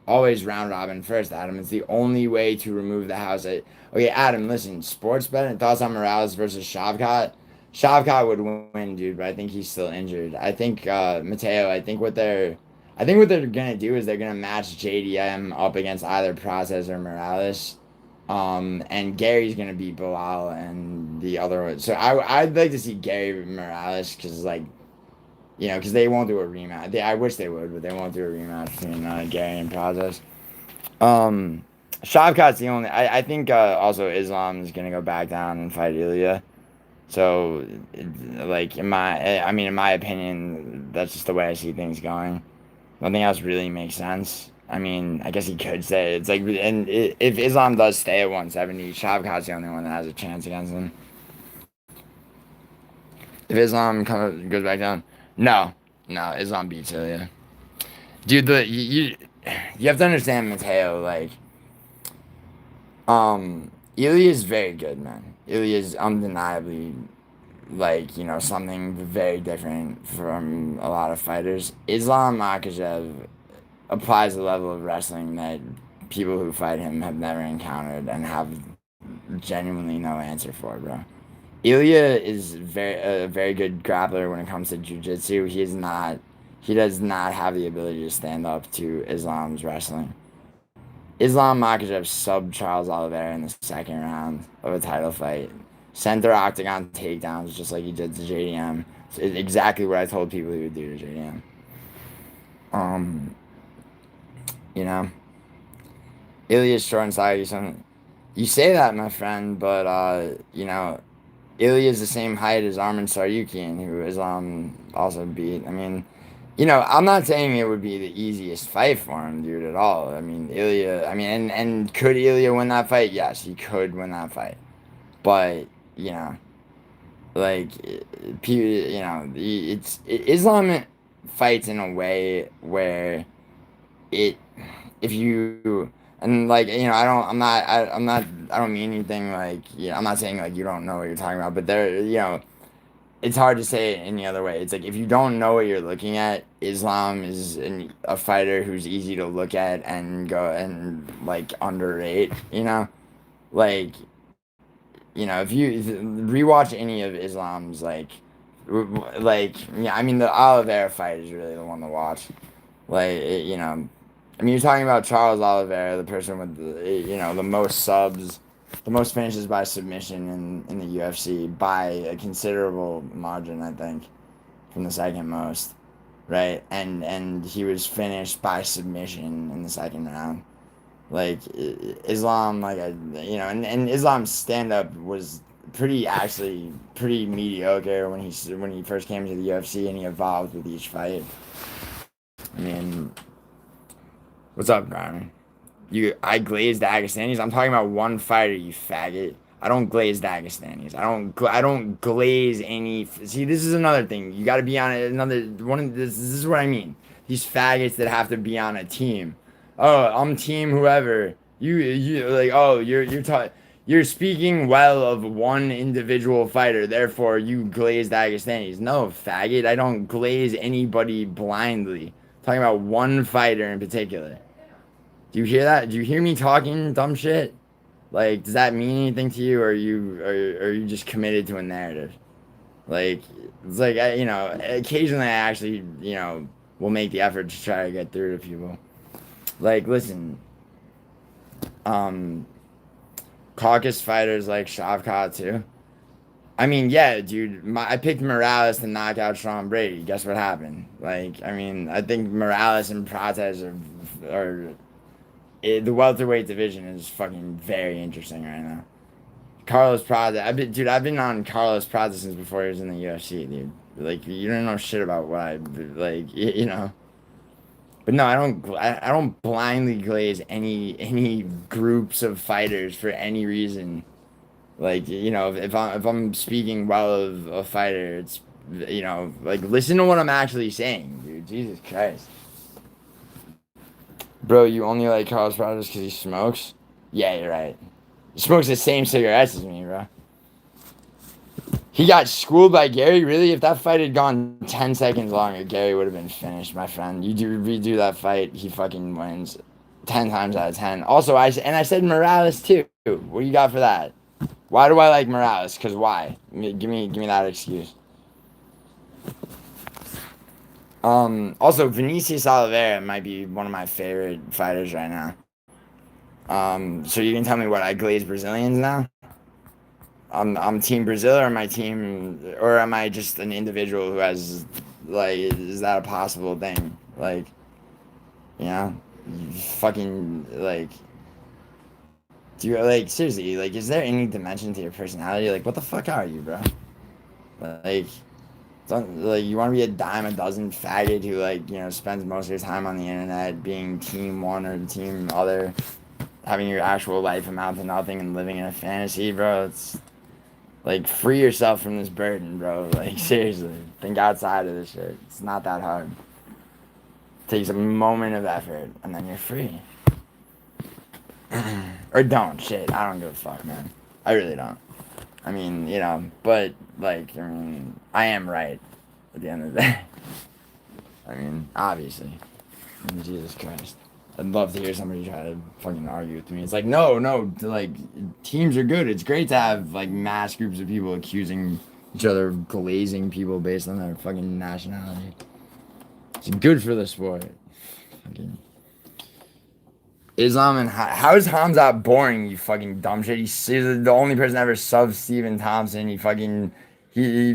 S1: Always round robin first, Adam. It's the only way to remove the house. Okay, Adam, listen, sports betting, thoughts on Morales versus Shavkat? Shavkat would win, dude, but I think he's still injured. I think, Mateo, I think what they're gonna do is they're gonna match JDM up against either Process or Morales. And Gary's gonna beat Bilal and the other one. So I'd like to see Gary Morales because, like, you know, because they won't do a rematch. I wish they would, but they won't do a rematch between Gary and Process. Shavkat's the only. I think also Islam is gonna go back down and fight Ilya. So, like in my opinion, that's just the way I see things going. Nothing else really makes sense. I mean, I guess he could say it's like, and if Islam does stay at 170, Shavkat's the only one that has a chance against him. If Islam goes back down, no, Islam beats Ilya. Dude, you have to understand, Mateo. Like, Ilya is very good, man. Ilya is undeniably, like, you know, something very different from a lot of fighters. Islam Makhachev applies a level of wrestling that people who fight him have never encountered and have genuinely no answer for, bro. Ilya is a very good grappler when it comes to jiu-jitsu. He does not have the ability to stand up to Islam's wrestling. Islam Makhachev subbed Charles Oliveira in the second round of a title fight. Center octagon takedowns just like he did to JDM. It's exactly what I told people he would do to JDM. You know, Ilya's short and stocky. You say that, my friend, but you know, Ilya's the same height as Arman Saryukian, who Islam also beat. I mean, you know, I'm not saying it would be the easiest fight for him, dude, at all. I mean, Ilya. I mean, and could Ilya win that fight? Yes, he could win that fight, but you know, like, you know, Islam fights in a way where if you, and like, you know, I don't mean anything like, yeah, I'm not saying like you don't know what you're talking about, but there, you know, it's hard to say it any other way. It's like if you don't know what you're looking at, Islam is a fighter who's easy to look at and go and like underrate, you know, like, you know, if you rewatch any of Islam's yeah, I mean the Oliveira fight is really the one to watch, like you know. I mean, you're talking about Charles Oliveira, the person with the, you know, the most subs, the most finishes by submission in the UFC by a considerable margin, I think, from the second most, right? And he was finished by submission in the second round. Like, Islam, like, you know, and Islam's stand-up was actually pretty mediocre when he first came to the UFC, and he evolved with each fight. I mean, what's up, Garner? I glaze Dagestanis. I'm talking about one fighter, you faggot. I don't glaze Dagestanis. I don't glaze any. See, this is another thing. You got to be on another one. This is what I mean. These faggots that have to be on a team. Oh, I'm team whoever. You like. Oh, you're talking. you're speaking well of one individual fighter, therefore you glaze Dagestanis. No, faggot, I don't glaze anybody blindly. I'm talking about one fighter in particular. Do you hear that? Do you hear me talking dumb shit? Like, does that mean anything to you, or are you just committed to a narrative? Like, it's like you know, occasionally I actually, you know, will make the effort to try to get through to people. Like, listen, um, caucus fighters like Shavkat too. I mean, yeah, dude, I picked Morales to knock out Sean Brady. Guess what happened? Like, I mean, I think Morales and Prates the welterweight division is fucking very interesting right now. Carlos Prates, I've been on Carlos Prates since before he was in the UFC, dude. Like, you don't know shit about what I like, you know. But no, I don't blindly glaze any groups of fighters for any reason. Like, you know, if I'm speaking well of a fighter, it's, you know, like, listen to what I'm actually saying, dude. Jesus Christ. Bro, you only like Carlos Prates because he smokes? Yeah, you're right. He smokes the same cigarettes as me, bro. He got schooled by Gary, really? If that fight had gone 10 seconds longer, Gary would have been finished, my friend. You do redo that fight, he fucking wins 10 times out of 10. Also, I said Morales too. What do you got for that? Why do I like Morales? Because why? Give me that excuse. Also, Vinicius Oliveira might be one of my favorite fighters right now. So you can tell me what, I glaze Brazilians now? I'm team Brazil, or am I just an individual who has, like, is that a possible thing? Like, you know, fucking, like, do you, like, seriously, like, is there any dimension to your personality? Like, what the fuck are you, bro? Like, you want to be a dime a dozen faggot who, like, you know, spends most of your time on the internet being team one or team other, having your actual life amount to nothing and living in a fantasy, bro. It's like, free yourself from this burden, bro. Like, seriously, think outside of this shit. It's not that hard. It takes a moment of effort, and then you're free. Or don't, shit. I don't give a fuck, man. I really don't. I mean, you know, but, like, I mean, I am right at the end of the day. I mean, obviously. I mean, Jesus Christ. I'd love to hear somebody try to fucking argue with me. It's like, no, like, teams are good. It's great to have, like, mass groups of people accusing each other of glazing people based on their fucking nationality. It's good for the sport. Fucking Islam and how is Hamzat boring, you fucking dumb shit? He's the only person ever subbed Stephen Thompson. He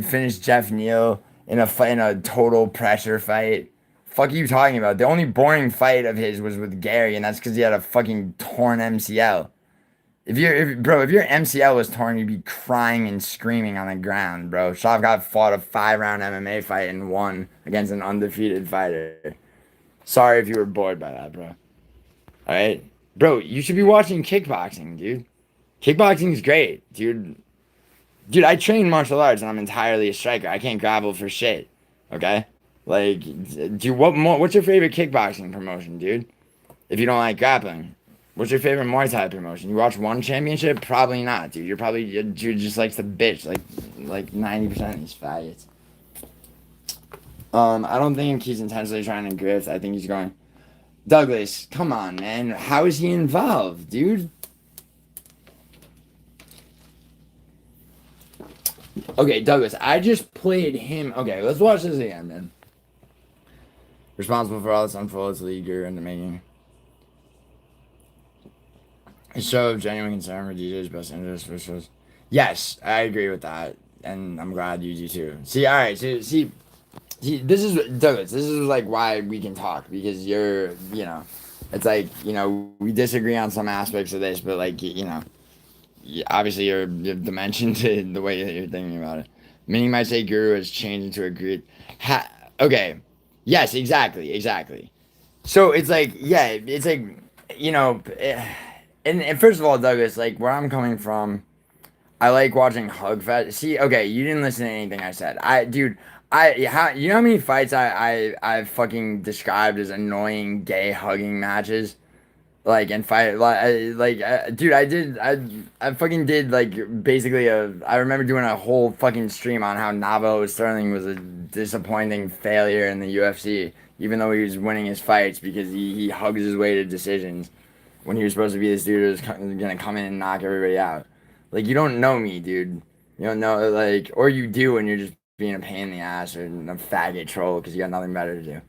S1: finished Jeff Neal in a total pressure fight. Fuck are you talking about? The only boring fight of his was with Gary, and that's because he had a fucking torn MCL. If your MCL was torn, you'd be crying and screaming on the ground, bro. Shavkat fought a 5-round MMA fight and won against an undefeated fighter. Sorry if you were bored by that, bro. Alright? Bro, you should be watching kickboxing, dude. Kickboxing is great, dude. Dude, I train martial arts and I'm entirely a striker. I can't grapple for shit. Okay? Like, dude, what's your favorite kickboxing promotion, dude? If you don't like grappling. What's your favorite Muay Thai promotion? You watch one championship? Probably not, dude. Dude just likes to bitch like 90% of these faggots. I don't think he's intentionally trying to grift. I think he's going, Douglas, come on, man. How is he involved, dude? Okay, Douglas, I just played him. Okay, let's watch this again, man. Responsible for all this unfolds league you're in the making. A show of genuine concern for DJ's best interest for shows. Yes, I agree with that, and I'm glad you do too. See, all right, so see, this is Douglas. This is like why we can talk, because you're, you know, it's like, you know, we disagree on some aspects of this, but like, you know, obviously you're dimension to the way that you're thinking about it. Many might say Guru has changed into a grid. Okay, yes, exactly. So it's like, yeah, it's like, you know, and first of all, Douglas, like, where I'm coming from, I like watching Hugfest. See, okay, you didn't listen to anything I said. You know how many fights I fucking described as annoying gay hugging matches? Like and fight dude, I fucking did like basically I remember doing a whole fucking stream on how Navajo Sterling was a disappointing failure in the UFC, even though he was winning his fights because he hugs his way to decisions when he was supposed to be this dude who's gonna come in and knock everybody out. Like, you don't know me, dude. You don't know, like, or you do and you're just being a pain in the ass or a faggot troll because you got nothing better to do.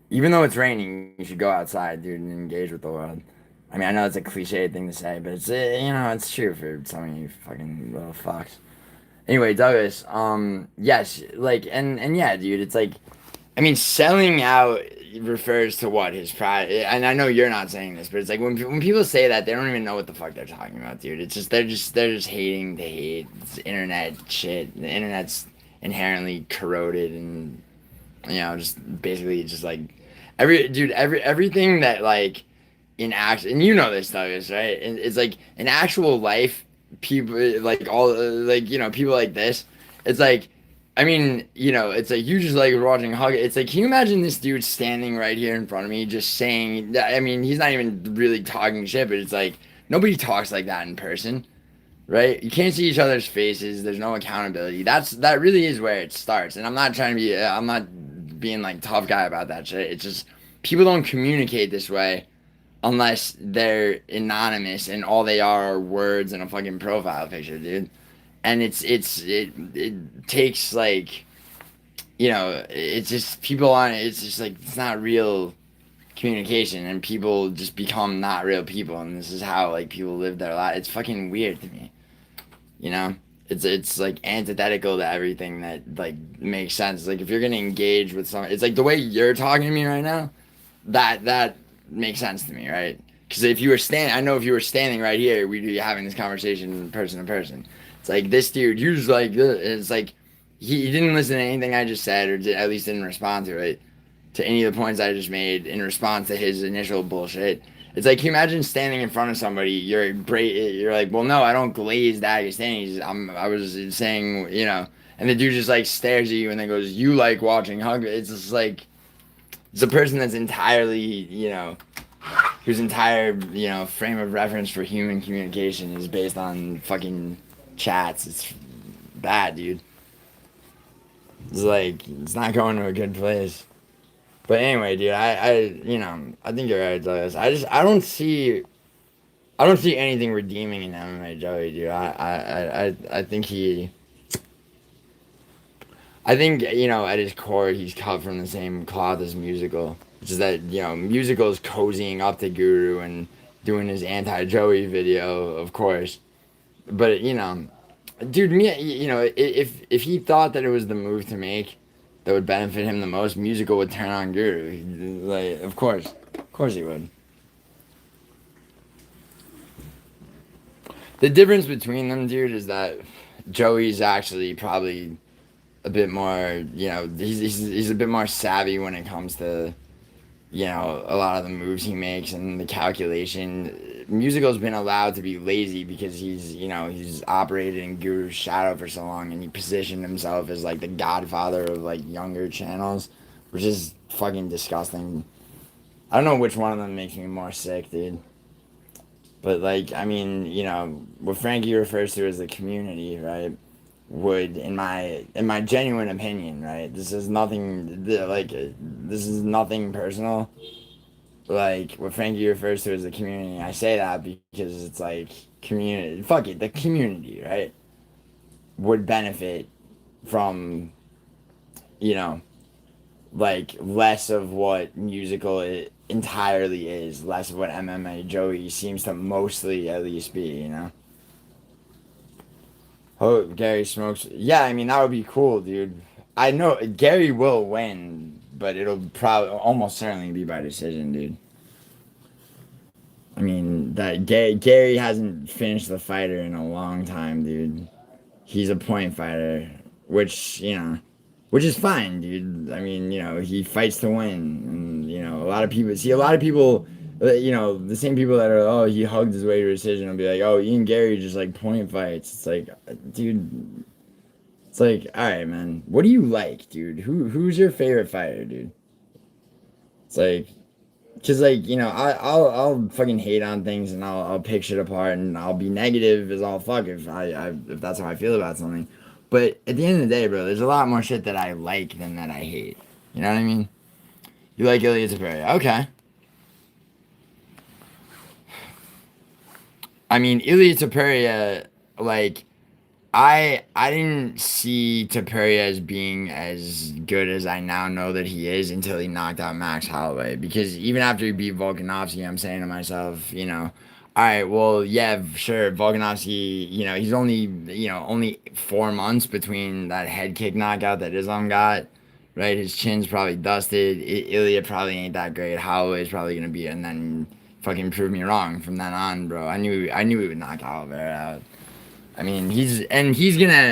S1: Even though it's raining, you should go outside, dude, and engage with the world. I mean, I know it's a cliche thing to say, but it's it's true for some of you fucking little fucks. Anyway, Douglas, yes, like, and yeah, dude, it's like, I mean, selling out refers to what his pride, and I know you're not saying this, but it's like when people say that, they don't even know what the fuck they're talking about, dude. It's just they're just hating to hate. It's internet shit. The internet's inherently corroded and just basically just like everything that like in act and you know this stuff is right. And it's like in actual life, people like all like people like this. It's like I mean, it's like you just like watching Hug. It's like, can you imagine this dude standing right here in front of me, just saying that? I mean, he's not even really talking shit, but it's like nobody talks like that in person, right? You can't see each other's faces. There's no accountability. That really is where it starts. And I'm not trying to be. I'm not being like tough guy about that shit. It's just people don't communicate this way unless they're anonymous and all they are words and a fucking profile picture, dude. And it takes like it's just people on it. It's just like it's not real communication, and people just become not real people, and this is how like people live their life. It's fucking weird to me, you know. It's like antithetical to everything that like makes sense. Like if you're gonna engage with someone, it's like the way you're talking to me right now. That makes sense to me, right? Because if you were standing, I know if you were standing right here, we'd be having this conversation person to person. It's like this dude, you're just like, it's like he didn't listen to anything I just said, or at least didn't respond to it, to any of the points I just made in response to his initial bullshit. It's like, can you imagine standing in front of somebody, you're like, well, no, I don't glaze Dagestanis. I was saying, and the dude just like stares at you and then goes, you like watching Hug. It's just like, it's a person that's entirely, whose entire, frame of reference for human communication is based on fucking chats. It's bad, dude. It's like, it's not going to a good place. But anyway, dude, I think you're right, Douglas. I don't see anything redeeming in MMA Joey, dude. I think, at his core, he's cut from the same cloth as Musical. Which is that, Musical's cozying up to Guru and doing his anti-Joey video, of course. But, dude, me, if he thought that it was the move to make that would benefit him the most, Musical would turn on Guru. Like, of course he would. The difference between them, dude, is that Joey's actually probably a bit more, he's a bit more savvy when it comes to, a lot of the moves he makes and the calculation. Musical's been allowed to be lazy because he's operated in Guru's shadow for so long, and he positioned himself as like the godfather of like younger channels, which is fucking disgusting. I don't know which one of them makes me more sick, dude. But like, I mean, what Frankie refers to as the community, right? Would in my genuine opinion, right? This is nothing personal. Like what Frankie refers to as the community, I say that because it's like community. Fuck it, the community, right? Would benefit from, like less of what Musical entirely is, less of what MMA Joey seems to mostly at least be, Oh, Gary smokes. Yeah, I mean, that would be cool, dude. I know Gary will win, but it'll probably almost certainly be by decision, dude. I mean, that Gary hasn't finished the fighter in a long time, dude. He's a point fighter, which, which is fine, dude. I mean, he fights to win. And, a lot of people, the same people that are, oh, he hugged his way to a decision will be like, oh, Ian Gary just like point fights. It's like, dude, it's like, all right, man, what do you like, dude? Who's your favorite fighter, dude? It's like, Cause like, you know, I'll fucking hate on things and I'll pick shit apart and I'll be negative as all fuck if that's how I feel about something. But at the end of the day, bro, there's a lot more shit that I like than that I hate. You know what I mean? You like Ilya Taperia. Okay. I mean, Ilya Taperia, like, I didn't see Taperia as being as good as I now know that he is until he knocked out Max Holloway. Because even after he beat Volkanovski, I'm saying to myself, you know, all right, well, yeah, sure, Volkanovski, you know, he's only, you know, only 4 months between that head kick knockout that Islam got, right? His chin's probably dusted. Ilya probably ain't that great. Holloway's probably gonna be, and then fucking prove me wrong from then on, bro. I knew he would knock Holloway out. I mean, he's gonna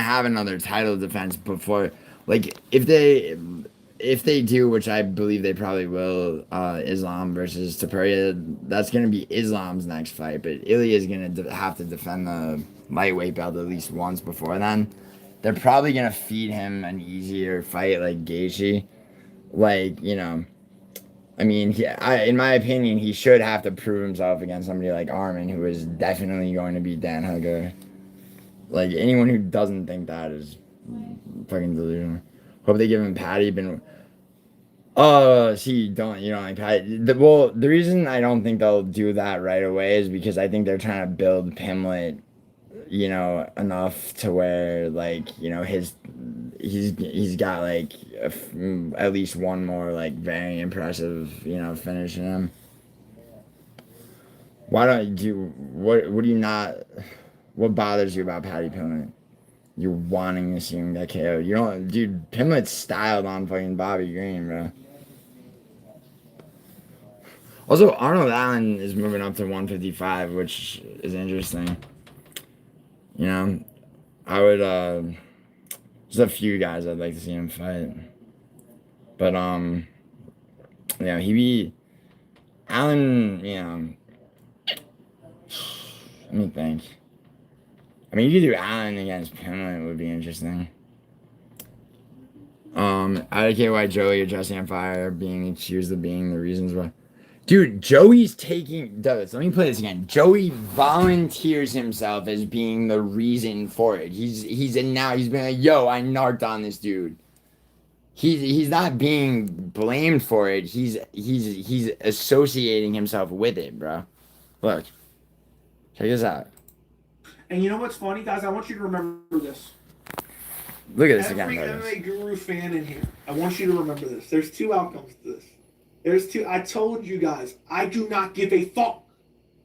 S1: have another title defense before, like, if they do, which I believe they probably will, Islam versus Taperia, that's gonna be Islam's next fight. But Ilya is gonna have to defend the lightweight belt at least once before then. They're probably gonna feed him an easier fight like Gaethje, like, you know. I mean, in my opinion, he should have to prove himself against somebody like Arman, who is definitely going to beat Dan Hooker. Like, anyone who doesn't think that is fucking delusional. Hope they give him Patty. Oh, see, you don't like Patty. The reason I don't think they'll do that right away is because I think they're trying to build Pimlet, you know, enough to where, like, you know, he's got like at least one more like very impressive, you know, finish in him. Why don't you what do you not what bothers you about Patty Pimlet? You're wanting to see him get KO'd. You don't, dude. Pimlet's styled on fucking Bobby Green, bro. Also, Arnold Allen is moving up to 155, which is interesting. You know, I would there's a few guys I'd like to see him fight. But you know, he beat Allen, you know, let me think. I mean, you could do Allen against Pimlet, it would be interesting. I don't care why Joey or Jesse on Fire are being accused of being the reasons why. Dude, Joey's taking. Douglas, let me play this again. Joey volunteers himself as being the reason for it. He's been like, yo, I narked on this dude. He's not being blamed for it. He's associating himself with it, bro. Look, check this out.
S6: And you know what's funny, guys? I want you to remember this.
S1: Look at this
S6: Every
S1: again, Douglas.
S6: MMA Guru fan in here, I want you to remember this. There's two outcomes to this. I told you guys, I do not give a fuck.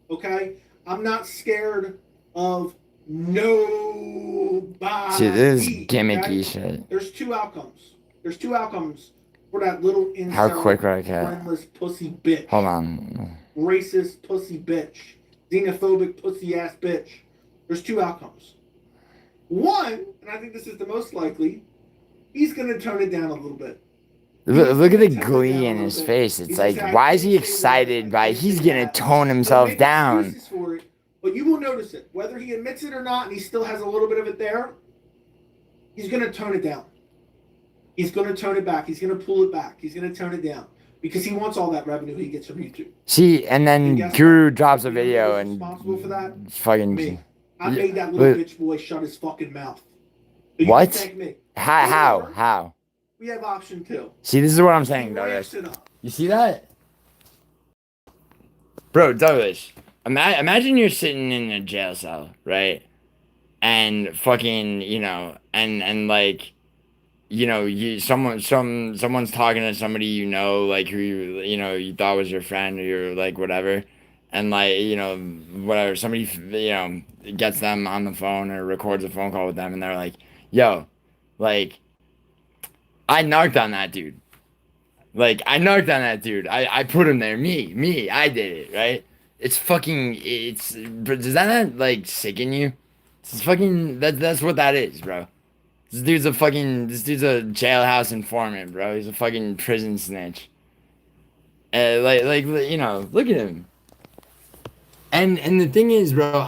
S6: Okay? I'm not scared of nobody.
S1: See, this is gimmicky
S6: okay?
S1: shit.
S6: There's two outcomes for that little incel,
S1: How quick would I get?
S6: friendless pussy bitch.
S1: Hold on.
S6: Racist pussy bitch. Xenophobic pussy ass bitch. There's two outcomes. One, and I think this is the most likely, he's going to tone it down a little bit.
S1: Look at the glee in his face. It's like, why is he excited by he's going to tone himself down?
S6: For it, but you will notice it. Whether he admits it or not, and he still has a little bit of it there, he's going to tone it down. He's going to tone it back. He's going to pull it back. He's going to tone it down. Because he wants all that revenue he gets from YouTube.
S1: See, and then Guru drops a video and
S6: responsible for that?
S1: fucking...
S6: Me. I made that little bitch boy shut his fucking mouth. So
S1: what?
S6: Thank me.
S1: How?
S6: We have option 2.
S1: See, this is what I'm saying, Douglas. You see that? Bro, Douglas, imagine you're sitting in a jail cell, right? And fucking, you know, and like, you know, someone's talking to somebody you know, like, who you know, you thought was your friend or you're like whatever. And like, you know, whatever, somebody, you know, gets them on the phone or records a phone call with them and they're like, yo, like, I narked on that dude. Like, I narked on that dude. I put him there. Me, I did it, right? Does that not, like, sicken you? It's fucking, that's what that is, bro. This dude's a jailhouse informant, bro. He's a fucking prison snitch. Like, you know, look at him. And the thing is, bro,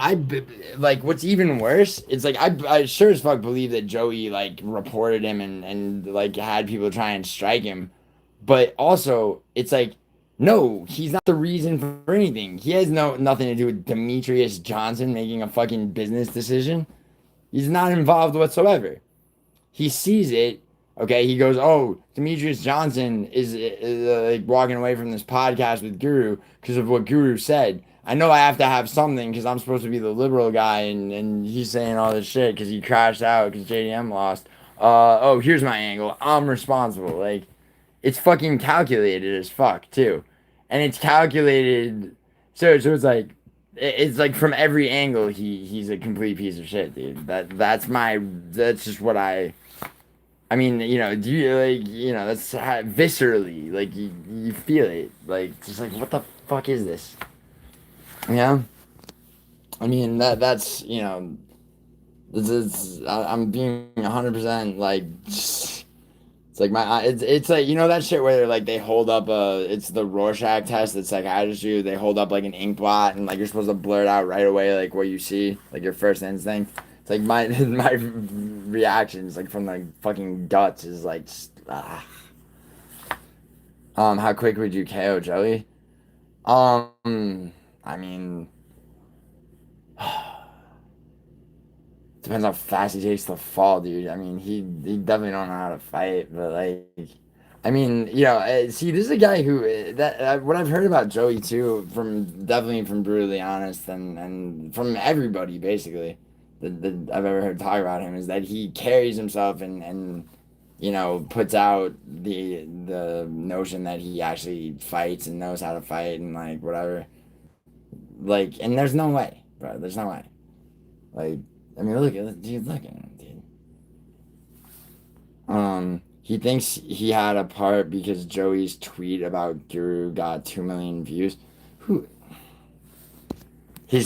S1: like, what's even worse, it's like, I sure as fuck believe that Joey, like, reported him and like, had people try and strike him. But also, it's like, No, he's not the reason for anything. He has nothing to do with Demetrius Johnson making a fucking business decision. He's not involved whatsoever. He sees it. Okay, he goes, "Oh, Demetrius Johnson is like walking away from this podcast with Guru because of what Guru said. I know I have to have something because I'm supposed to be the liberal guy, and he's saying all this shit because he crashed out because JDM lost. Oh, here's my angle. I'm responsible. Like, it's fucking calculated as fuck too, and it's calculated. So it's like it's like from every angle he's a complete piece of shit, dude. That's just what I mean, you know, do you like, you know, that's how, viscerally, like you feel it, like just like what the fuck is this? Yeah, I mean that's you know, I'm being 100% like, it's like it's like you know that shit where like they hold up it's the Rorschach test that psychiatrists do. They hold up like an ink blot and like you're supposed to blurt out right away like what you see, like your first instinct. It's like my reactions like from the fucking guts is like how quick would you KO Joey? I mean depends how fast he takes the fall, dude. I mean he definitely don't know how to fight, but like I mean, you know, see, this is a guy who what I've heard about Joey too, definitely from Brutally Honest and from everybody basically that I've ever heard talk about him is that he carries himself and you know puts out the notion that he actually fights and knows how to fight and like whatever. Like, and there's no way, bro. There's no way. Like, I mean, look at him, dude. He thinks he had a part because Joey's tweet about Guru got 2 million views. Who?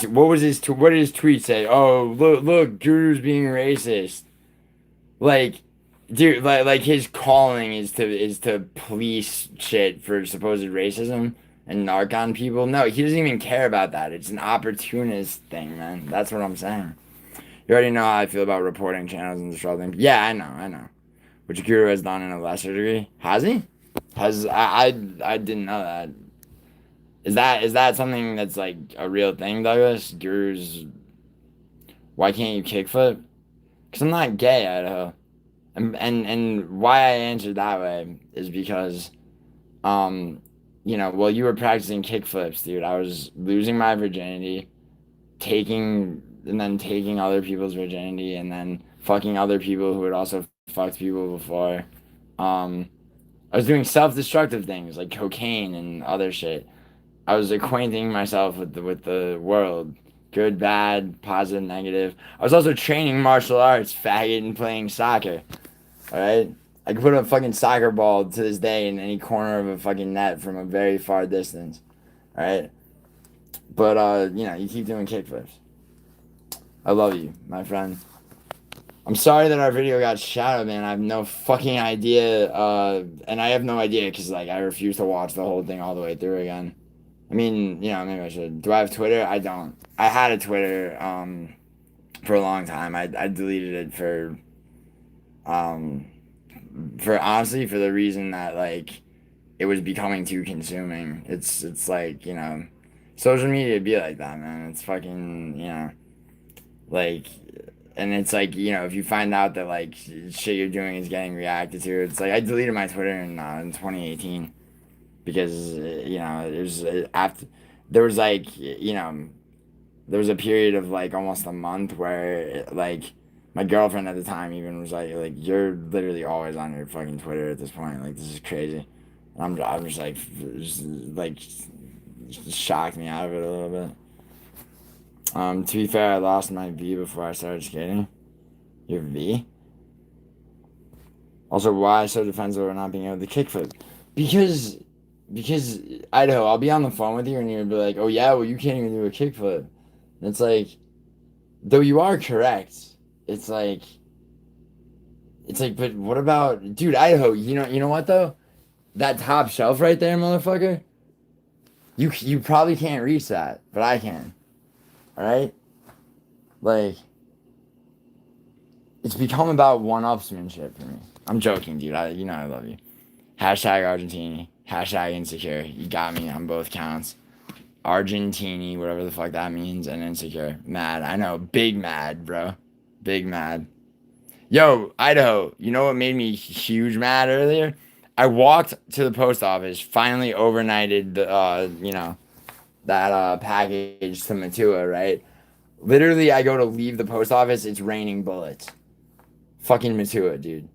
S1: What did his tweet say? Oh, look, Guru's being racist. Like, dude, like his calling is to police shit for supposed racism and narc on people. No, he doesn't even care about that. It's an opportunist thing, man. That's what I'm saying. You already know how I feel about reporting channels and disrupting. Yeah, I know. Which Guru has done in a lesser degree. Has he? I didn't know that. Is that something that's like a real thing, Douglas? Guru's. Why can't you kickflip? Because I'm not gay, Idaho. And why I answered that way is because, you know, while you were practicing kickflips, dude, I was losing my virginity, taking other people's virginity, and then fucking other people who had also fucked people before. I was doing self-destructive things like cocaine and other shit. I was acquainting myself with the world, good, bad, positive, negative. I was also training martial arts, faggot, and playing soccer. All right, I could put a fucking soccer ball to this day in any corner of a fucking net from a very far distance. All right, but you know, you keep doing kickflips. I love you, my friend. I'm sorry that our video got shadowed, man. I have no fucking idea, and I have no idea because like I refuse to watch the whole thing all the way through again. I mean, you know, maybe I should. Do I have Twitter? I don't. I had a Twitter for a long time. I deleted it for honestly for the reason that like it was becoming too consuming. It's like, you know, social media be like that, man. It's fucking, you know, like, and it's like, you know, if you find out that like shit you're doing is getting reacted to, it's like I deleted my Twitter in 2018 because you know it was after there was like, you know, there was a period of like almost a month where like my girlfriend at the time even was like you're literally always on your fucking Twitter at this point, like this is crazy. And I'm just like shocked me out of it a little bit. To be fair, I lost my V before I started skating. Your V? Also, why so defensive of not being able to kickflip? Because Idaho, I'll be on the phone with you and you'll be like, oh yeah, well you can't even do a kickflip. And it's like, though you are correct, it's like, but what about, dude, Idaho, you know what though? That top shelf right there, motherfucker, you probably can't reach that, but I can. Alright? Like, it's become about one-upsmanship for me. I'm joking, dude. You know I love you. #Argentini. Hashtag insecure. You got me on both counts. Argentini, whatever the fuck that means, and insecure. Mad. I know. Big mad, bro. Big mad. Yo, Idaho, you know what made me huge mad earlier? I walked to the post office, finally overnighted the, that package to Matua, right? Literally, I go to leave the post office, it's raining bullets. Fucking Matua, dude.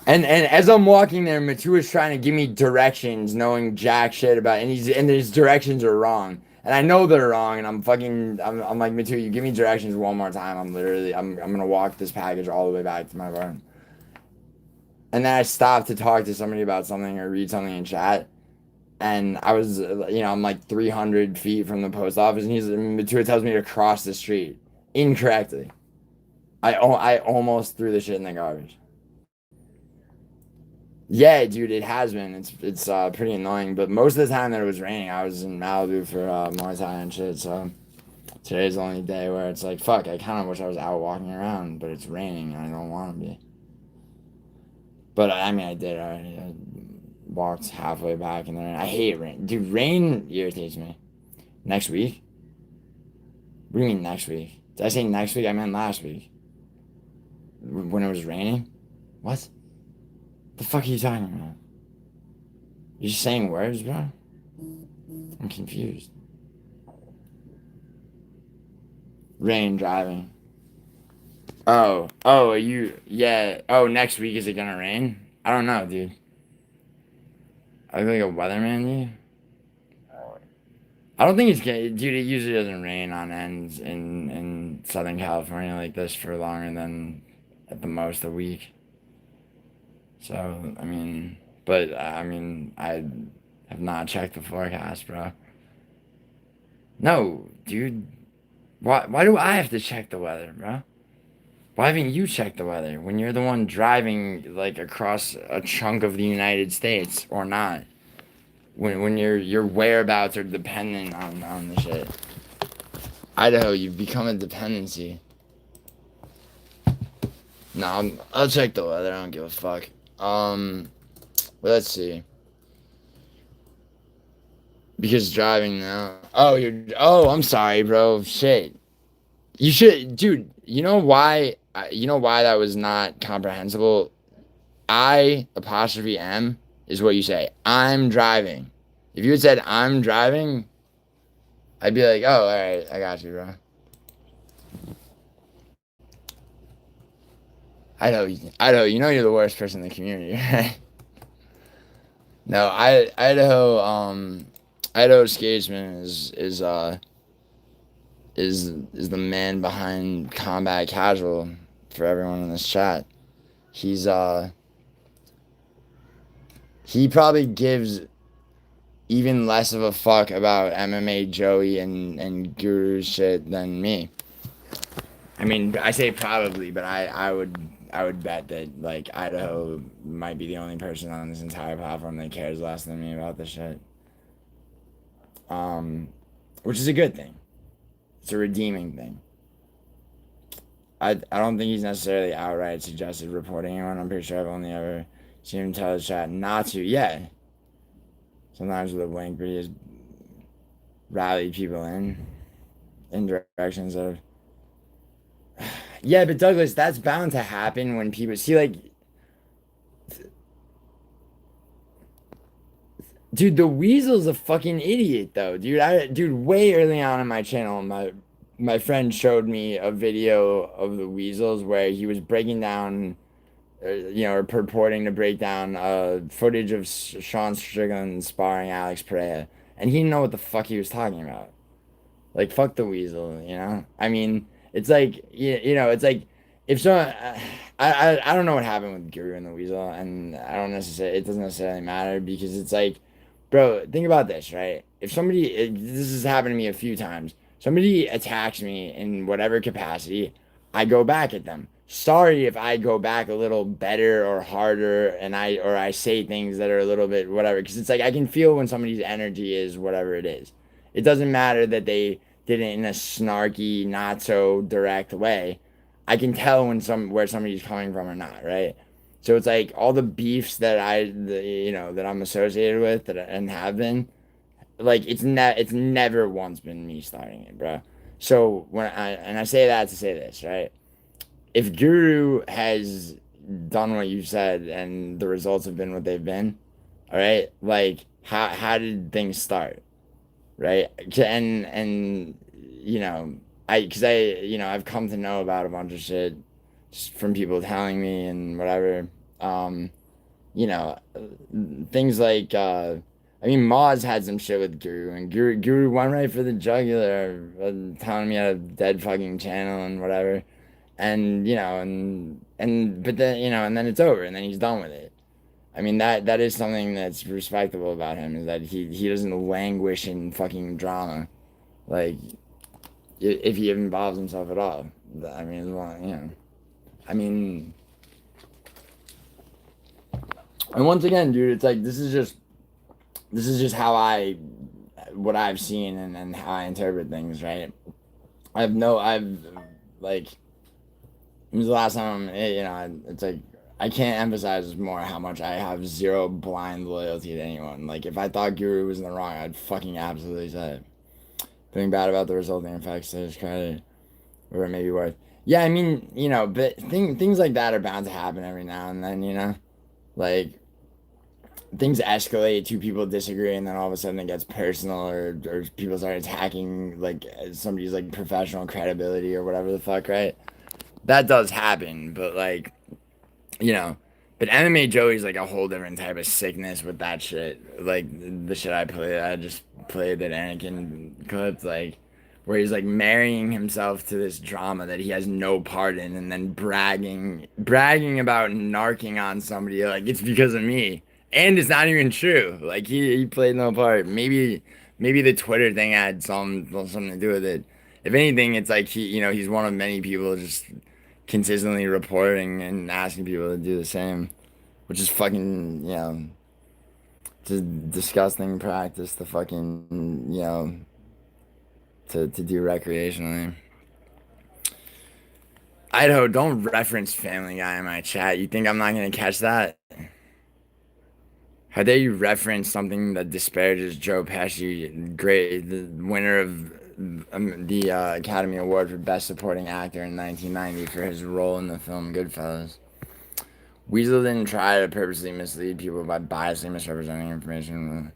S1: And as I'm walking there, Matua's trying to give me directions, knowing jack shit about it, and his directions are wrong. And I know they're wrong, and I'm like, Matua, you give me directions one more time, I'm gonna walk this package all the way back to my barn. And then I stopped to talk to somebody about something or read something in chat. And I was, I'm like 300 feet from the post office, and Matua tells me to cross the street incorrectly. I almost threw the shit in the garbage. Yeah, dude, it has been. It's pretty annoying. But most of the time that it was raining, I was in Malibu for Muay Thai and shit. So today's the only day where it's like, fuck, I kind of wish I was out walking around, but it's raining and I don't want to be. But I mean, I did already. I walked halfway back in the rain. I hate rain. Dude, rain irritates me. Next week? What do you mean next week? Did I say next week? I meant last week. When it was raining? What? The fuck are you talking about? You're just saying words, bro? I'm confused. Rain driving. Oh, are you, yeah. Oh, next week is it gonna rain? I don't know, dude. I look like a weatherman, dude. I don't think it's gonna, dude, it usually doesn't rain on ends in Southern California like this for longer than at the most a week. So, I mean, I have not checked the forecast, bro. No, dude. Why do I have to check the weather, bro? Why haven't you checked the weather when you're the one driving, like, across a chunk of the United States, or not? When your whereabouts are dependent on the shit. Idaho, you've become a dependency. No, I'll check the weather. I don't give a fuck. Let's see. Because driving now. Oh, I'm sorry, bro. Shit. You should, dude. You know why? You know why that was not comprehensible? I''M is what you say. I'm driving. If you had said I'm driving, I'd be like, oh, all right, I got you, bro. Idaho, you know you're the worst person in the community, right? No, Idaho Skatesman is the man behind Combat Casual for everyone in this chat. He probably gives even less of a fuck about MMA Joey and Guru's shit than me. I mean, I say probably, but I would bet that, like, Idaho might be the only person on this entire platform that cares less than me about this shit. Which is a good thing. It's a redeeming thing. I don't think he's necessarily outright suggested reporting anyone. I'm pretty sure I've only ever seen him tell the chat not to. Yeah. Sometimes with a wink, but he has rallied people in directions of... Yeah, but Douglas, that's bound to happen when people... See, like... Dude, the Weasel's a fucking idiot, though. Dude, way early on in my channel, my friend showed me a video of the Weasels where he was breaking down, or purporting to break down footage of Sean Strickland sparring Alex Pereira. And he didn't know what the fuck he was talking about. Like, fuck the Weasel, you know? I mean, it's like, it's like, if someone... I don't know what happened with Guru and the Weasel, and it doesn't necessarily matter, because it's like... Bro, think about this, right? If somebody, this has happened to me a few times, somebody attacks me in whatever capacity, I go back at them. Sorry if I go back a little better or harder, and I say things that are a little bit whatever, because it's like I can feel when somebody's energy is whatever it is. It doesn't matter that they did it in a snarky, not so direct way. I can tell where somebody's coming from or not, right? So it's like all the beefs that that I'm associated with and have been, like it's never once been me starting it, bro. So I say that to say this, right? If Guru has done what you said and the results have been what they've been, all right, like how did things start, right? And I've come to know about a bunch of shit just from people telling me and whatever. Um, you know, things like I mean, Maz had some shit with Guru, and Guru went right for the jugular, telling me I had a dead fucking channel and whatever, and but then and then it's over, and then he's done with it. I mean that is something that's respectable about him, is that he doesn't languish in fucking drama, like if he involves himself at all. I mean, as well, I mean. And once again, dude, it's like this is just what I've seen and how I interpret things, right? I've like, it was the last time, it's like I can't emphasize more how much I have zero blind loyalty to anyone. Like, if I thought Guru was in the wrong, I'd fucking absolutely say it. Feeling bad about the resulting effects to his credit, or it may be worth. Yeah, I mean, but things like that are bound to happen every now and then, like things escalate, two people disagree, and then all of a sudden it gets personal, or people start attacking like somebody's like professional credibility or whatever the fuck, right? That does happen, but like, but MMA Joey's like a whole different type of sickness with that shit. Like the shit I just played that Anakin clipped, like where he's like marrying himself to this drama that he has no part in, and then bragging about narking on somebody like it's because of me, and it's not even true. Like he played no part. Maybe the Twitter thing had something to do with it. If anything, it's like he's one of many people just consistently reporting and asking people to do the same, which is fucking it's a disgusting practice to fucking to do recreationally. Idaho, don't reference Family Guy in my chat. You think I'm not gonna catch that? How dare you reference something that disparages Joe Pesci, the winner of the Academy Award for Best Supporting Actor in 1990 for his role in the film Goodfellas. Weasel didn't try to purposely mislead people by biasly misrepresenting information.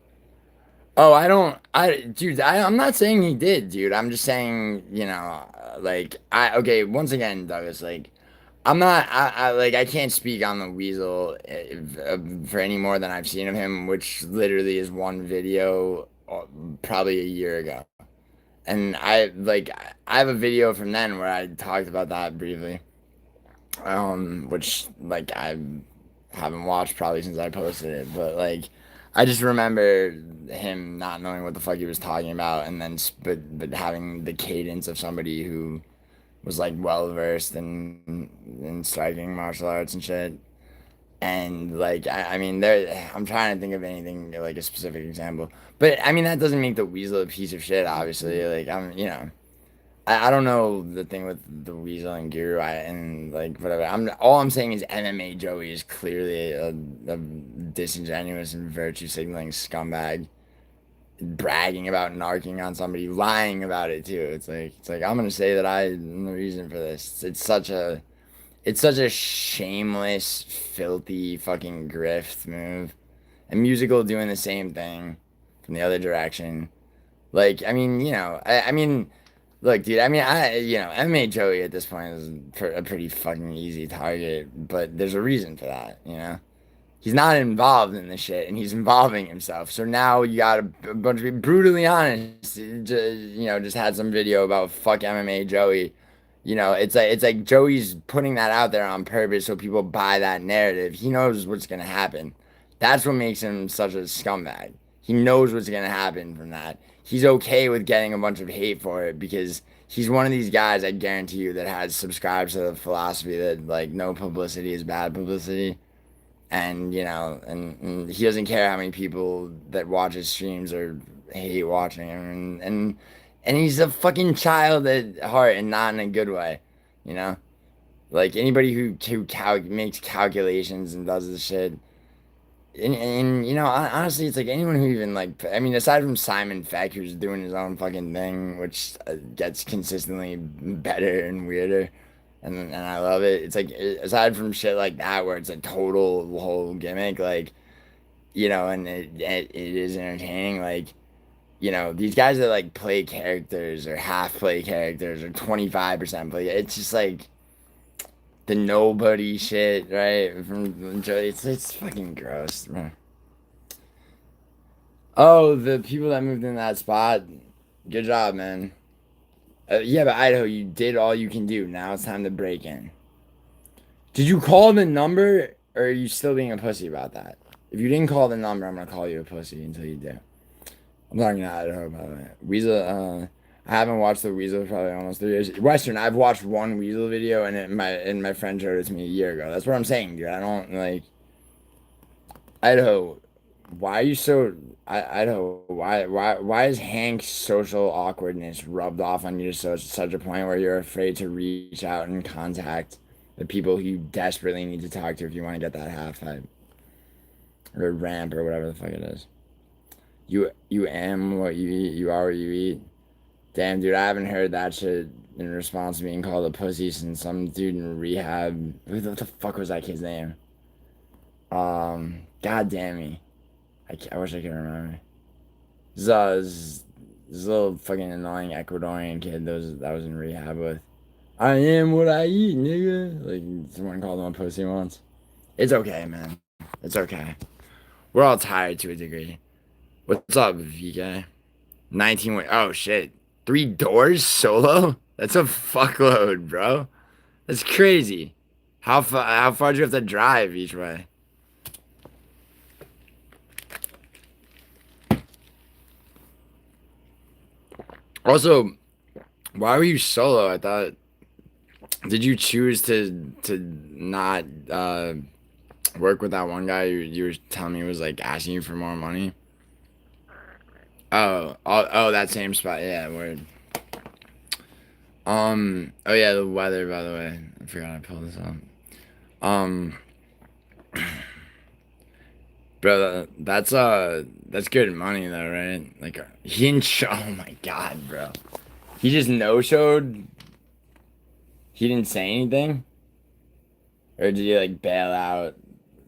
S1: Oh, I'm not saying he did, dude. I'm just saying, okay, once again, Douglas, like, I'm not, I can't speak on the Weasel for any more than I've seen of him, which literally is one video probably a year ago. And I have a video from then where I talked about that briefly, which, like, I haven't watched probably since I posted it, but, like, I just remember him not knowing what the fuck he was talking about, and then but having the cadence of somebody who was like well versed in striking martial arts and shit. And like I mean, I'm trying to think of anything like a specific example, but I mean that doesn't make the Weasel a piece of shit. Obviously, like I don't know the thing with the Weasel and Guru, and like whatever. All I'm saying is MMA Joey is clearly a disingenuous and virtue signaling scumbag, bragging about narking on somebody, lying about it too. It's like I'm gonna say that I'm the reason for this. It's such a shameless, filthy fucking grift move. And Musical doing the same thing from the other direction. Like I mean, I mean. Look, dude, I mean, MMA Joey at this point is a pretty fucking easy target, but there's a reason for that. He's not involved in the shit, and he's involving himself. So now you got a bunch of people, brutally honest, just had some video about fuck MMA Joey. It's like Joey's putting that out there on purpose so people buy that narrative. He knows what's gonna happen. That's what makes him such a scumbag. He knows what's gonna happen from that. He's okay with getting a bunch of hate for it because he's one of these guys, I guarantee you, that has subscribed to the philosophy that like no publicity is bad publicity. And and he doesn't care how many people that watch his streams or hate watching him, and he's a fucking child at heart, and not in a good way, you know. Like anybody who makes calculations and does this shit. And you know, honestly, it's like anyone who even like, I mean, aside from Simon Feck, who's doing his own fucking thing, which gets consistently better and weirder, and I love it. It's like aside from shit like that, where it's a total whole gimmick, like you know, and it is entertaining. Like you know, these guys that like play characters or half play characters or 25% play, it's just like the nobody shit, right? It's fucking gross, man. Oh, the people that moved in that spot. Good job, man. Yeah, but Idaho, you did all you can do. Now it's time to break in. Did you call the number, or are you still being a pussy about that? If you didn't call the number, I'm gonna call you a pussy until you do. I'm talking to Idaho, by the way. Weasel, I haven't watched the Weasel probably almost 3 years. Western, I've watched one Weasel video, and my friend showed it to me a year ago. That's what I'm saying, dude. I don't like Idaho. Why are you so Idaho? Why is Hank's social awkwardness rubbed off on you to such a point where you're afraid to reach out and contact the people who you desperately need to talk to if you want to get that half pipe or ramp or whatever the fuck it is? You am what you eat. You are what you eat. Damn, dude, I haven't heard that shit in response to being called a pussy since some dude in rehab. What the fuck was that kid's name? God damn me. I wish I could remember. This little fucking annoying Ecuadorian kid that was in rehab with. I am what I eat, nigga. Like, someone called him a pussy once. It's okay, man. It's okay. We're all tired to a degree. What's up, VK? 19. Oh, shit. 3 doors solo? That's a fuckload, bro. That's crazy. How far do you have to drive each way? Also, why were you solo? I thought. Did you choose to not work with that one guy you were telling me was like asking you for more money? Oh, that same spot. Yeah, word. Oh yeah, the weather, by the way. I forgot I pulled this up. Um, bro, that's good money though, right? Like he didn't show. Oh my god, bro. He just no showed. He didn't say anything, or did he like bail out?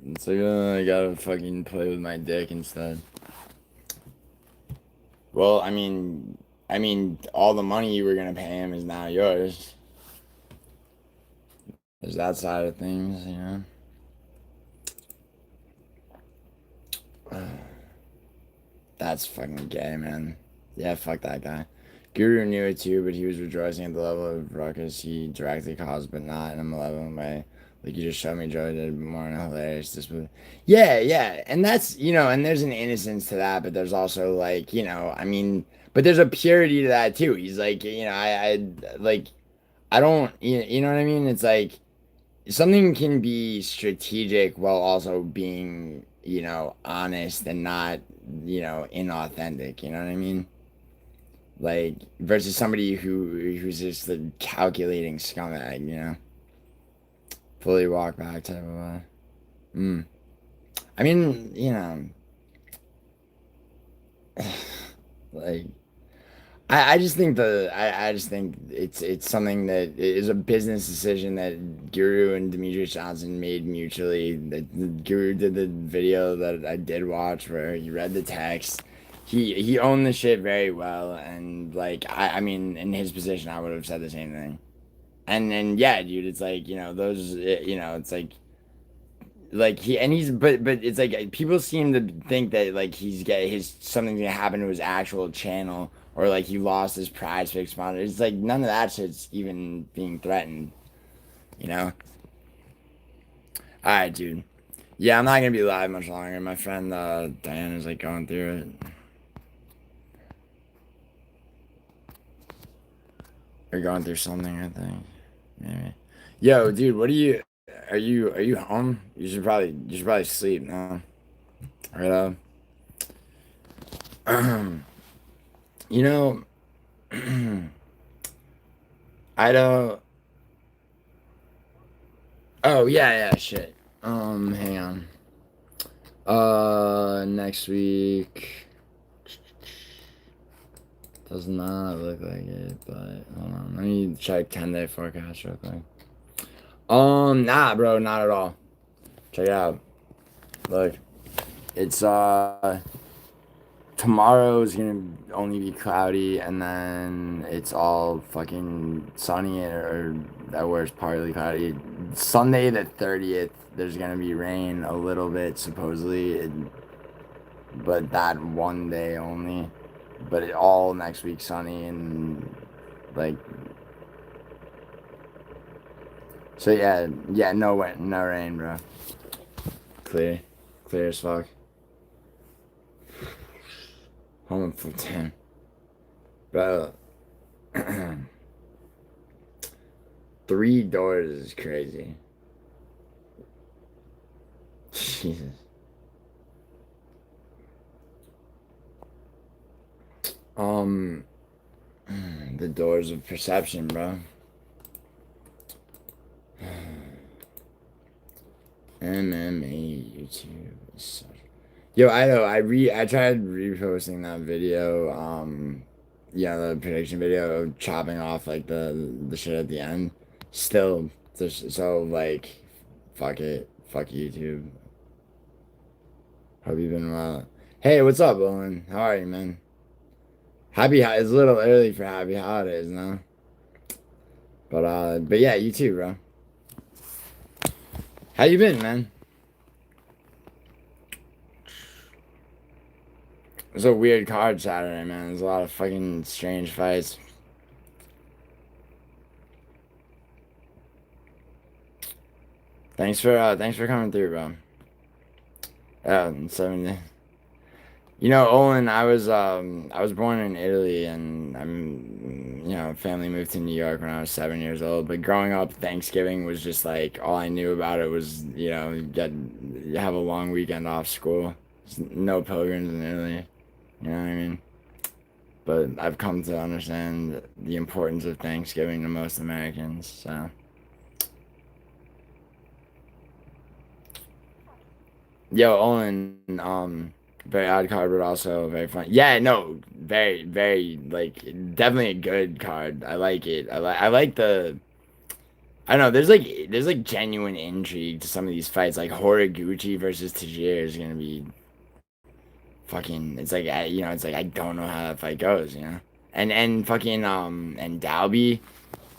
S1: It's like, oh, I gotta fucking play with my dick instead. Well, I mean, all the money you were gonna pay him is now yours. There's that side of things, you know. That's fucking gay, man. Yeah, fuck that guy. Guru knew it too, but he was rejoicing at the level of ruckus he directly caused, but not in a malevolent way. Like you just showed me Joey did more in a hilarious display. Yeah, and that's and there's an innocence to that, but there's also like I mean, but there's a purity to that too. He's like I like I don't you know what I mean? It's like something can be strategic while also being honest and not inauthentic. You know what I mean? Like versus somebody who's just a calculating scumbag. Fully walk back type of I mean, like I just think I just think it's something that is a business decision that Guru and Demetrius Johnson made mutually. That Guru did the video that I did watch where he read the text. He owned the shit very well, and like I mean in his position I would have said the same thing. And then yeah, dude, it's like those it's like he's but it's like people seem to think that like he's get his something's gonna happen to his actual channel or like he lost his prize pick sponsor. It's like none of that shit's even being threatened, you know. All right, dude. Yeah, I'm not gonna be live much longer. My friend Diane is like going through it. Or going through something, I think. Maybe. Yo, dude, what are you home? You should probably sleep now. Right you know I don't Oh yeah, shit. Hang on. Next week does not look like it, but hold on. Let me check 10-day forecast real quick. Nah, bro, not at all. Check it out. Look, it's tomorrow's gonna only be cloudy, and then it's all fucking sunny or that worst partly cloudy. Sunday the 30th, there's gonna be rain a little bit supposedly, but that one day only. But all next week sunny and like. So yeah, no rain, bro. Clear as fuck. Home for 10. Bro. 3 doors is crazy. Jesus. The doors of perception, bro. MMA YouTube is such. Yo, I know. I tried reposting that video. The prediction video of chopping off like the shit at the end. Still, so like, fuck it, fuck YouTube. Hope you've been well. Hey, what's up, Owen? How are you, man? It's a little early for happy holidays, no? But yeah, you too, bro. How you been, man? It was a weird card Saturday, man. There's a lot of fucking strange fights. Thanks for coming through, bro. Yeah, 70. You know, Olin, I was born in Italy, and family moved to New York when I was 7 years old. But growing up, Thanksgiving was just like all I knew about it was have a long weekend off school. No pilgrims in Italy, you know what I mean? But I've come to understand the importance of Thanksgiving to most Americans. So, yo, Olin, very odd card, but also very fun. Yeah, no, very, very like definitely a good card. I like it. I like the. I don't know. There's genuine intrigue to some of these fights. Like Horiguchi versus Tajir is gonna be fucking. It's like it's like I don't know how that fight goes. And fucking and Dalby.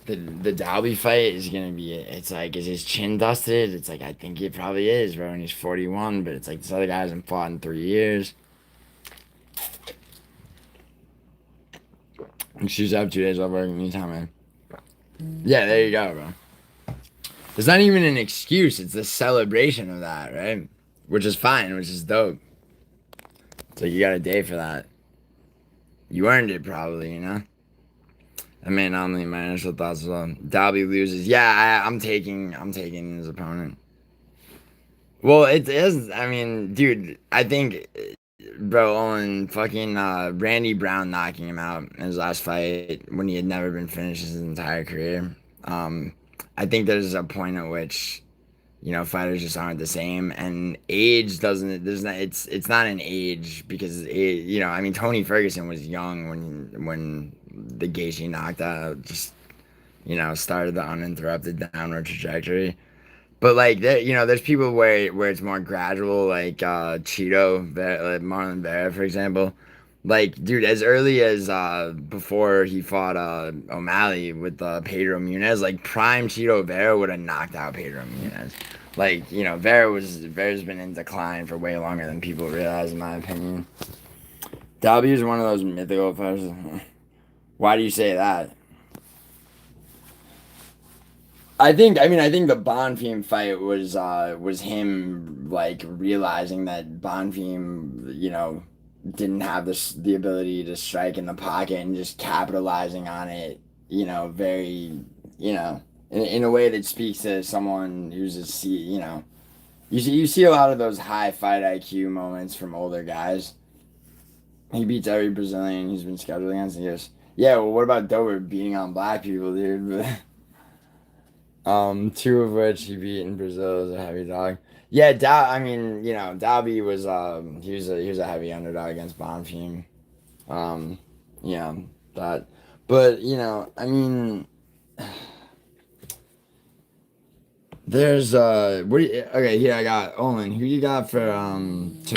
S1: The Dalby fight is gonna be. It's like, is his chin dusted? It's like, I think it probably is, bro. And he's 41, but it's like this other guy hasn't fought in 3 years. She's up 2 days off work anytime, man. Yeah, there you go, bro. It's not even an excuse. It's a celebration of that, right? Which is fine, which is dope. It's like you got a day for that. You earned it, probably, you know? I mean, only my initial thoughts as well. Dalby loses. Yeah, I'm taking his opponent. Well, it is. I mean, dude, I think, bro, Owen, fucking Randy Brown knocking him out in his last fight when he had never been finished his entire career. I think there's a point at which, fighters just aren't the same, and age doesn't. There's not. It's not an age because I mean, Tony Ferguson was young when the Gaethje knockout just started the uninterrupted downward trajectory. But like there's people where it's more gradual, like Cheeto, like Marlon Vera, for example. Like, dude, as early as before he fought O'Malley with Pedro Munez, like prime Cheeto Vera would have knocked out Pedro Munez. Like, Vera's been in decline for way longer than people realize, in my opinion. W is one of those mythical fighters. Why do you say that? I think the Bonfim fight was him like realizing that Bonfim, didn't have the ability to strike in the pocket and just capitalizing on it, very, in a way that speaks to someone who's you see a lot of those high fight IQ moments from older guys. He beats every Brazilian he's been scheduled against. And he goes, yeah, well, what about Dover beating on black people, dude? Two of which he beat in Brazil as a heavy dog. Yeah, I mean, Dalby was he was a heavy underdog against Bonfim. Um, yeah, that, but I mean, there's okay, here I got Olin. Who you got for Tapella's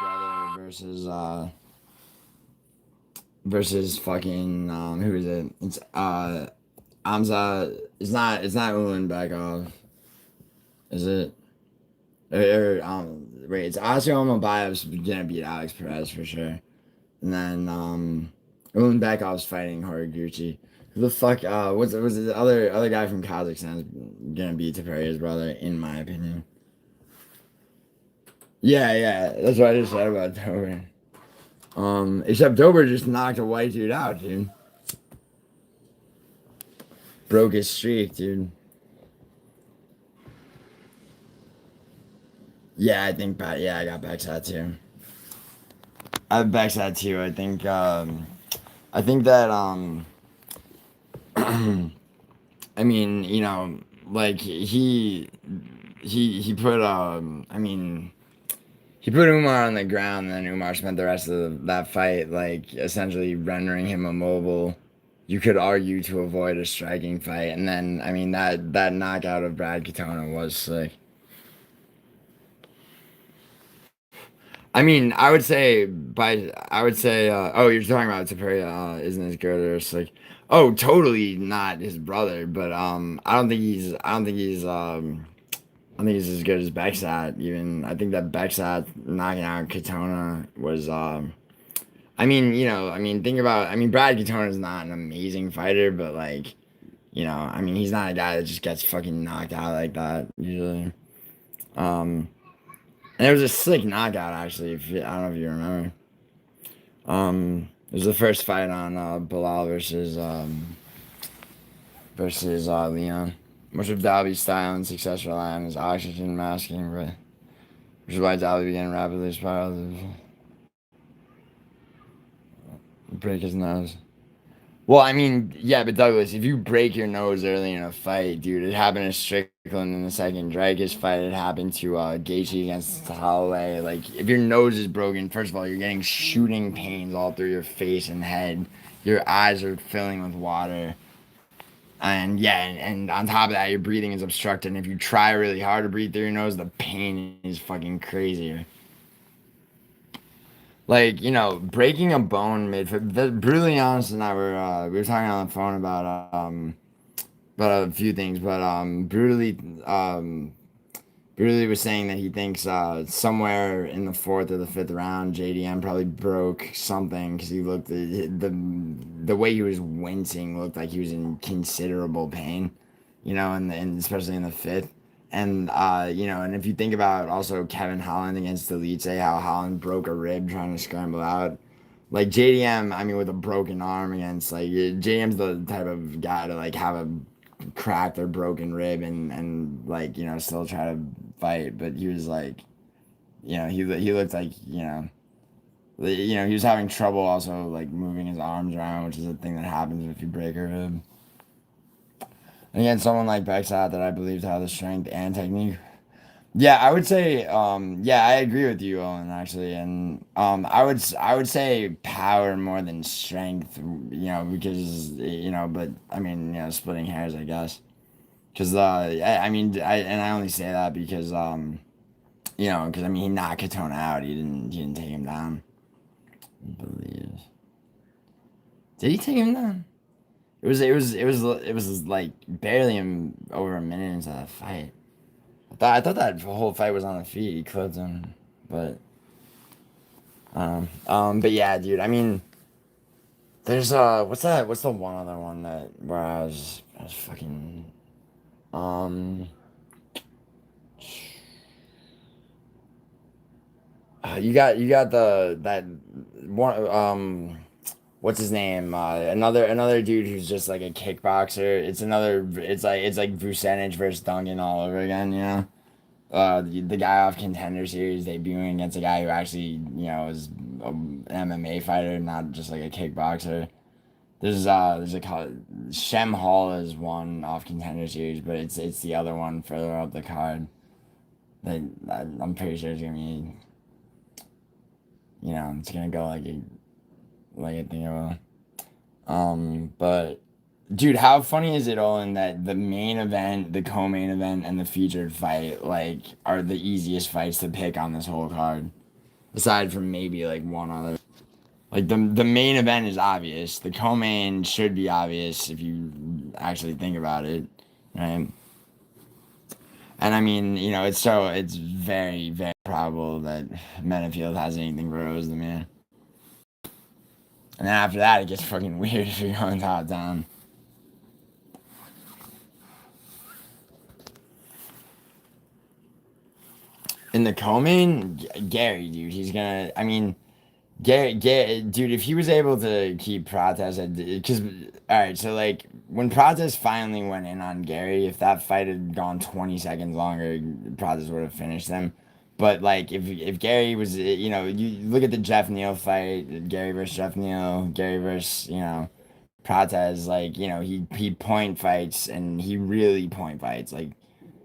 S1: brother versus fucking who is it? It's Amza. It's not Ulanbekov, is it? Wait, it's Oscar Omabayev's gonna beat Alex Perez for sure. And then Ulanbekov's fighting Horiguchi. Who the fuck what's the other guy from Kazakhstan is gonna beat Tapella's brother, in my opinion. Yeah, that's what I just said about Dober. Except Dober just knocked a white dude out, dude. Broke his streak, dude. Yeah, I think I got Bexat too. I have Bexat too. I think that I mean, like he put he put Umar on the ground, and then Umar spent the rest of that fight like essentially rendering him immobile. You could argue to avoid a striking fight, and then I mean that knockout of Brad Katona was sick. I mean, I would say, oh, you're talking about Tapera, isn't his girder? It's like, oh, totally not his brother, but I don't think he's as good as Bexat. Even I think that Bexat knocking out Katona was, think about, Brad Katona is not an amazing fighter, but like, he's not a guy that just gets fucking knocked out like that usually. Um. And it was a slick knockout, actually. I don't know if you remember. It was the first fight on Bilal versus Leon. Much of Dalby's style and success rely on his oxygen masking, but which is why Dalby began rapidly spiraled to break his nose. Well, I mean, yeah, but Douglas, if you break your nose early in a fight, dude, it happened to Strickland in the second Dragic fight. It happened to Gaethje against Holloway. Like, if your nose is broken, first of all, you're getting shooting pains all through your face and head. Your eyes are filling with water. And yeah, and on top of that, your breathing is obstructed. And if you try really hard to breathe through your nose, the pain is fucking crazier. Like, breaking a bone made for brutally honest, and I we were talking on the phone about a few things, but brutally was saying that he thinks somewhere in the fourth or the fifth round, JDM probably broke something because he looked the way he was wincing looked like he was in considerable pain, and especially in the fifth. And and if you think about also Kevin Holland against Elite, say how Holland broke a rib trying to scramble out, like JDM, with a broken arm against like JDM's the type of guy to like have a cracked or broken rib and like still try to fight, but he was like, he looked like he was having trouble also like moving his arms around, which is a thing that happens if you break a rib. And again, someone like Bexat that I believe to have the strength and technique. Yeah, I would say, I agree with you, Owen, actually, and I would say power more than strength, because but splitting hairs, I guess, because I only say that because because he knocked Katona out, he didn't take him down, I believe. Did he take him down? It was like barely over a minute into the fight. I thought that whole fight was on the feet. He clipped him, but but yeah, dude. There's what's that? What's the one other one that where I was fucking you got that one what's his name? Another dude who's just like a kickboxer. It's like Vucenic versus Duncan all over again, the guy off Contender Series debuting against a guy who actually, is an MMA fighter, not just like a kickboxer. There's a Shem Hall is one off Contender Series, but it's the other one further up the card. That I'm pretty sure it's gonna be, it's gonna go like I think it will. But dude, how funny is it, Olin, that the main event, the co-main event, and the featured fight are the easiest fights to pick on this whole card, aside from maybe one other. Like the main event is obvious. The co-main should be obvious if you actually think about it, right? And I mean, it's very, very probable that Menifield has anything for Rose the man. And then after that, it gets fucking weird if you're going top down. In the co-main, Gary, dude, he's gonna. I mean, Gary, dude, if he was able to keep Protest because all right, so when Protest finally went in on Gary, if that fight had gone 20 seconds longer, Protest would have finished them. But if Gary was, you look at the Jeff Neal fight, Gary versus Jeff Neal, Gary versus Protest, he point fights and he really point fights,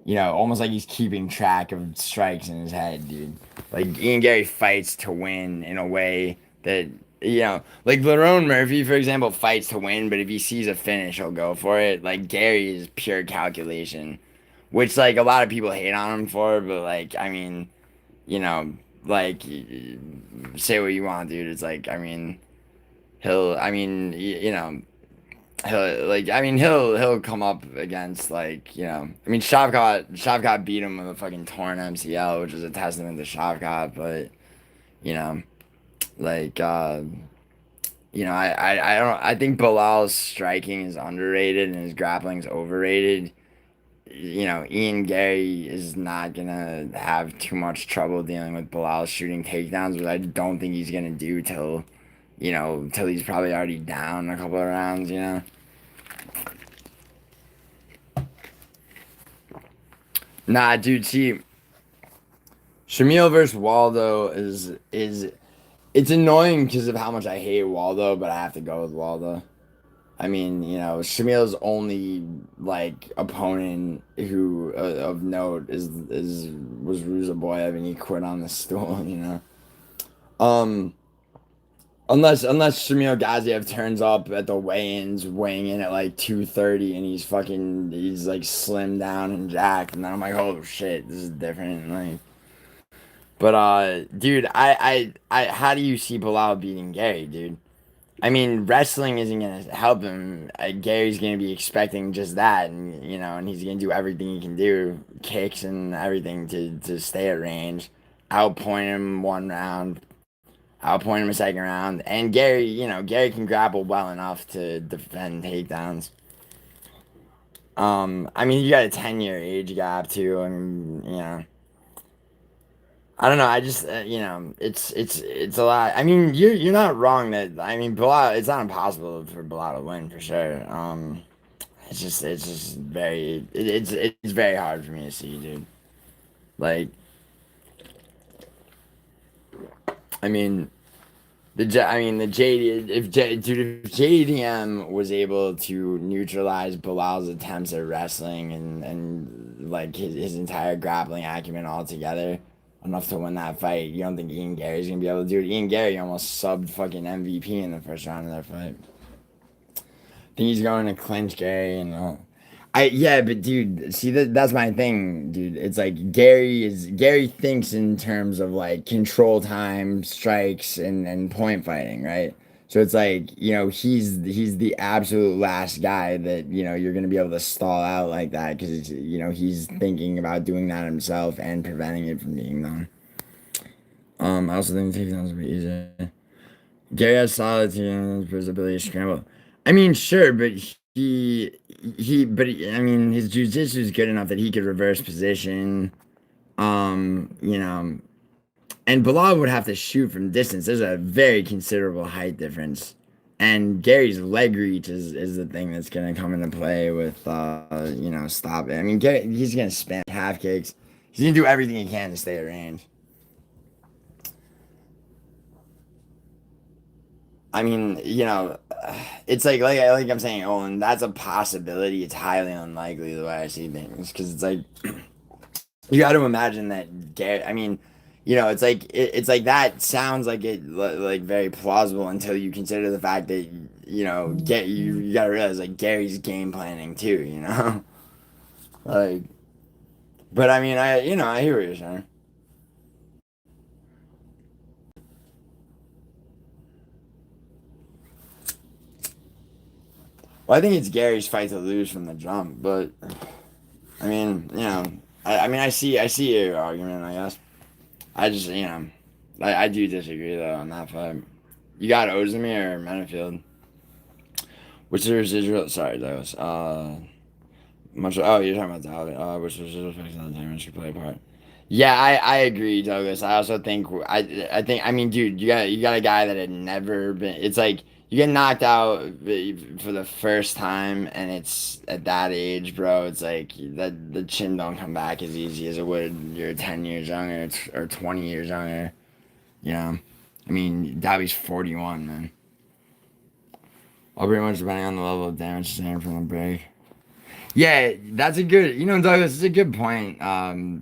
S1: almost like he's keeping track of strikes in his head, dude. Like Ian Gary fights to win in a way that like Lerone Murphy, for example, fights to win, but if he sees a finish, he'll go for it. Like Gary is pure calculation, which a lot of people hate on him for, but I mean, you know, like say what you want, dude. It's I mean, I mean, he'll come up against I mean Shavkat beat him with a fucking torn MCL, which is a testament to Shavkat, but you know like I think Bilal's striking is underrated and his grappling's overrated. Ian Gary is not gonna have too much trouble dealing with Bilal's shooting takedowns, which I don't think he's gonna do till he's probably already down a couple of rounds. Nah, dude, see, Shamil versus Waldo is it's annoying because of how much I hate Waldo, but I have to go with Waldo. I mean, Shamil's only opponent who of note was Ruza Boyev, and he quit on the stool. Unless Shamil Gaziev turns up at the weigh-ins, weighing in at 230, and he's slimmed down and jacked, and then I'm like, oh shit, this is different. But dude, I how do you see Bilal beating Gary, dude? I mean, wrestling isn't gonna help him. Gary's gonna be expecting just that, and he's gonna do everything he can do, kicks and everything to stay at range, outpoint him one round, outpoint him a second round, and Gary can grapple well enough to defend takedowns. I mean, you got a 10-year age gap too. I mean, I don't know. I just it's a lot. I mean, you're not wrong that I mean Bilal. It's not impossible for Bilal to win for sure. It's just very it's very hard for me to see, dude. Like, I mean. The JD if JDM was able to neutralize Bilal's attempts at wrestling and his entire grappling acumen altogether enough to win that fight, you don't think Ian Gary's gonna be able to do it? Ian Gary almost subbed fucking MVP in the first round of that fight. I think he's going to clinch Gary and all. But dude, see that's my thing, dude. It's Gary thinks in terms of control time, strikes, and point fighting, right? So it's he's the absolute last guy that you're gonna be able to stall out like that because he's thinking about doing that himself and preventing it from being done. I also think takedowns would be easier. Gary has solid teams for his ability to scramble. I mean, sure, but I mean, his jujitsu is good enough that he could reverse position. You know, and Bilal would have to shoot from distance. There's a very considerable height difference. And Gary's leg reach is the thing that's gonna come into play with stop it. I mean, he's gonna spam half kicks. He's gonna do everything he can to stay at range. I mean, you know, it's like I'm saying, Owen, that's a possibility. It's highly unlikely the way I see things, because it's like you got to imagine that Gary. I mean, you know, it's like that sounds like like very plausible until you consider the fact that you know you got to realize like Gary's game planning too. You know, like, but I mean, I hear what you're saying. Well, I think it's Gary's fight to lose from the jump, but I mean, you know, I mean, I see your argument. I guess I just, you know, I do disagree though on that fight. You got Ozdemir or Menifield? Which the residual? Sorry, Douglas. Much. Oh, you're talking about David. Which residual effects on the damage should play a part? Yeah, I agree, Douglas. I also think I think I mean, dude, you got a guy that had never been. It's like you get knocked out for the first time, and it's at that age, bro. It's like that the chin don't come back as easy as it would. You're 10 years younger or 20 years younger. You know, I mean, Dobby's 41, man. All pretty much depending on the level of damage sustained from the break. Yeah, that's a good. You know, Douglas, it's a good point.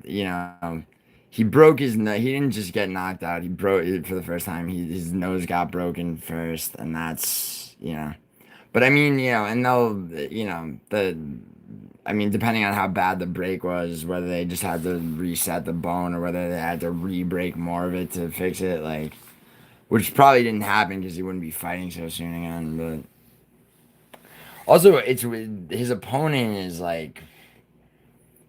S1: You know, he broke his. He didn't just get knocked out. He broke it for the first time. His nose got broken first, and that's you know. But I mean, you know, and they'll, you know, I mean, depending on how bad the break was, whether they just had to reset the bone or whether they had to re-break more of it to fix it, like, which probably didn't happen because he wouldn't be fighting so soon again. But also, it's his opponent is like,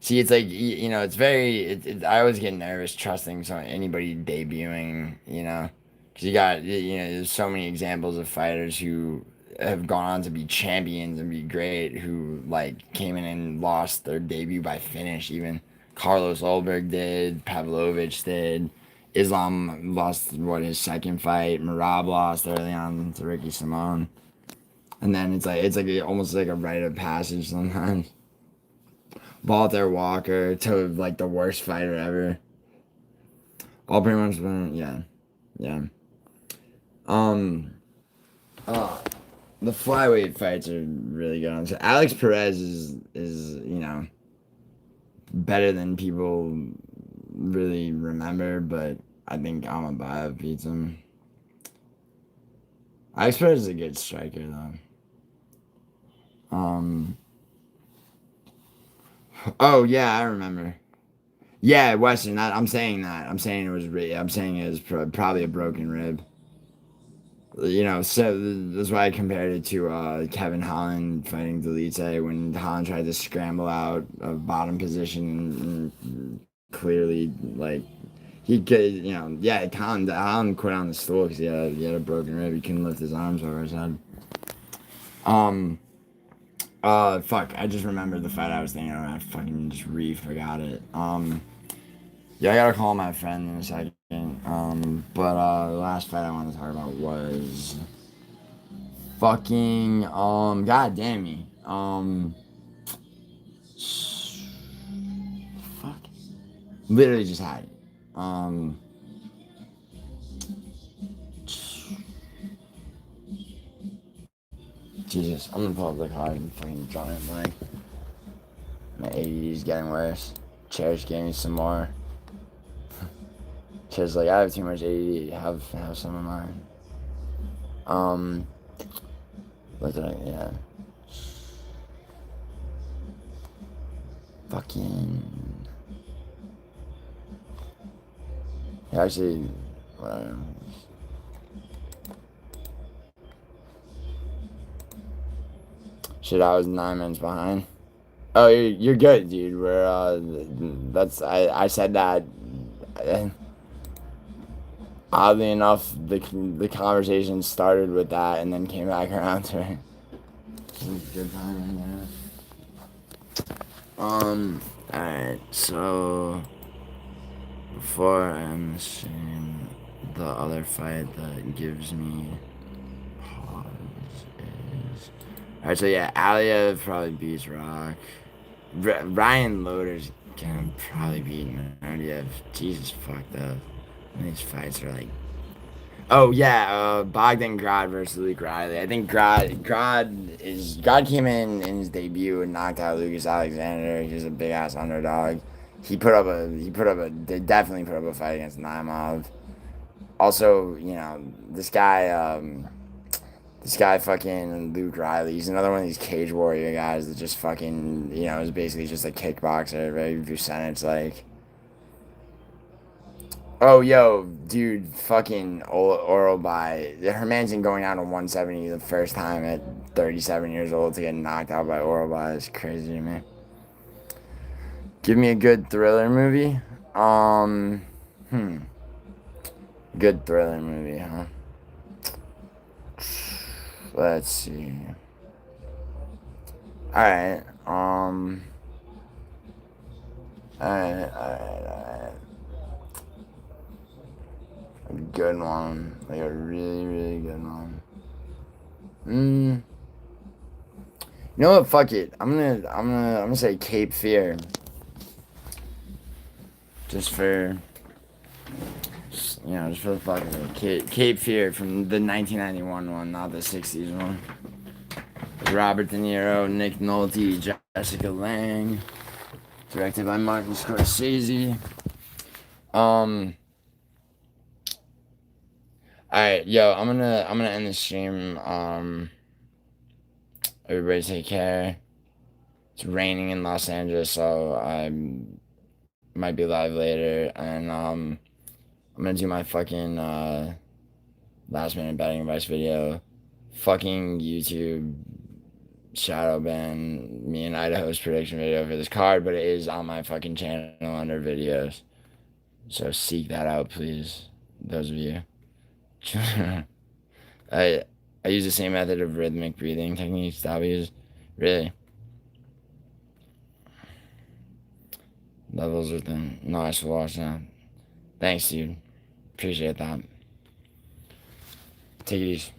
S1: see, it's like you know, it's very. I always get nervous trusting anybody debuting, you know, because you got you know, there's so many examples of fighters who have gone on to be champions and be great who like came in and lost their debut by finish. Even Carlos Ulberg did, Pavlovich did. Islam lost his second fight. Marab lost early on to Ricky Simone. And then almost like a rite of passage sometimes. Walter Walker to like the worst fighter ever. All pretty much been yeah. Um the flyweight fights are really good. So Alex Perez is you know better than people really remember, but I think Amabayev beats him. Alex Perez is a good striker though. Oh yeah, I remember. Yeah, Western. I'm saying that. I'm saying it was. I'm saying it was probably a broken rib. You know, so that's why I compared it to Kevin Holland fighting Delite when Holland tried to scramble out of bottom position and clearly like he could. You know, yeah, Holland quit on the stool because he had a broken rib. He couldn't lift his arms over his head. Fuck, I just remembered the fight I was thinking of. I fucking just forgot it. Yeah, I gotta call my friend in a second. But the last fight I wanted to talk about was fucking, god damn me. Fuck. Literally just had it. Jesus, I'm gonna pull up the card and fucking draw it blank. My ADD's getting worse. Cherish gave me some more. Cause like I have too much ADD. Have some of mine. What did I? Yeah. Fucking. Yeah, actually, whatever. Shit, I was 9 minutes behind. Oh, you're good, dude. I said that. Oddly enough, the conversation started with that and then came back around to it. Good timing, yeah. Alright, so before I end the stream, the other fight that gives me pause is alright. So yeah, Aliev probably beats Rock. Ryan Loder's gonna probably beat Nardiev. Jesus fucked up. And these fights are like Oh yeah, Bogdan versus Luke Riley. I think Grod came in his debut and knocked out Lucas Alexander. He was a big ass underdog. They definitely put up a fight against Naimov. Also, you know, this guy fucking Luke Riley. He's another one of these cage warrior guys that just fucking, you know, is basically just a kickboxer, right? Vucenic, like. Oh, yo, dude, fucking Oral by Hermanson going down to 170 the first time at 37 years old to get knocked out by Oral by is crazy to me. Give me a good thriller movie. Um, hmm. Good thriller movie, huh? Let's see. Alright, alright. A good one. Like a really, really good one. You know what? Fuck it. I'm gonna say Cape Fear. Just for, just for the fuck of it. Cape Fear from the 1991 one, not the 60s one. Robert De Niro, Nick Nolte, Jessica Lange. Directed by Martin Scorsese. Alright, yo, I'm gonna end the stream. Everybody take care. It's raining in Los Angeles, so I might be live later, and I'm gonna do my fucking last minute betting advice video. Fucking YouTube shadow ban me and Idaho's prediction video for this card, but it is on my fucking channel under videos. So seek that out, please. Those of you. I use the same method of rhythmic breathing techniques that we use. Really. Levels within. No, I should watch now. Thanks, dude. Appreciate that. Take it easy.